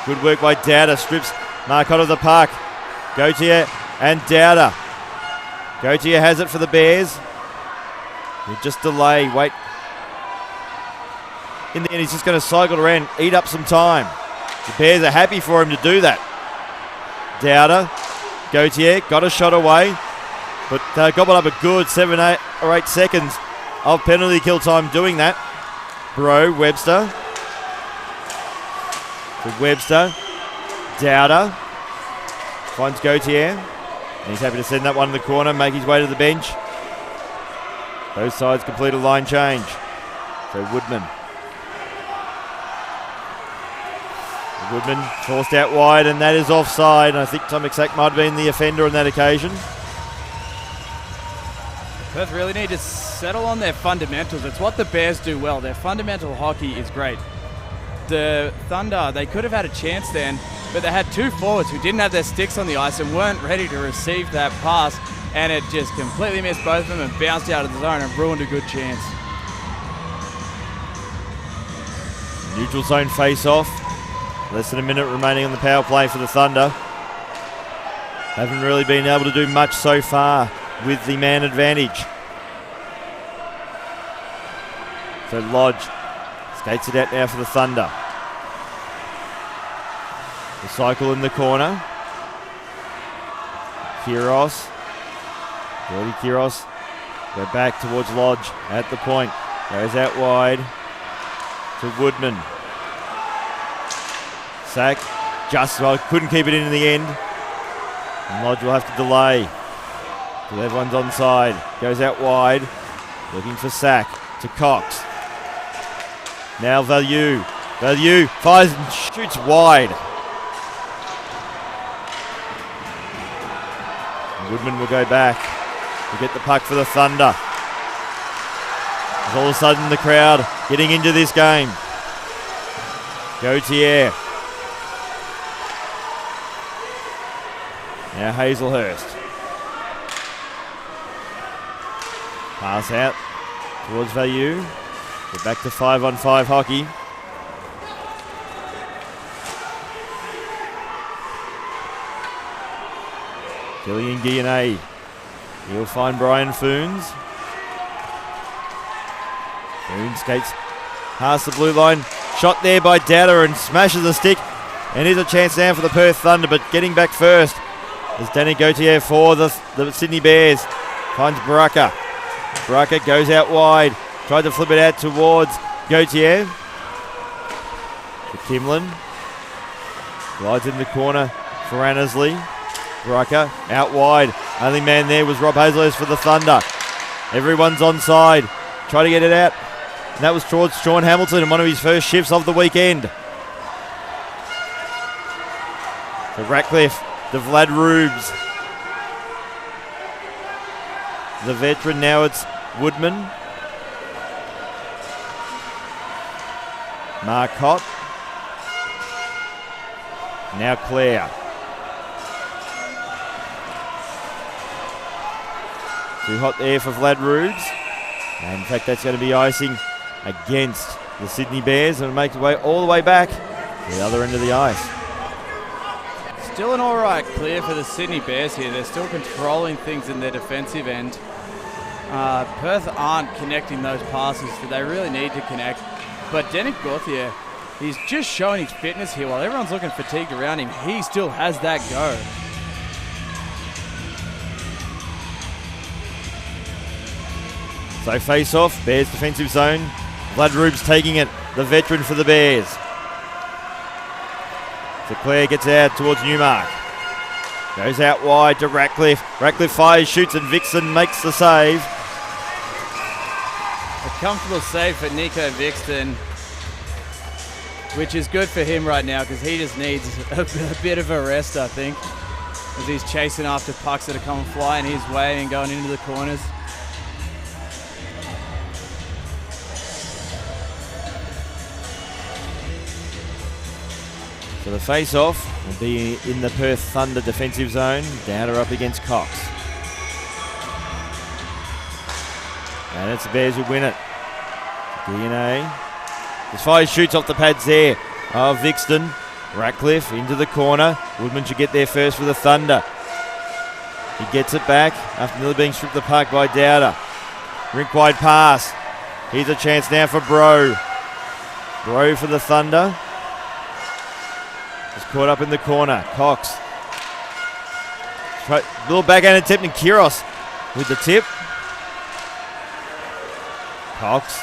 Good work by Dowder. Strips Marcotte of the puck. Gauthier and Dowder. Gauthier has it for the Bears. He'll just delay. Wait. In the end, he's just going to cycle around, eat up some time. The Bears are happy for him to do that. Dowder. Gauthier got a shot away, but gobbled up a good 7 or 8 seconds of penalty kill time doing that. Bro, Webster. To Webster. Dowder. Finds Gauthier. And he's happy to send that one in the corner, make his way to the bench. Both sides complete a line change. So Woodman. Woodman forced out wide, and that is offside. I think Tom McSack might have been the offender on that occasion. Perth really need to settle on their fundamentals. It's what the Bears do well. Their fundamental hockey is great. The Thunder, they could have had a chance then, but they had two forwards who didn't have their sticks on the ice and weren't ready to receive that pass, and it just completely missed both of them and bounced out of the zone and ruined a good chance. Neutral zone face-off. Less than a minute remaining on the power play for the Thunder. Haven't really been able to do much so far with the man advantage. So Lodge skates it out now for the Thunder. The cycle in the corner. Kiros. Jordy Kiros. Go back towards Lodge at the point. Goes out wide to Woodman. Sack. Just well, couldn't keep it in the end. And Lodge will have to delay. So everyone's onside. Goes out wide. Looking for Sack to Cox. Now Value. Value fires and shoots wide. And Woodman will go back to get the puck for the Thunder. As all of a sudden the crowd getting into this game. Gauthier. Now Hazelhurst. Pass out towards Value. Get back to 5-on-5 hockey. Gillian Guillenay. He'll find Brian Foons. Foons skates past the blue line. Shot there by Dowder and smashes the stick. And here's a chance now for the Perth Thunder, but getting back first is Danny Gauthier for the Sydney Bears. Finds Baraka. Baraka goes out wide. Tried to flip it out towards Gauthier. To Kimlin. Glides in the corner for Annesley. Baraka out wide. Only man there was Rob Hazelhurst for the Thunder. Everyone's onside. Try to get it out. And that was towards Sean Hamilton in one of his first shifts of the weekend. To Ratcliffe. To Vlad Rubes. The veteran, now it's Woodman. Marcotte. Now Clare. Too hot there for Vlad Rubes. And in fact, that's going to be icing against the Sydney Bears and make its way all the way back to the other end of the ice. Still an alright clear for the Sydney Bears here. They're still controlling things in their defensive end. Perth aren't connecting those passes that they really need to connect. But Danick Gauthier, he's just showing his fitness here. While everyone's looking fatigued around him, he still has that go. So face off, Bears defensive zone. Vlad Rubes taking it, the veteran for the Bears. So Clare gets out towards Newmark. Goes out wide to Ratcliffe. Ratcliffe fires, shoots, and Vixen makes the save. A comfortable save for Nico Vixen, which is good for him right now because he just needs a bit of a rest, I think, as he's chasing after pucks that are coming flying his way and going into the corners. So the face-off will be in the Perth Thunder defensive zone. Dowder up against Cox. And it's the Bears who win it. DNA. As far as shoots off the pads there of Vixton. Ratcliffe into the corner. Woodman should get there first for the Thunder. He gets it back after nearly being stripped the puck by Dowder. Rink wide pass. Here's a chance now for Bro. Bro for the Thunder. Just caught up in the corner. Cox. Little backhanded tip, and Kiros with the tip. Cox.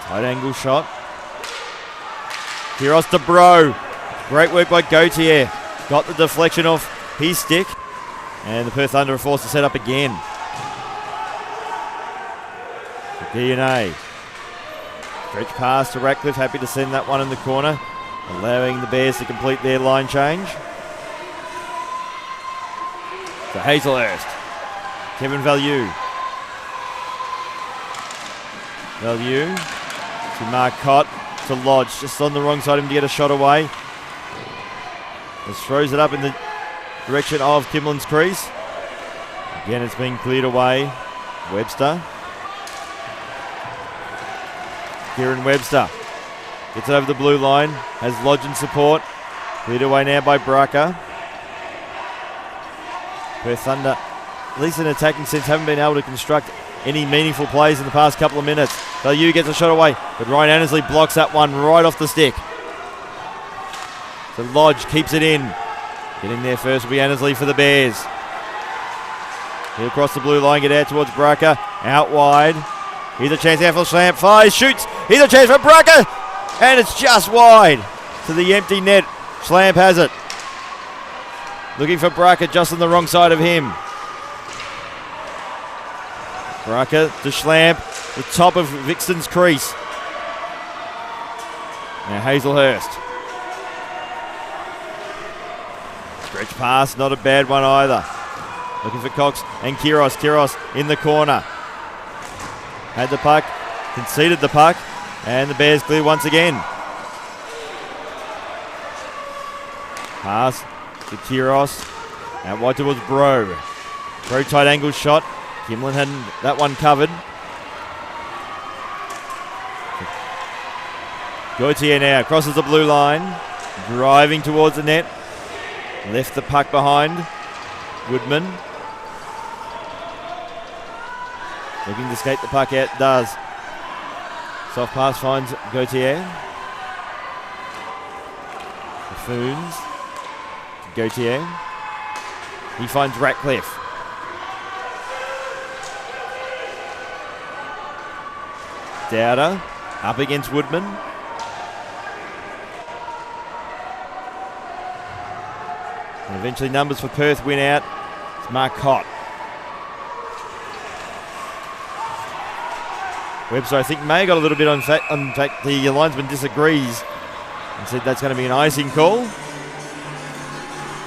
Tight angle shot. Kiros to Bro. Great work by Gauthier. Got the deflection off his stick. And the Perth Thunder are forced to set up again. DNA. Stretch pass to Ratcliffe. Happy to send that one in the corner, allowing the Bears to complete their line change. So Hazelhurst. Kevin Value. Value to Marcotte, to Lodge, just on the wrong side of him to get a shot away. Just throws it up in the direction of Kimlin's crease. Again, it's been cleared away. Webster. Kieran Webster gets it over the blue line, has Lodge in support. Cleared away now by Bracker. Perth Thunder, at least in attacking sense, haven't been able to construct any meaningful plays in the past couple of minutes. Value gets a shot away, but Ryan Annesley blocks that one right off the stick. So Lodge keeps it in. Getting there first will be Annesley for the Bears. He'll cross the blue line, get out towards Bracker. Out wide. Here's a chance now for Schlamp. Fires, shoots. Here's a chance for Bracker. And it's just wide to the empty net. Schlamp has it. Looking for Bracker just on the wrong side of him. Bracker to Schlamp. The top of Vixton's crease. Now Hazelhurst. Stretch pass, not a bad one either. Looking for Cox and Kiros. Kiros in the corner. Had the puck, conceded the puck, and the Bears clear once again. Pass to Kiros. Out wide towards Bro. Bro tight angle shot. Kimlin had that one covered. Gauthier now crosses the blue line. Driving towards the net. Left the puck behind. Woodman. Looking to skate the puck out, does. Soft pass finds Gauthier. Buffoons. Gauthier. He finds Ratcliffe. Dowder up against Woodman. And eventually numbers for Perth win out. It's Marcotte. Webster, I think, may have got a little bit on fact the linesman disagrees and said that's going to be an icing call.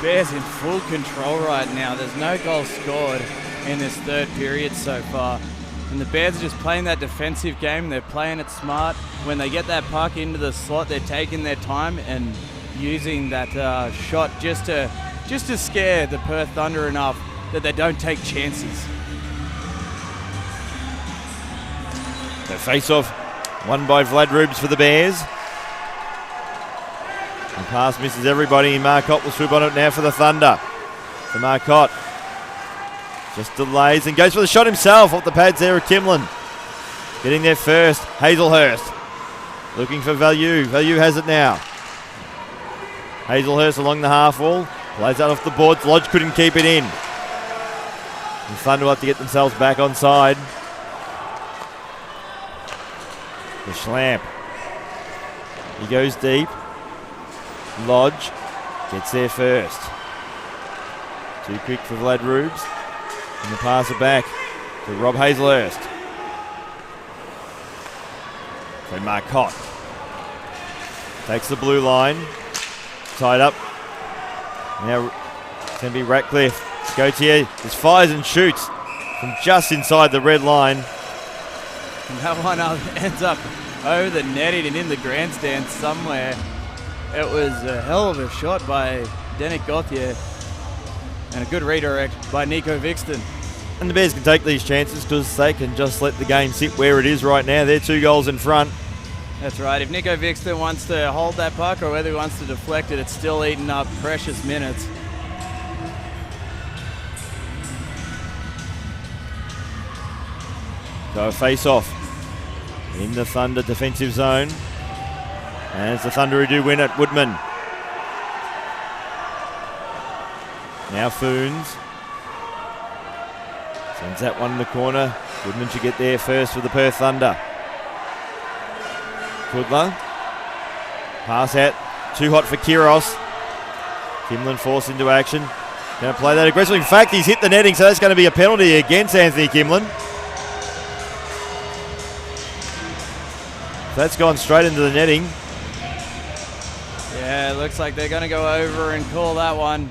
Bears in full control right now. There's no goal scored in this third period so far. And the Bears are just playing that defensive game. They're playing it smart. When they get that puck into the slot, they're taking their time and using that shot just to scare the Perth Thunder enough that they don't take chances. The face-off won by Vlad Rubes for the Bears. The pass misses everybody. Marcotte will swoop on it now for the Thunder. For Marcotte. Just delays and goes for the shot himself off the pads there of Kimlin. Getting there first, Hazelhurst. Looking for Value. Value has it now. Hazelhurst along the half wall. Plays out off the boards. Lodge couldn't keep it in. The Thunder will have to get themselves back on side. The Schlamp. He goes deep. Lodge gets there first. Too quick for Vlad Rubes. And the passer back to Rob Hazelhurst. So Marcotte takes the blue line. Tied up. Now it's going to be Ratcliffe. Gautier just fires and shoots from just inside the red line. And that one ends up over the netting and in the grandstand somewhere. It was a hell of a shot by Denick Gauthier and a good redirect by Nico Vixton. And the Bears can take these chances because they can just let the game sit where it is right now. They're 2 goals in front. That's right. If Nico Vixton wants to hold that puck or whether he wants to deflect it, it's still eating up precious minutes. So a face-off in the Thunder defensive zone. And it's the Thunder who do win it. Woodman. Now Foons. Sends that one in the corner. Woodman should get there first for the Perth Thunder. Kudla. Pass out. Too hot for Kiros. Kimlin forced into action. Going to play that aggressively. In fact, he's hit the netting, so that's going to be a penalty against Anthony Kimlin. That's gone straight into the netting. Yeah, it looks like they're going to go over and call that one.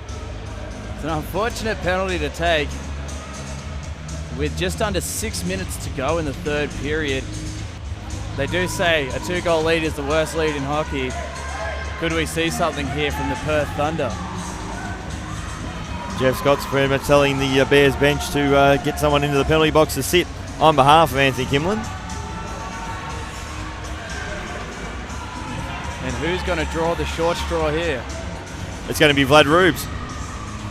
It's an unfortunate penalty to take. With just under 6 minutes to go in the third period. They do say a 2-goal lead is the worst lead in hockey. Could we see something here from the Perth Thunder? Jeff Scott's pretty much telling the Bears bench to get someone into the penalty box to sit on behalf of Anthony Kimlin. And who's going to draw the short straw here? It's going to be Vlad Rubes.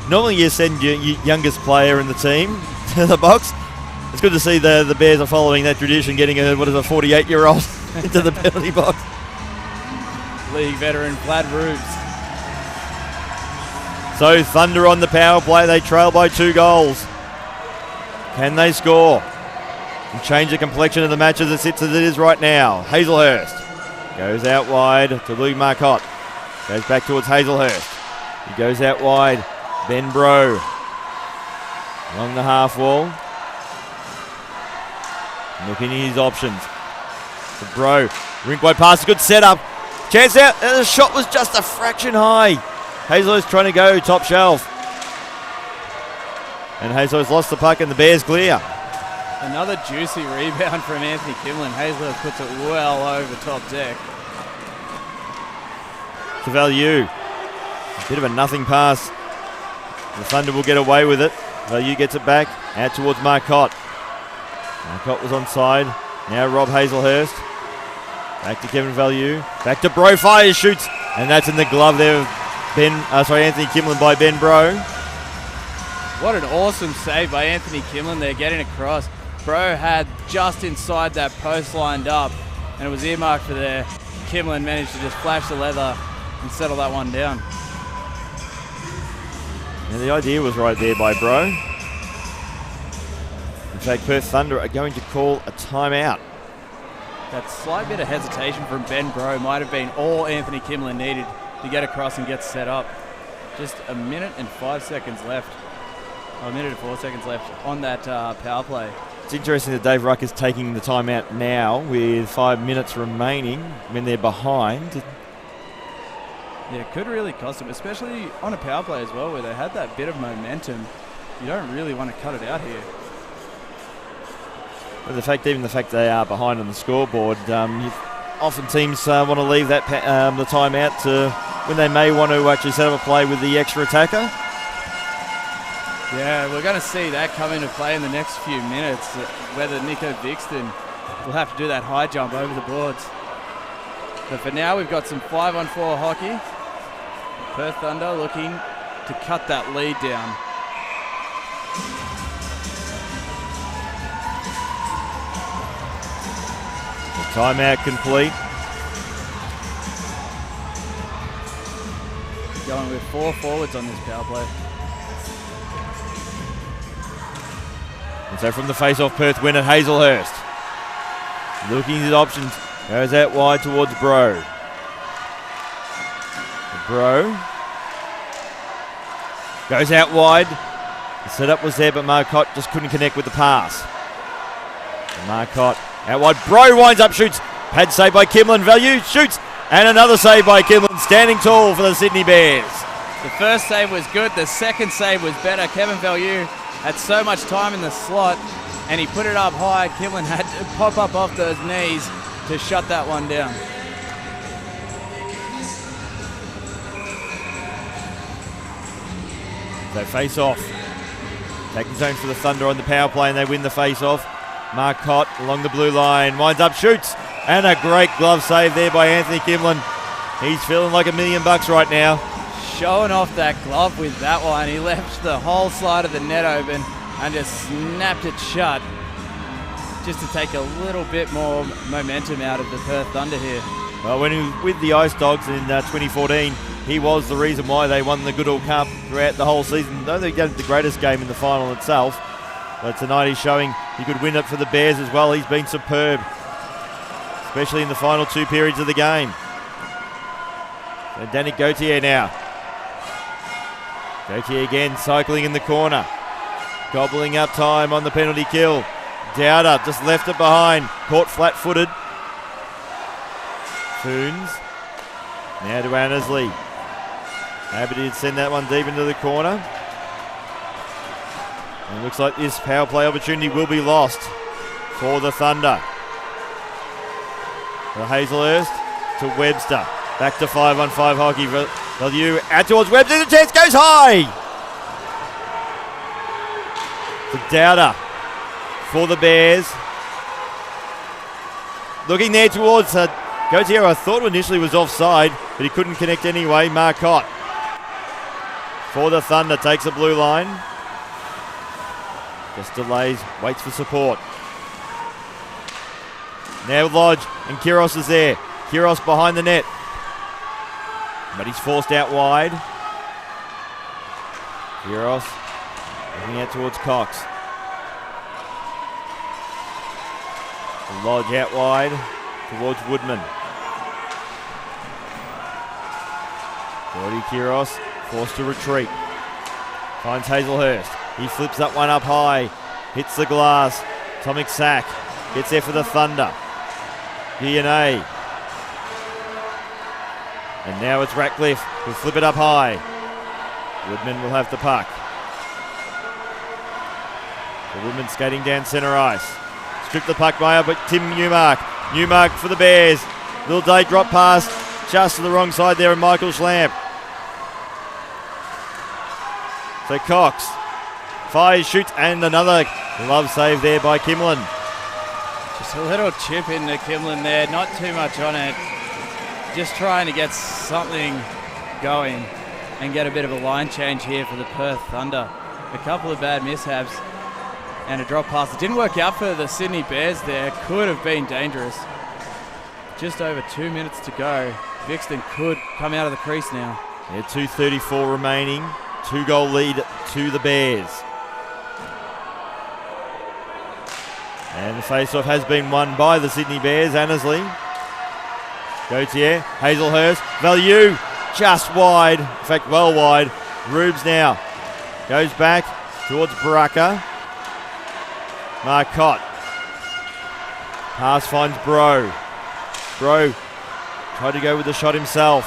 Normally you send your youngest player in the team to the box. It's good to see the Bears are following that tradition, getting a 48-year-old into the penalty box. League veteran Vlad Rubes. So Thunder on the power play. They trail by 2 goals. Can they score and change the complexion of the match as it sits as it is right now? Hazelhurst goes out wide to Louis Marcotte. Goes back towards Hazelhurst. He goes out wide. Ben Bro along the half wall. Looking at his options. To Bro. Rink wide pass. Good setup. Chance out. And the shot was just a fraction high. Hazelhurst trying to go top shelf. And Hazelhurst lost the puck and the Bears clear. Another juicy rebound from Anthony Kimlin. Hazelhurst puts it well over top deck. To Value. A bit of a nothing pass. The Thunder will get away with it. Value gets it back. Out towards Marcotte. Marcotte was onside. Now Rob Hazelhurst. Back to Kevin Value. Back to Bro. Fires, shoots. And that's in the glove there of Anthony Kimlin by Ben Bro. What an awesome save by Anthony Kimlin there, getting across. Bro had just inside that post lined up, and it was earmarked for there. Kimlin managed to just flash the leather and settle that one down. And the idea was right there by Bro. In fact, Perth Thunder are going to call a timeout. That slight bit of hesitation from Ben Bro might have been all Anthony Kimlin needed to get across and get set up. Just a minute and 5 seconds left. A minute and 4 seconds left on that power play. It's interesting that Dave Ruck is taking the timeout now with 5 minutes remaining when they're behind. Yeah, it could really cost them, especially on a power play as well, where they had that bit of momentum. You don't really want to cut it out here. But even the fact they are behind on the scoreboard, often teams want to leave that the timeout to when they may want to actually set up a play with the extra attacker. Yeah, we're going to see that come into play in the next few minutes, whether Nico Vixton will have to do that high jump over the boards. But for now, we've got some 5-on-4 hockey. Perth Thunder looking to cut that lead down. The timeout complete. Going with 4 forwards on this power play. And so from the face-off, Perth win at Hazelhurst. Looking at his options. Goes out wide towards Bro. Bro goes out wide. The setup was there, but Marcotte just couldn't connect with the pass. Marcotte out wide. Bro winds up, shoots. Pad save by Kimlin. Value shoots. And another save by Kimlin. Standing tall for the Sydney Bears. The first save was good. The second save was better. Kevin Value had so much time in the slot, and he put it up high. Kimlin had to pop up off those knees to shut that one down. They face off. Taking zone for the Thunder on the power play, and they win the face off. Marcotte along the blue line, winds up, shoots, and a great glove save there by Anthony Kimlin. He's feeling like $1 million right now. Showing off that glove with that one. He left the whole side of the net open and just snapped it shut, just to take a little bit more momentum out of the Perth Thunder here. Well, when he was with the Ice Dogs in 2014, he was the reason why they won the Goodall Cup throughout the whole season. Though they got the greatest game in the final itself, but tonight he's showing he could win it for the Bears as well. He's been superb, especially in the final 2 periods of the game. And Danny Gauthier now. Gauthier again cycling in the corner, gobbling up time on the penalty kill. Dowder just left it behind, caught flat-footed. Foons now to Annesley. Abbott did send that one deep into the corner. And it looks like this power play opportunity will be lost for the Thunder. For Hazelhurst to Webster. Back to 5-on-5 hockey. Value out towards Webster. The chance goes high. To Dowder for the Bears. Looking there towards Gauthier, I thought initially was offside, but he couldn't connect anyway. Marcotte for the Thunder takes the blue line. Just delays, waits for support. Now Lodge, and Kiros is there. Kiros behind the net, but he's forced out wide. Kiros looking out towards Cox. Lodge out wide towards Woodman. Gordy Kiros forced to retreat. Finds Hazelhurst. He flips that one up high. Hits the glass. Tomic Sack gets there for the Thunder. DNA. And now it's Ratcliffe who'll flip it up high. Woodman will have the puck. The Woodman skating down centre ice. Stripped the puck by but Tim Newmark. Newmark for the Bears. Little day drop pass just to the wrong side there, and Michael Schlamp. So Cox fires, shoots, and another glove save there by Kimlin. Just a little chip into Kimlin there, not too much on it. Just trying to get something going and get a bit of a line change here for the Perth Thunder. A couple of bad mishaps and a drop pass. It didn't work out for the Sydney Bears there. Could have been dangerous. Just over 2 minutes to go. Vixton could come out of the crease now. Yeah, 2:34 remaining. 2-goal lead to the Bears. And the face-off has been won by the Sydney Bears. Annesley. Gauthier. Hazelhurst. Value. Just wide. In fact, well wide. Rubes now. Goes back towards Baraka. Marcotte. Pass finds Bro. Bro tried to go with the shot himself.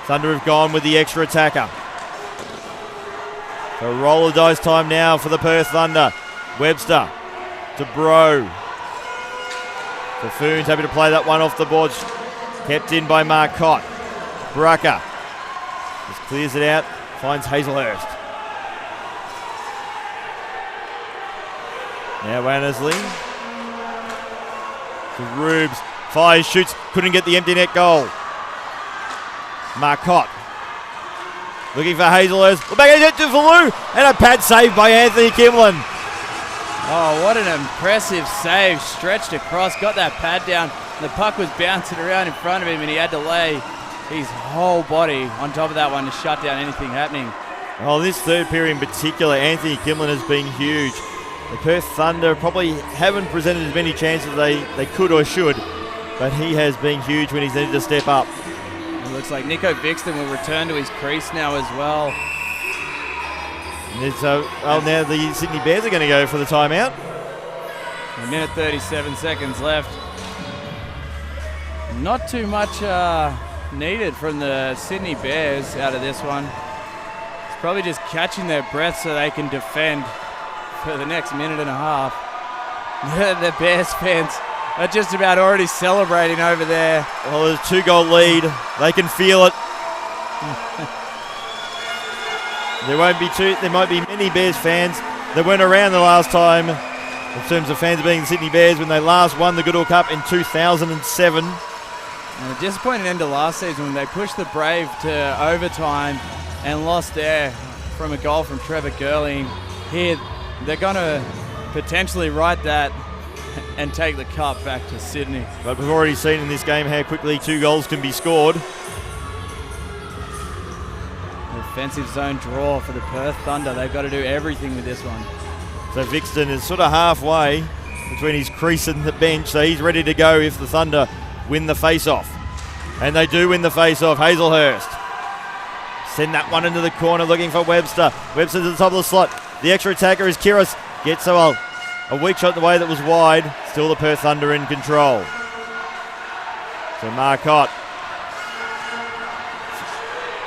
Thunder have gone with the extra attacker. So roll of dice time now for the Perth Thunder. Webster to Bro. So Foon's happy to play that one off the boards. Kept in by Marcotte. Baraka just clears it out. Finds Hazelhurst. Now Annesley. To Rubes. Fires, shoots. Couldn't get the empty net goal. Marcotte. Looking for Hazelhurst. Well, back into Fallu. And a pad save by Anthony Kimlin. Oh, what an impressive save. Stretched across, got that pad down. The puck was bouncing around in front of him and he had to lay his whole body on top of that one to shut down anything happening. Oh, this third period in particular, Anthony Kimlin has been huge. The Perth Thunder probably haven't presented as many chances as they could or should, but he has been huge when he's needed to step up. It looks like Nico Vixton will return to his crease now as well. And now the Sydney Bears are going to go for the timeout. A minute 37 seconds left. Not too much needed from the Sydney Bears out of this one. It's probably just catching their breath so they can defend for the next minute and a half. The Bears fans are just about already celebrating over there. Well, there's a 2-goal lead. They can feel it. There might be many Bears fans that weren't around the last time in terms of fans being the Sydney Bears when they last won the Goodall Cup in 2007. And a disappointing end of last season when they pushed the Brave to overtime and lost there from a goal from Trevor Girling. Here, they're going to potentially right that and take the cup back to Sydney. But we've already seen in this game how quickly 2 goals can be scored. Defensive zone draw for the Perth Thunder. They've got to do everything with this one. So Vixton is sort of halfway between his crease and the bench, so he's ready to go if the Thunder win the face-off. And they do win the face-off. Hazelhurst send that one into the corner looking for Webster. Webster's at the top of the slot. The extra attacker is Kiros. Gets a weak shot in the way that was wide. Still the Perth Thunder in control. So Marcotte.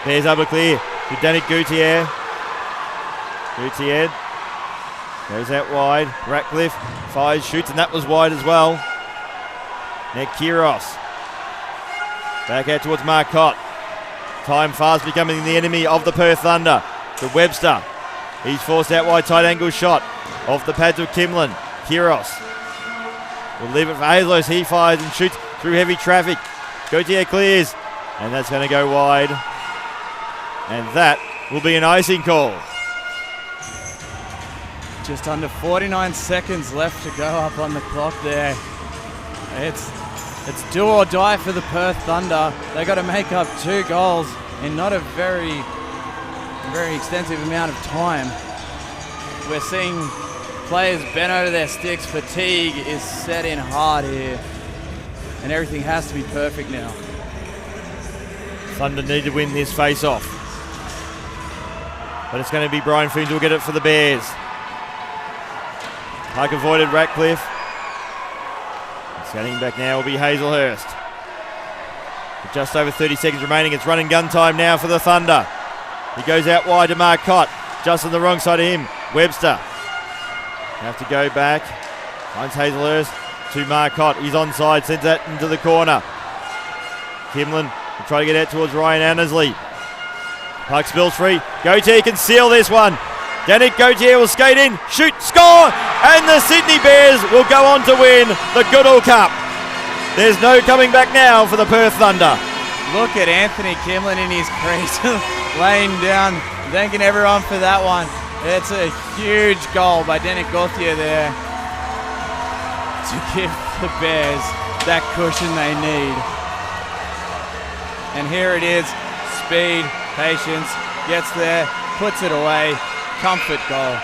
Bears able to clear to Danik Gutierrez. Gutierrez goes out wide. Ratcliffe fires, shoots, and that was wide as well. Now Kiros. Back out towards Marcotte. Time fast becoming the enemy of the Perth Thunder. To Webster. He's forced out wide, tight angle shot. Off the pads of Kimlin. Kiros will leave it for Hazelhurst. He fires and shoots through heavy traffic. Gauthier clears. And that's going to go wide. And that will be an icing call. Just under 49 seconds left to go up on the clock there. It's do or die for the Perth Thunder. They got to make up 2 goals in not a very extensive amount of time. We're seeing players bent over their sticks. Fatigue is set in hard here. And everything has to be perfect now. Thunder need to win this face-off. But it's going to be Brian Foons who will get it for the Bears. Puck avoided Ratcliffe. Scanning back now will be Hazelhurst. With just over 30 seconds remaining, it's run and gun time now for the Thunder. He goes out wide to Marcotte. Just on the wrong side of him. Webster. Have to go back. Finds Hazelhurst to Marcotte. He's onside. Sends that into the corner. Kimlin will try to get out towards Ryan Annesley. Puck spills free. Gauthier can seal this one. Danik Gauthier will skate in, shoot, score, and the Sydney Bears will go on to win the Goodall Cup. There's no coming back now for the Perth Thunder. Look at Anthony Kimlin in his crease, laying down, thanking everyone for that one. It's a huge goal by Danik Gauthier there to give the Bears that cushion they need. And here it is, speed, patience, gets there, puts it away, comfort goal.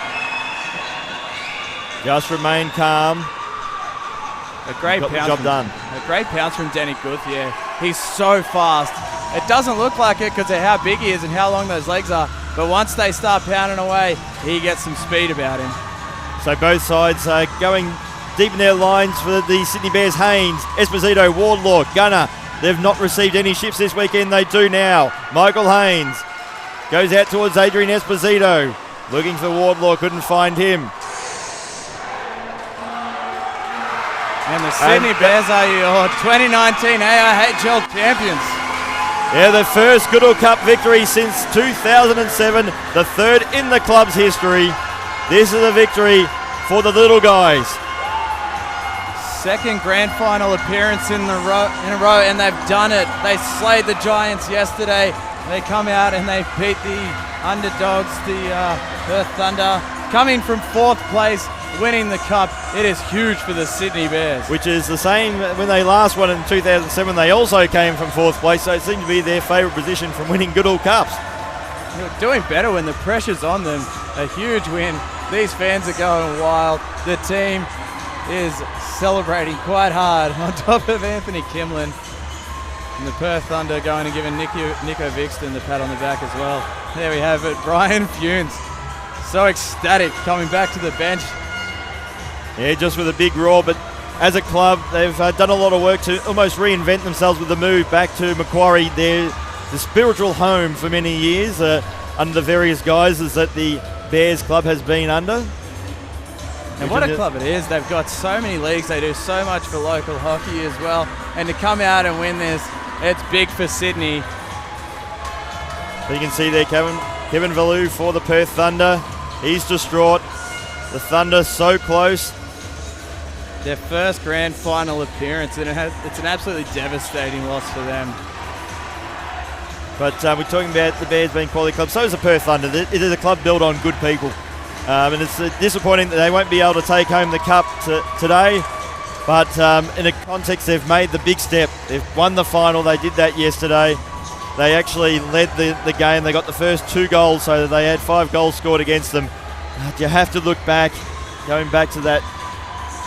Just remain calm. A great pounce. Job done. A great pounce from Danik Gauthier. He's so fast. It doesn't look like it because of how big he is and how long those legs are. But once they start pounding away, he gets some speed about him. So both sides are going deep in their lines for the Sydney Bears. Haynes, Esposito, Wardlaw, Gunner. They've not received any shifts this weekend. They do now. Michael Haynes goes out towards Adrian Esposito. Looking for Wardlaw, couldn't find him. And the Sydney Bears are your 2019 AIHL champions. Yeah, the first Goodall Cup victory since 2007, the third in the club's history. This is a victory for the little guys. Second grand final appearance in a row, and they've done it. They slayed the Giants yesterday. They come out and they beat the underdogs, the Perth Thunder, coming from 4th place, winning the cup. It is huge for the Sydney Bears. Which is the same when they last won in 2007. They also came from 4th place, so it seemed to be their favourite position from winning Goodall Cups. They're doing better when the pressure's on them. A huge win These fans are going wild. The team is celebrating quite hard on top of Anthony Kimlin. And the Perth Thunder going and giving Nico Vixton the pat on the back as well. There we have it. Brian Funes, so ecstatic coming back to the bench. Yeah, just with a big roar, but as a club, they've done a lot of work to almost reinvent themselves with the move back to Macquarie, the spiritual home for many years, under the various guises that the Bears club has been under. And what a club it is. They've got so many leagues. They do so much for local hockey as well. And to come out and win this, it's big for Sydney. But you can see there Kevin Valou for the Perth Thunder. He's distraught. The Thunder so close. Their first grand final appearance, and it's an absolutely devastating loss for them. But we're talking about the Bears being quality club. So is the Perth Thunder. It is a club built on good people. And it's disappointing that they won't be able to take home the cup today. But in a context, they've made the big step. They've won the final. They did that yesterday. They actually led the game. They got the first 2 goals, so they had 5 goals scored against them. But you have to look back, going back to that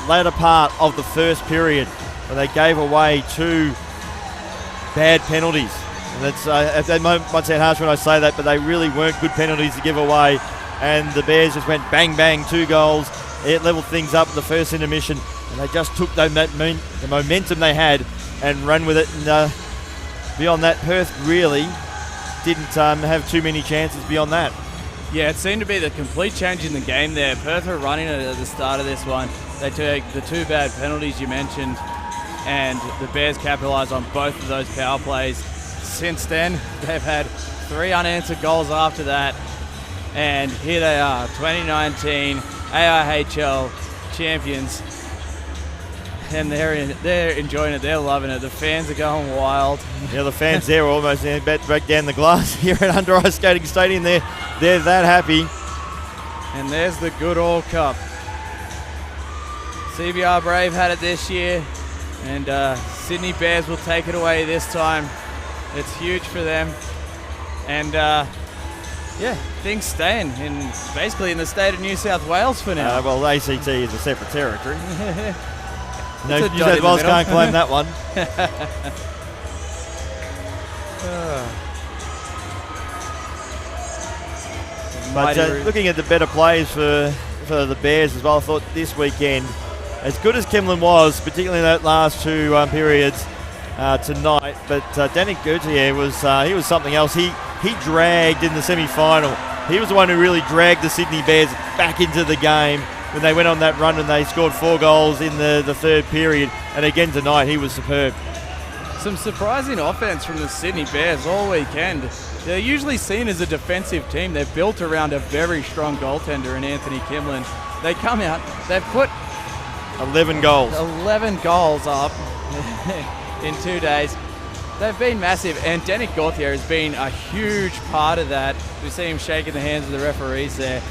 latter part of the first period, where they gave away 2 bad penalties. And that's that might sound harsh when I say that, but they really weren't good penalties to give away. And the Bears just went bang, bang, 2 goals. It leveled things up in the first intermission, and they just took the momentum they had and ran with it. And beyond that, Perth really didn't have too many chances beyond that. Yeah, it seemed to be the complete change in the game there. Perth were running it at the start of this one. They took the 2 bad penalties you mentioned, and the Bears capitalised on both of those power plays. Since then, they've had 3 unanswered goals after that. And here they are, 2019 AIHL champions. And they're enjoying it, they're loving it. The fans are going wild. Yeah, the fans there are almost about to break down the glass here at Under Ice Skating Stadium. They're that happy. And there's the Goodall Cup. CBR Brave had it this year, and Sydney Bears will take it away this time. It's huge for them. And yeah, things staying basically in the state of New South Wales for now. Well, ACT is a separate territory. No, New South Wales can't claim that one. But looking at the better plays for the Bears as well, I thought this weekend, as good as Kimlin was, particularly in that last 2 periods tonight, but Danny Gauthier was something else. He dragged in the semi-final. He was the one who really dragged the Sydney Bears back into the game when they went on that run and they scored 4 goals in the 3rd period. And again tonight, he was superb. Some surprising offense from the Sydney Bears all weekend. They're usually seen as a defensive team. They're built around a very strong goaltender in Anthony Kimlin. They come out, they've put 11 goals. 11 goals up in 2 days. They've been massive, and Danny Gauthier has been a huge part of that. We see him shaking the hands of the referees there.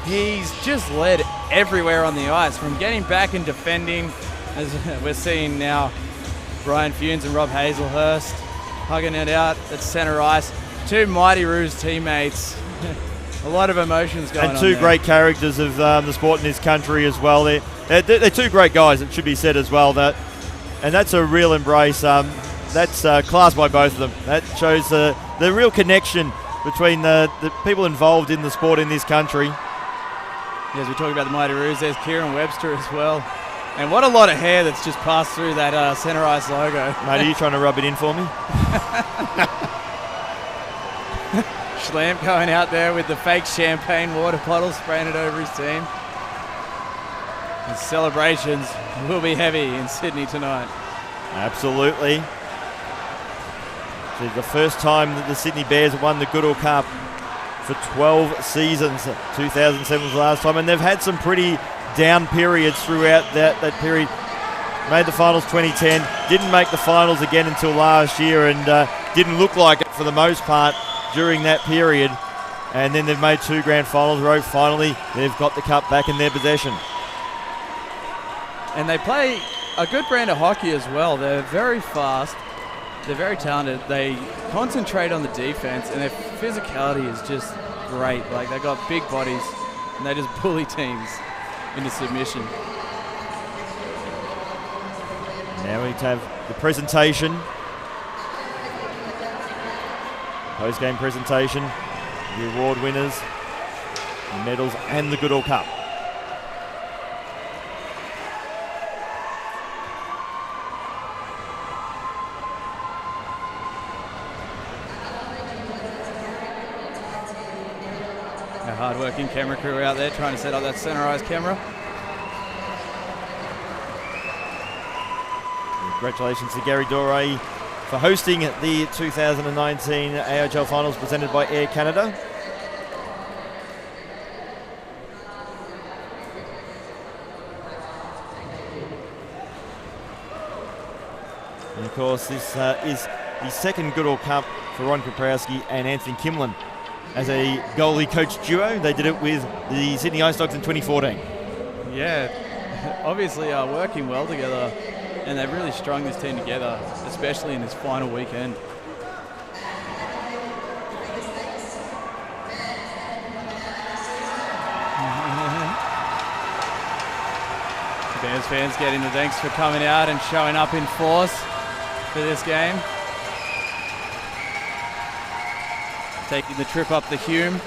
He's just led everywhere on the ice, from getting back and defending, as we're seeing now Brian Funes and Rob Hazelhurst hugging it out at centre ice. 2 Mighty Roos teammates. A lot of emotions going on. And 2 great characters of the sport in this country as well. They're 2 great guys, it should be said as well. And that's a real embrace. That's class by both of them. That shows the real connection between the people involved in the sport in this country. As we talk about the Mighty Roos, there's Kieran Webster as well. And what a lot of hair that's just passed through that centre ice logo. Mate, are you trying to rub it in for me? Schlamp going out there with the fake champagne water bottle, spraying it over his team. And celebrations will be heavy in Sydney tonight. Absolutely. It's the first time that the Sydney Bears have won the Goodall Cup for 12 seasons. 2007 was the last time, and they've had some pretty down periods throughout that period. Made the finals 2010, didn't make the finals again until last year, and didn't look like it for the most part during that period. And then they've made 2 grand finals in a row. Finally, they've got the cup back in their possession. And they play a good brand of hockey as well. They're very fast. They're very talented. They concentrate on the defense, and their physicality is just great. Like, they've got big bodies. and they just bully teams into submission. Now we have the presentation, post-game presentation, the award winners, the medals, and the Goodall Cup. Our hard-working camera crew out there trying to set up that centerized camera. Congratulations to Gary Doré for hosting the 2019 AIHL Finals presented by Air Canada. And of course, this is the second Goodall Cup for Ron Kaprowski and Anthony Kimlin as a goalie coach duo. They did it with the Sydney Ice Dogs in 2014. Yeah, obviously working well together, and they've really strung this team together, especially in this final weekend. Bears fans getting the thanks for coming out and showing up in force for this game. Taking the trip up the Hume.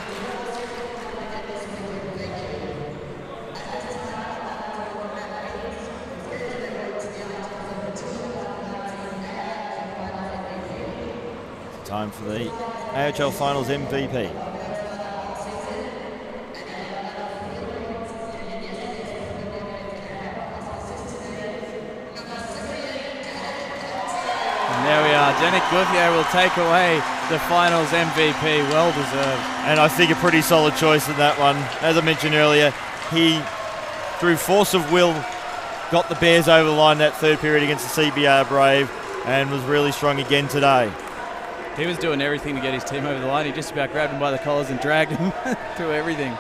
Time for the AIHL Finals MVP. And there we are. Denick Gouthier will take away the Finals MVP. Well deserved. And I think a pretty solid choice in that one. As I mentioned earlier, he, through force of will, got the Bears over the line that third period against the CBR Brave and was really strong again today. He was doing everything to get his team over the line. He just about grabbed him by the collars and dragged him through everything.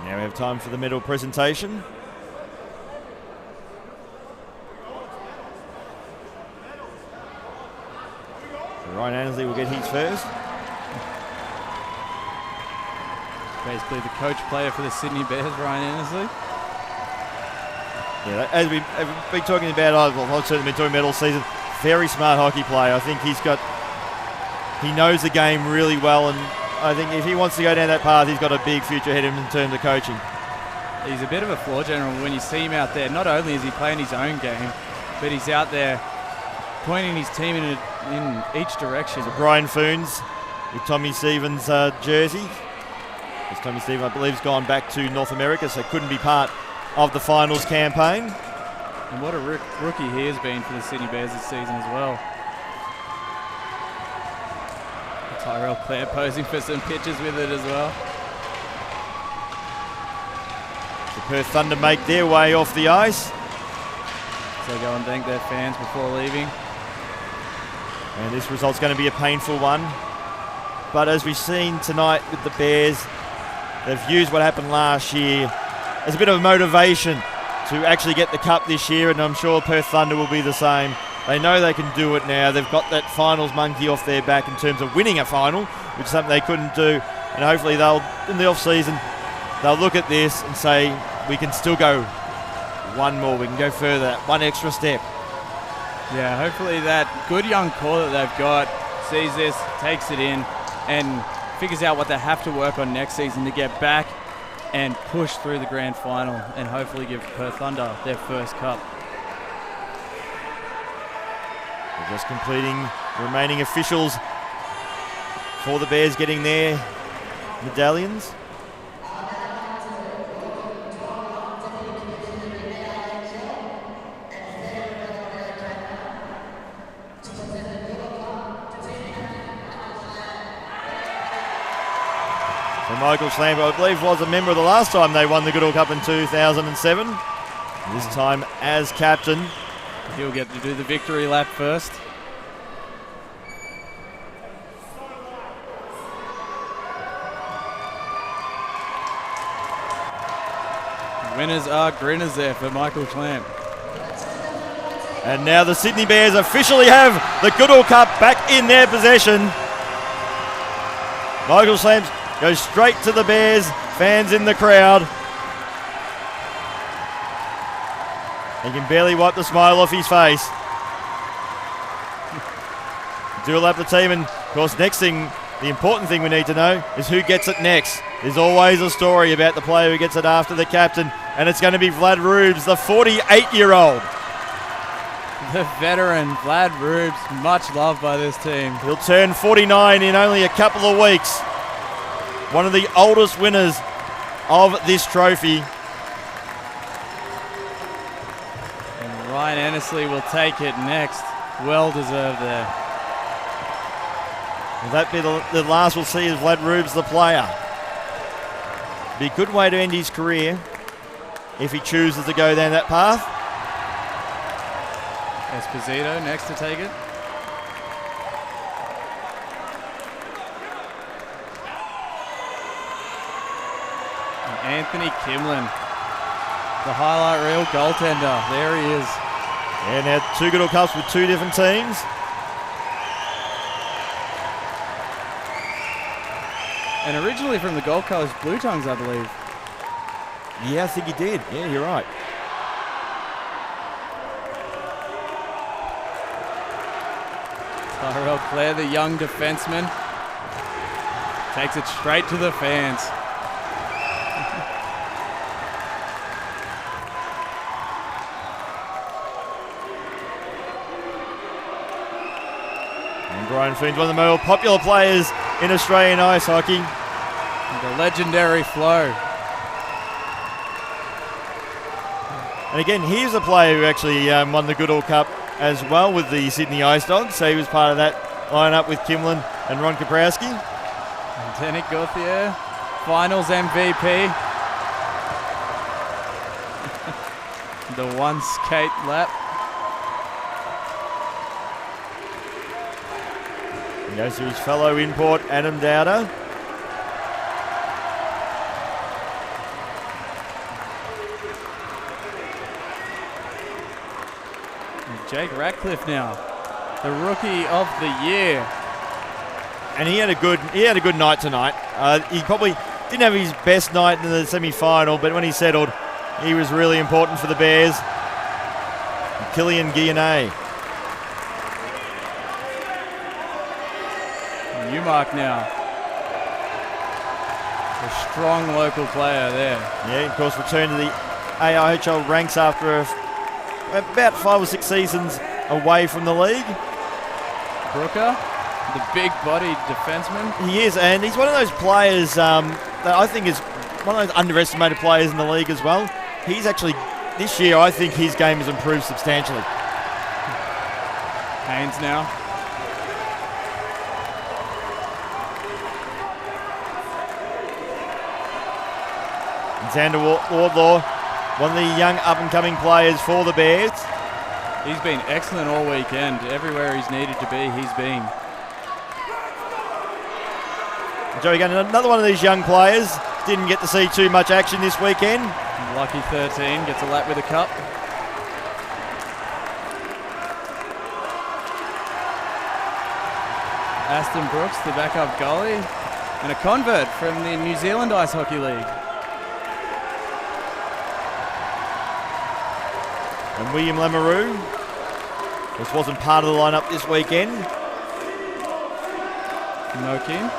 Now we have time for the medal presentation. Ryan Annesley will get his first. Basically the coach player for the Sydney Bears, Ryan Annesley. Yeah, as we've been talking about, I've certainly been talking about all season, very smart hockey player. I think he knows the game really well, and I think if he wants to go down that path, he's got a big future ahead of him in terms of coaching. He's a bit of a floor general when you see him out there. Not only is he playing his own game, but he's out there pointing his team in each direction. So Brian Foons with Tommy Stevens' jersey. As Tommy Stevens, I believe, has gone back to North America, so couldn't be part of the finals campaign. And what a rookie he has been for the Sydney Bears this season as well. Tyrell Clare posing for some pictures with it as well. The Perth Thunder make their way off the ice. So go and thank their fans before leaving. And this result's going to be a painful one. But as we've seen tonight with the Bears, they've used what happened last year as a bit of motivation to actually get the cup this year, and I'm sure Perth Thunder will be the same. They know they can do it now. They've got that finals monkey off their back in terms of winning a final, which is something they couldn't do. And hopefully they'll, in the off-season, they'll look at this and say, we can still go one more, we can go further, one extra step. Yeah, hopefully that good young core that they've got sees this, takes it in, and figures out what they have to work on next season to get back and push through the grand final and hopefully give Perth Thunder their first cup. They're just completing the remaining officials for the Bears getting their medallions. So Michael Schlamper, I believe, was a member of the last time they won the Goodall Cup in 2007. This time as captain. He'll get to do the victory lap first. Winners are grinners there for Michael Clamp. And now the Sydney Bears officially have the Goodall Cup back in their possession. Michael Clamp goes straight to the Bears, fans in the crowd. He can barely wipe the smile off his face. Dual up the team, and of course next thing, the important thing we need to know is who gets it next. There's always a story about the player who gets it after the captain, and it's going to be Vlad Rubes, the 48-year-old. The veteran Vlad Rubes, much loved by this team. He'll turn 49 in only a couple of weeks. One of the oldest winners of this trophy. And Ryan Annesley will take it next. Well deserved there. Will that be the last we'll see is Vlad Rubes, the player? Be a good way to end his career if he chooses to go down that path. Esposito next to take it. And Anthony Kimlin, the highlight reel goaltender. There he is. And now 2 Goodall Cups with 2 different teams. And originally from the Gold Coast Blue Tongues, I believe. Yeah, I think he did. Yeah, you're right. Tyrell Clare, the young defenseman, takes it straight to the fans. And Brian Foon's one of the more popular players in Australian ice hockey. The legendary Flo. And again, here's a player who actually won the Goodall Cup as well with the Sydney Ice Dogs. So he was part of that lineup with Kimlin and Ron Kaprowski. Danik Gauthier, finals MVP. The one skate lap. He goes to his fellow import, Adam Dowder. Jake Ratcliffe now, the rookie of the year. And he had a good night tonight. He probably didn't have his best night in the semi-final, but when he settled, he was really important for the Bears. Killian Guillenay. Newmark now. A strong local player there. Yeah, of course, returned to the AIHL ranks after about 5 or 6 seasons away from the league. Brooker, the big-bodied defenseman. He is, and he's one of those players that I think is one of those underestimated players in the league as well. He's actually, this year, I think his game has improved substantially. Haynes now. Xander Wardlaw, one of the young up-and-coming players for the Bears. He's been excellent all weekend. Everywhere he's needed to be, he's been. Joey Gunn, another one of these young players. Didn't get to see too much action this weekend. Lucky 13 gets a lap with a cup. Aston Brooks, the backup goalie, and a convert from the New Zealand Ice Hockey League. And William Lamoureux, this wasn't part of the lineup this weekend. Mokin.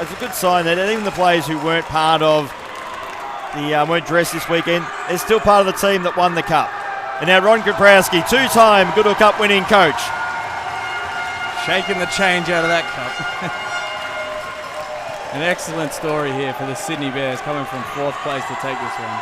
It's a good sign that even the players who weren't part of the weren't dressed this weekend, they're still part of the team that won the cup. And now Ron Kaprowski, 2-time Goodall Cup winning coach. Shaking the change out of that cup. An excellent story here for the Sydney Bears, coming from 4th place to take this one.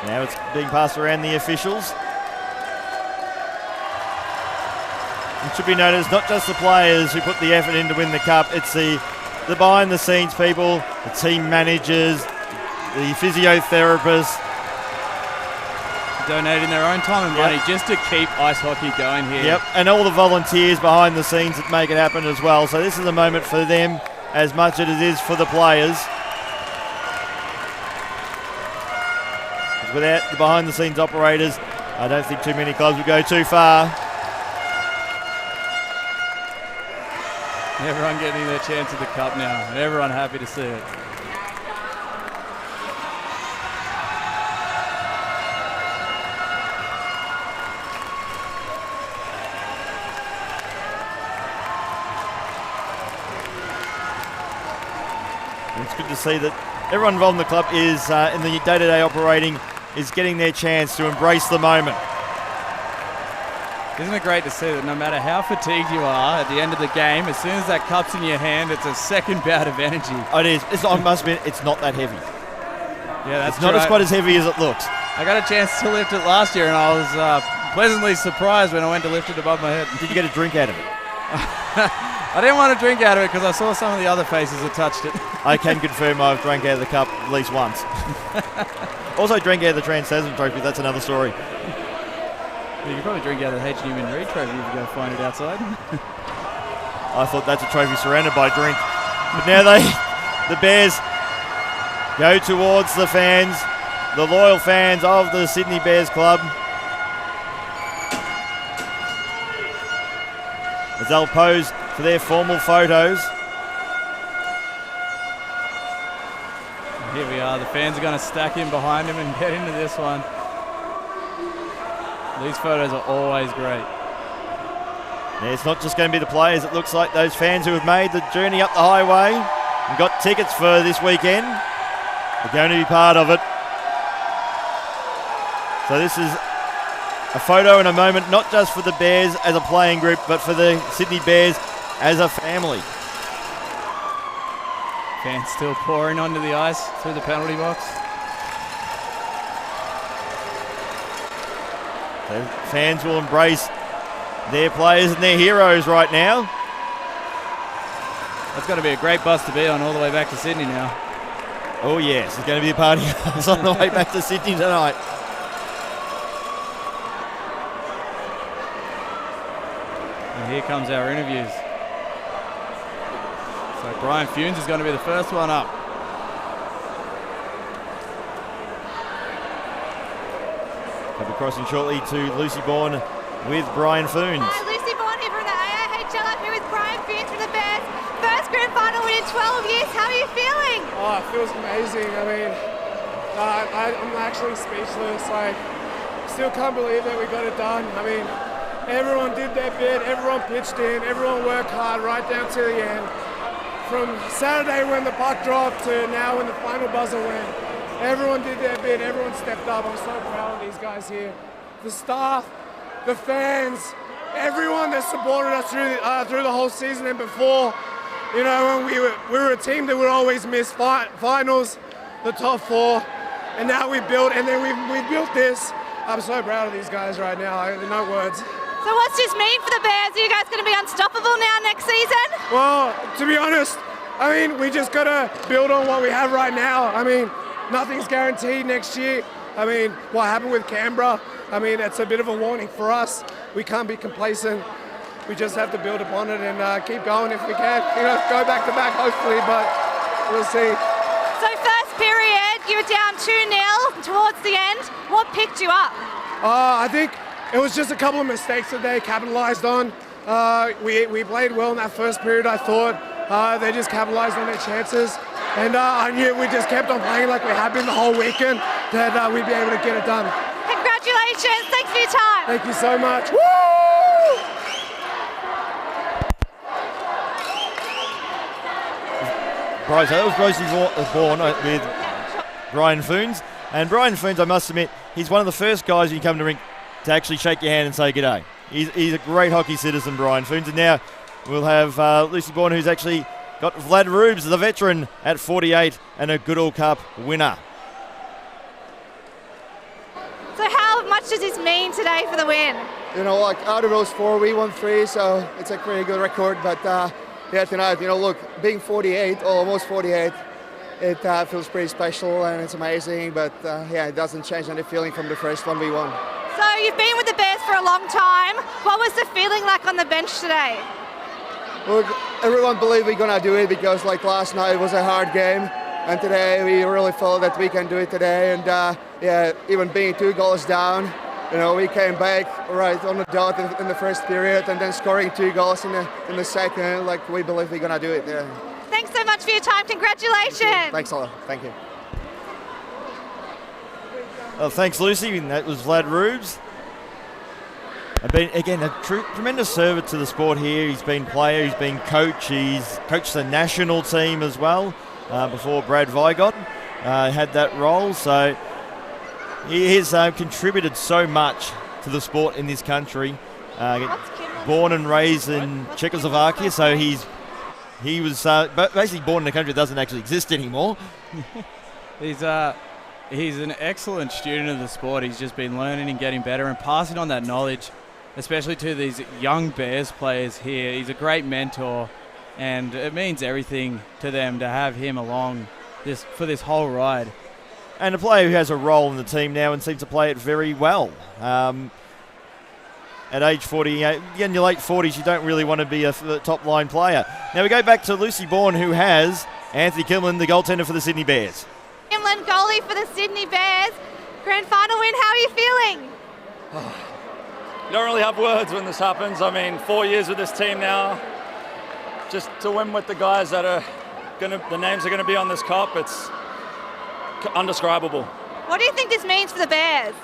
Now it's being passed around the officials. It should be noticed, not just the players who put the effort in to win the cup, it's the behind-the-scenes people, the team managers, the physiotherapists, donating their own time and money just to keep ice hockey going here. Yep, and all the volunteers behind the scenes that make it happen as well. So this is a moment for them as much as it is for the players. Without the behind the scenes operators, I don't think too many clubs would go too far. Everyone getting their chance at the cup now, and everyone happy to see it. It's good to see that everyone involved in the club is in the day-to-day operating is getting their chance to embrace the moment. Isn't it great to see that no matter how fatigued you are at the end of the game, as soon as that cup's in your hand, it's a second bout of energy. It is. I must admit, it's not that heavy. Yeah, that's It's not as quite as heavy as it looks. I got a chance to lift it last year, and I was pleasantly surprised when I went to lift it above my head. Did you get a drink out of it? I didn't want to drink out of it because I saw some of the other faces that touched it. I can confirm I've drank out of the cup at least once. Also drank out of the Trans-Tasman Trophy, that's another story. You could probably drink out of the H. Newman Reid Trophy if you go find it outside. I thought that's a trophy surrounded by drink. But now the Bears go towards the fans, the loyal fans of the Sydney Bears Club. As they'll pose for their formal photos. Here we are, the fans are going to stack in behind him and get into this one. These photos are always great. Yeah, it's not just going to be the players. It looks like those fans who have made the journey up the highway and got tickets for this weekend are going to be part of it. So this is a photo and a moment, not just for the Bears as a playing group, but for the Sydney Bears as a family. Fans still pouring onto the ice through the penalty box. So fans will embrace their players and their heroes right now. That's got to be a great bus to be on all the way back to Sydney now. Oh yes, there's going to be a party on the way back to Sydney tonight. And here comes our interviews. So Brian Funes is going to be the first one up. I'll be crossing shortly to Lucy Bourne with Brian Funes. Hi, Lucy Bourne here from the AIHL, up here with Brian Funes from the Bears. First grand final win in 12 years. How are you feeling? Oh, it feels amazing. I mean, I'm actually speechless. Like, still can't believe that we got it done. I mean, everyone did their bit, everyone pitched in, everyone worked hard right down to the end. From Saturday when the puck dropped to now when the final buzzer went, everyone did their bit, everyone stepped up. I'm so proud of these guys here. The staff, the fans, everyone that supported us through the whole season and before. You know, when we were a team that would always miss finals, the top four, and now we built, and then we built this. I'm so proud of these guys right now. No words. So what's this mean for the Bears? Are you guys going to be unstoppable now next season? Well, to be honest, I mean, we just got to build on what we have right now. I mean, nothing's guaranteed next year. I mean, what happened with Canberra, I mean, that's a bit of a warning for us. We can't be complacent. We just have to build upon it and keep going if we can. You know, go back to back hopefully, but we'll see. So first period, you were down 2-0 towards the end. What picked you up? I think it was just a couple of mistakes that they capitalised on. We played well in that first period, I thought. They just capitalised on their chances. And I knew we just kept on playing like we have been the whole weekend, that we'd be able to get it done. Congratulations. Thanks for your time. Thank you so much. Woo! Right, so that was Rosie Bourne with Brian Funes. And Brian Funes, I must admit, he's one of the first guys when you come to rink to actually shake your hand and say g'day. He's a great hockey citizen, Brian Funes. And now we'll have Lucy Bourne, who's actually got Vlad Rubes, the veteran, at 48 and a Goodall Cup winner. So how much does this mean today for the win? You know, like out of those four, we won 3, so it's a pretty good record. But yeah, tonight, you know, look, being 48, or almost 48, it feels pretty special and it's amazing. But yeah, it doesn't change any feeling from the first one we won. So you've been with the Bears for a long time. What was the feeling like on the bench today? Well, everyone believed we're gonna do it because like last night was a hard game, and today we really felt that we can do it today. And yeah, even being 2 goals down, you know, we came back right on the dot in the first period, and then scoring 2 goals in the second. Like we believe we're gonna do it. Yeah. Thanks so much for your time. Congratulations. Thanks a lot. Thank you. Well, thanks, Lucy. And that was Vlad Rubes. Again, a tremendous servant to the sport here. He's been player, he's been coach, he's coached the national team as well before Brad Vigot had that role. So he has contributed so much to the sport in this country. Born and raised in Czechoslovakia, so he was basically born in a country that doesn't actually exist anymore. He's an excellent student of the sport. He's just been learning and getting better and passing on that knowledge, especially to these young Bears players here. He's a great mentor, and it means everything to them to have him along for this whole ride. And a player who has a role in the team now and seems to play it very well. At age 40, in your late 40s, you don't really want to be a top-line player. Now we go back to Lucy Bourne, who has Anthony Kimlin, the goaltender for the Sydney Bears. Kimlin, goalie for the Sydney Bears. Grand final win, how are you feeling? You don't really have words when this happens. I mean, 4 years with this team now. Just to win with the guys that are the names are going to be on this cup, it's undescribable. What do you think this means for the Bears?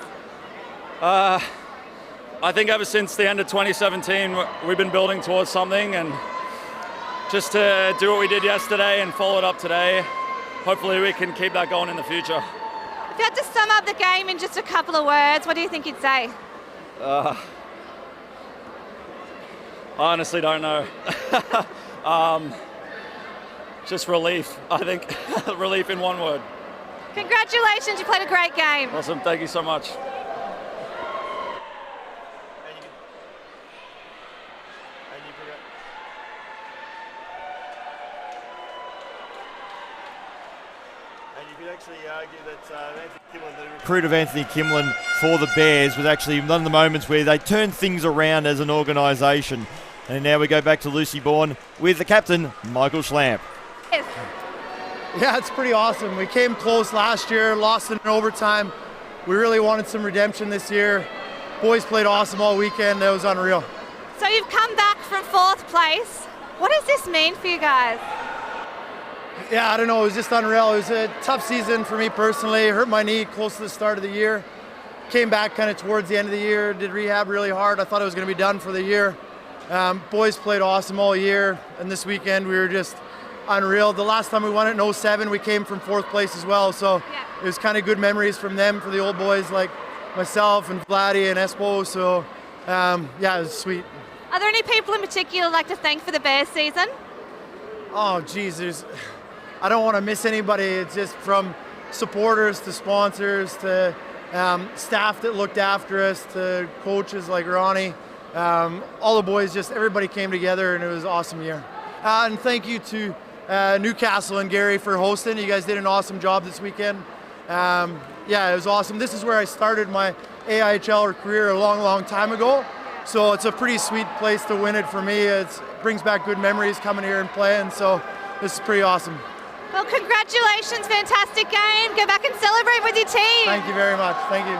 I think ever since the end of 2017, we've been building towards something, and just to do what we did yesterday and follow it up today, hopefully we can keep that going in the future. If you had to sum up the game in just a couple of words, what do you think you'd say? I honestly don't know. Just relief, I think. Relief in one word. Congratulations, you played a great game. Awesome, thank you so much. The recruit of Anthony Kimlin for the Bears was actually one of the moments where they turned things around as an organisation. And now we go back to Lucy Bourne with the captain, Michael Schlamp. Yes. Yeah, it's pretty awesome. We came close last year, lost in overtime. We really wanted some redemption this year. Boys played awesome all weekend. That was unreal. So you've come back from 4th place. What does this mean for you guys? Yeah, I don't know. It was just unreal. It was a tough season for me personally. Hurt my knee close to the start of the year. Came back kind of towards the end of the year. Did rehab really hard. I thought it was going to be done for the year. Boys played awesome all year. And this weekend we were just unreal. The last time we won it in 07, we came from 4th place as well. So it was kind of good memories from them, for the old boys like myself and Vladdy and Espo. So yeah, it was sweet. Are there any people in particular you'd like to thank for the Bears season? Oh, geez, I don't want to miss anybody. It's just from supporters to sponsors to staff that looked after us to coaches like Ronnie. All the boys, just everybody came together, and it was an awesome year. And thank you to Newcastle and Gary for hosting. You guys did an awesome job this weekend. Yeah, it was awesome. This is where I started my AIHL career a long, long time ago. So it's a pretty sweet place to win it for me. It brings back good memories coming here and playing. So this is pretty awesome. Well, congratulations, fantastic game. Go back and celebrate with your team. Thank you very much. Thank you.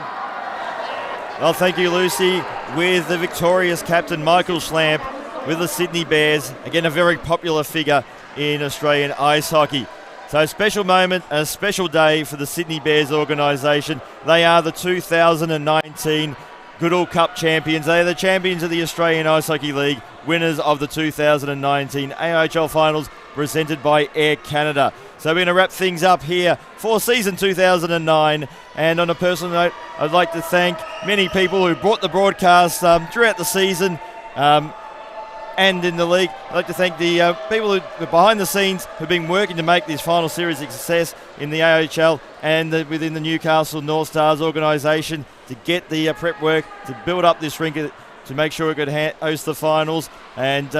Well, thank you, Lucy, with the victorious captain, Michael Schlamp, with the Sydney Bears. Again, a very popular figure in Australian ice hockey. So a special moment, a special day for the Sydney Bears organisation. They are the 2019 Goodall Cup champions. They are the champions of the Australian Ice Hockey League, winners of the 2019 AIHL Finals, presented by Air Canada. So we're going to wrap things up here for season 2009. And on a personal note, I'd like to thank many people who brought the broadcast throughout the season and in the league. I'd like to thank the people who are behind the scenes who've been working to make this final series a success in the AIHL and within the Newcastle North Stars organisation to get the prep work, to build up this rink, to make sure we could host the finals. And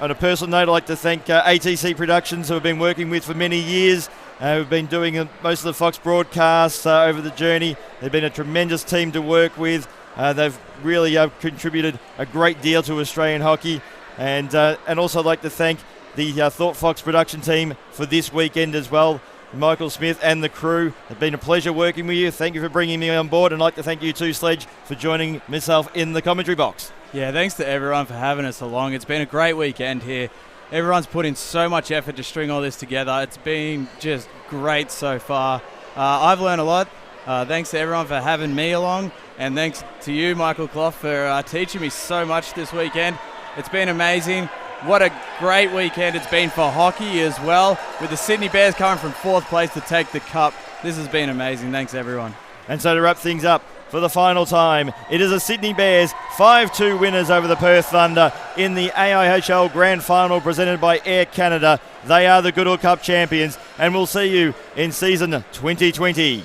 on a personal note, I'd like to thank ATC Productions, who have been working with for many years, We've been doing most of the Fox broadcasts over the journey. They've been a tremendous team to work with. They've really contributed a great deal to Australian hockey. And also I'd like to thank the Thought Fox production team for this weekend as well. Michael Smith and the crew. It's been a pleasure working with you. Thank you for bringing me on board, and I'd like to thank you too, Sledge, for joining myself in the commentary box. Yeah, thanks to everyone for having us along. It's been a great weekend here. Everyone's put in so much effort to string all this together. It's been just great so far. I've learned a lot. Thanks to everyone for having me along, and thanks to you, Michael Clough, for teaching me so much this weekend. It's been amazing. What a great weekend it's been for hockey as well, with the Sydney Bears coming from 4th place to take the cup. This has been amazing. Thanks, everyone. And so to wrap things up, for the final time, it is the Sydney Bears 5-2 winners over the Perth Thunder in the AIHL Grand Final presented by Air Canada. They are the Goodall Cup champions, and we'll see you in season 2020.